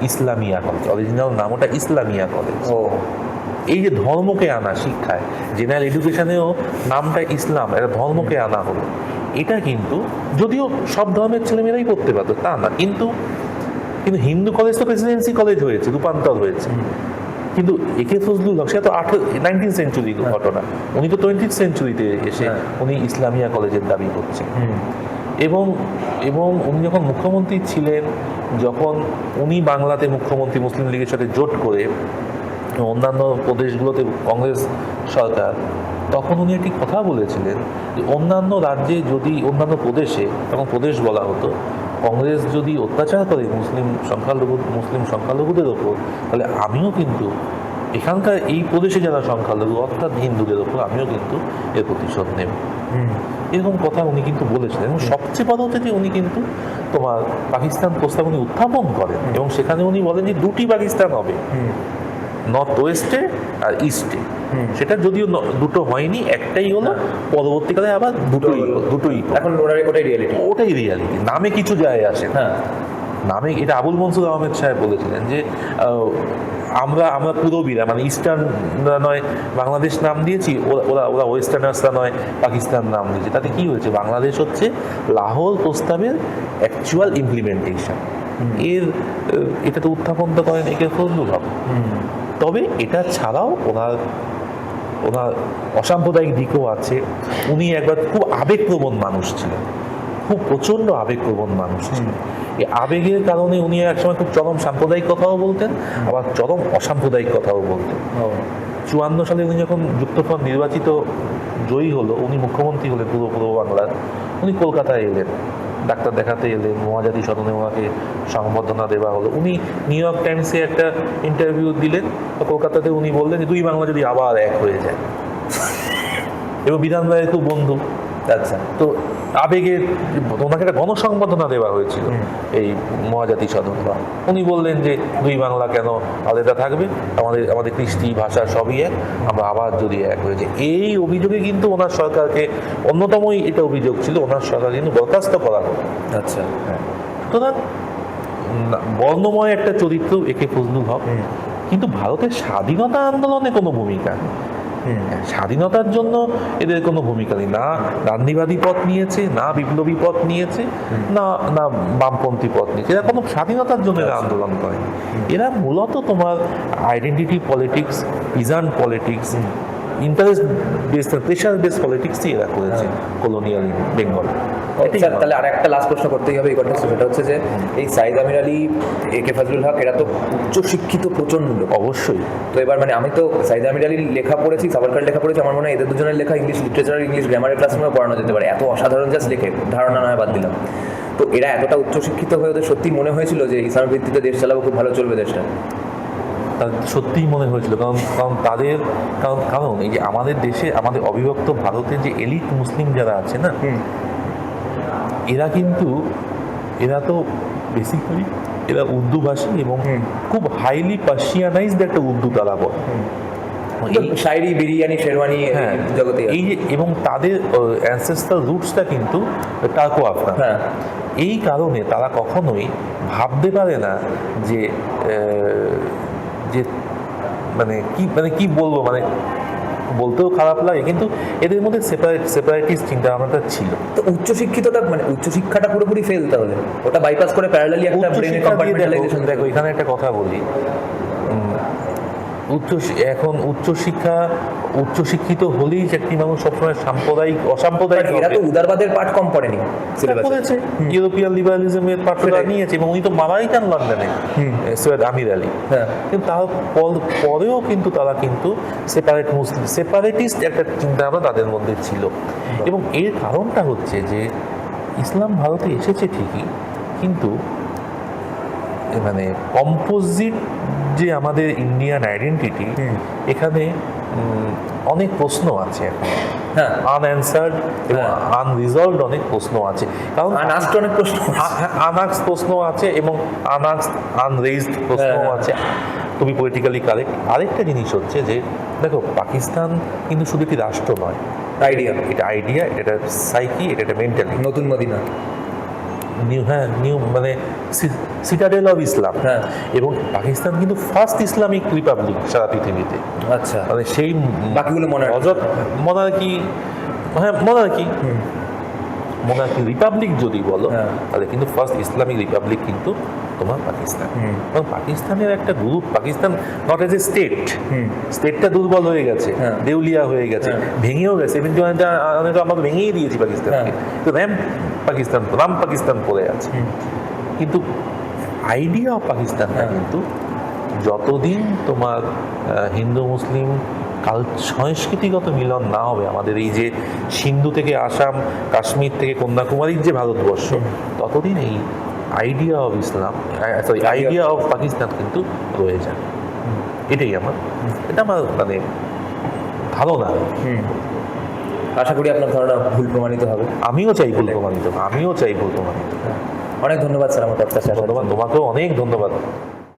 ইসলামিয়া কলেজ, অরিজিনাল নাম ওটা ইসলামিয়া কলেজ। এই যে ধর্মকে আনা শিক্ষায়, জেনারেল এডুকেশনেও নামটা ইসলাম, এটা ধর্মকে আনা হলো, এটা কিন্তু যদিও সব ধর্মের ছেলেমেয়েরাই পড়তে পারতো তা না, কিন্তু হিন্দু কলেজ তো প্রেসিডেন্সি কলেজ হয়েছে, রূপান্তর হয়েছে। কিন্তু একে ফজলুল হক, সে তো 19th সেঞ্চুরি ঘটনা, উনি তো 20th সেঞ্চুরিতে এসে উনি ইসলামিয়া কলেজের দাবি করছেন। এবং উনি যখন মুখ্যমন্ত্রী ছিলেন, যখন উনি বাংলাতে মুখ্যমন্ত্রী মুসলিম লীগের সাথে জোট করে অন্যান্য প্রদেশগুলোতে কংগ্রেস সরকার, তখন উনি একটি কথা বলেছিলেন যে অন্যান্য রাজ্যে যদি, অন্যান্য প্রদেশে, তখন প্রদেশ বলা হতো, কংগ্রেস যদি অত্যাচার করে মুসলিম সংখ্যালঘুদের ওপর, তাহলে আমিও কিন্তু এখানকার এই প্রদেশে যারা সংখ্যালঘু অর্থাৎ হিন্দুদের ওপর আমিও কিন্তু এর প্রতিশোধ নেব। এরকম কথা উনি কিন্তু বলেছিলেন। এবং সবচেয়ে বড় হচ্ছে যে উনি কিন্তু তোমার পাকিস্তান প্রস্তাব উনি উত্থাপন করেন, এবং সেখানে উনি বলেন যে দুটি পাকিস্তান হবে, নর্থ ওয়েস্টে আর ইস্টে। সেটা যদিও দুটো হয়নি, একটাই হলো, পরবর্তীকালে আবার দুটোই এখন ওটাই রিয়ালিটি। নামে কিছু যায় আসে না, নামে এটা আবুল মনসুর আহমেদ সাহেব বলেছিলেন যে আমরা পূরবীরা, মানে ইস্টার্নরা নয় বাংলাদেশ নাম দিয়েছি, ওরা ওয়েস্টার্নার্সরা নয় পাকিস্তান নাম দিয়েছে, তাতে কি হয়েছে, বাংলাদেশ হচ্ছে লাহোর প্রস্তাবের অ্যাকচুয়াল ইমপ্লিমেন্টেশন। এটা তো উত্থাপন তো করেন একে ফজলুল হক। তবে এটা ছাড়াও ওনার অসাম্প্রদায়িক দিকও আছে। উনি একবার খুব আবেগপ্রবণ মানুষ ছিলেন, খুব প্রচণ্ড আবেগপ্রবণ মানুষ ছিলেন। এই আবেগের কারণে উনি একসময় খুব চরম সাম্প্রদায়িক কথাও বলতেন, আবার চরম অসাম্প্রদায়িক কথাও বলতেন। 54 সালে উনি যখন যুক্তফ্রন্ট নির্বাচিত জয়ী হলো, উনি মুখ্যমন্ত্রী হলেন পূর্ব বাংলার, উনি কলকাতায় এলেন, ডাক্তার দেখাতে এলেন, মহাজাতি সদনে ওনাকে সংবর্ধনা দেওয়া হলো। উনি নিউ ইয়র্ক টাইমসে একটা ইন্টারভিউ দিলেন, কলকাতাতে উনি বললেন যে দুই বাংলা যদি আবার এক হয়ে যায়, এবং বিধান রায়ের খুব বন্ধু। আচ্ছা, তো আবেগে ওনাকে একটা গণসংবর্ধনা দেওয়া হয়েছিল এই মহাজাতি সদন। উনি বললেন যে দুই বাংলা কেন আলাদা থাকবে, আমাদের কৃষ্টি ভাষা সবই এক, আমরা আবার যদি এক হয়ে যাই। এই অভিযোগে কিন্তু ওনার সরকারকে, অন্যতমই এটা অভিযোগ ছিল, ওনার সরকার কিন্তু বরখাস্ত করা হলো। আচ্ছা, সুতরাং বর্ণময় একটা চরিত্র একে ফজলুল হক, কিন্তু ভারতের স্বাধীনতা আন্দোলনে কোনো ভূমিকা নেই। স্বাধীনতার জন্য এদের কোনো ভূমিকা নেই, না গান্ধীবাদী পথ নিয়েছে, না বিপ্লবী পথ নিয়েছে, না বামপন্থী পথ নিয়েছে। এরা কোনো স্বাধীনতার জন্য এরা আন্দোলন করে। এরা মূলত তোমার identity politics, peasant politics, interest based, pressure based পলিটিক্সই এরা করেছে কলোনিয়াল বেঙ্গল। তাহলে আর একটা লাস্ট প্রশ্ন করতেই হবে এই কন্টেক্সটে, সেটা হচ্ছে যে এই সাইদ আমির আলী, একে ফজলুল হক, এরা তো উচ্চশিক্ষিত প্রচণ্ড। অবশ্যই। তো এবার মানে আমি তো সাইদ আমির আলীর লেখা পড়েছি, সাভারকার লেখা পড়েছি, আমার মনে হয় এদের দুজনের লেখা ইংলিশ লিটারেচার, ইংলিশ গ্রামারের ক্লাসরুমে পড়ানো যেতে পারে, এত অসাধারণ জাস্ট লেখে, ধারণা নয় বাদ দিলাম। তো এরা এতটা উচ্চশিক্ষিত হয়ে ওদের সত্যি মনে হয়েছিল যে ইসলামের ভিত্তিতে দেশ চালাবো, খুব ভালো চলবে দেশটা? সত্যিই মনে হয়েছিল, কারণ এই যে আমাদের দেশে, আমাদের অবিভক্ত ভারতের যে এলিট মুসলিম যারা আছে না, এরা তো বেসিক্যালি এরা উর্দু ভাষী, এবং খুব হাইলি পার্সিয়ানাইজড একটা উর্দু তারা বলে, শায়রি, বিরিয়ানি, শেরওয়ানি জগতে এই যে, এবং তাদের অ্যানসেস্টার রুটসটা কিন্তু টার্কো আফগান। এই কারণে তারা কখনোই ভাবতে পারে না যে মানে কি বলবো, মানে বলতেও খারাপ লাগে, কিন্তু এদের মধ্যে সেপারেটিস্ট চিন্তা ভাবনাটা ছিল। তো উচ্চশিক্ষিতটা, মানে উচ্চশিক্ষাটা পুরোপুরি ফেল, তাহলে ওটা বাইপাস করে প্যারালালি একটা ব্রেনের কম্পার্টমেন্টালাইজেশন। দেখো এখানে একটা কথা বলি, এখন উচ্চশিক্ষিত হলেই যে একটি মানুষ সবসময় অসাম্প্রদায়িক, এরা তো উদারবাদের পাঠ কম পড়েনি, করেছে ইউরোপিয়ান লিবারালিজমের পাঠটা নিয়েছে, এবং উনি তো মারাই যান লন্ডনে, সৈয়দ আমির আলী। কিন্তু পরেও কিন্তু তারা কিন্তু সেপারেটিস্ট একটা চিন্তা ভাবনা তাদের মধ্যে ছিল। এবং এর কারণটা হচ্ছে যে ইসলাম ভারতে এসেছে ঠিকই, কিন্তু মানে কম্পোজিট যে আমাদের ইন্ডিয়ান আইডেন্টিটি, এখানে অনেক প্রশ্ন আছে এখন, আনঅ্যান্সার্ড এবং আনরিজলভড অনেক প্রশ্ন আছে। কারণ আনাস্ট অনেক প্রশ্ন আনআস্কড প্রশ্ন আছে এবং আনরেজড প্রশ্নও হ্যাঁ। আছে, তুমি পলিটিক্যালি কারেক্ট। আরেকটা জিনিস হচ্ছে যে দেখো, পাকিস্তান কিন্তু শুধু একটি রাষ্ট্র নয়, আইডিয়া, এটা আইডিয়া, এটা সাইকি, এটা একটা মেন্টালিটি। নতুন মদিনা। নিউ মানে সিটাডেল অফ ইসলাম। হ্যাঁ। এবং পাকিস্তান কিন্তু ফার্স্ট ইসলামিক রিপাবলিক সারা পৃথিবীতে। আচ্ছা, মানে সেই বাকিগুলো monarchy। মনার্কি, হ্যাঁ মনার্কি, মোনার্কি রিপাবলিক যদি বলো, হ্যাঁ। তাহলে কিন্তু ফার্স্ট ইসলামিক রিপাবলিক কিন্তু তোমার পাকিস্তান। এবং পাকিস্তানের একটা group, Pakistan not as a state, স্টেটটা দুর্বল হয়ে গেছে, হ্যাঁ। দেউলিয়া হয়ে গেছে, হ্যাঁ। ভেঙেও গেছে। আমরা ভেঙেই দিয়েছি পাকিস্তানকে, তো রাম পাকিস্তান পড়ে আছে। কিন্তু আইডিয়া অফ পাকিস্তানটা কিন্তু যতদিন তোমার হিন্দু মুসলিম সংস্কৃতিগত মিলন না হবে, আমাদের এই যে সিন্ধু থেকে আসাম, কাশ্মীর থেকে কন্যাকুমারীর যে ভারতবর্ষ, ততদিন এই idea of Islam, sorry idea of Pakistan কিন্তু রয়ে যায়। এটা আমার মানে ধারণা। আশা করি আপনার ধারণা ভুল প্রমাণিত হবে। আমিও চাই ভুল প্রমাণিত। অনেক ধন্যবাদ স্যার আমার পডকাস্টে আসার জন্য। তোমাকেও অনেক ধন্যবাদ।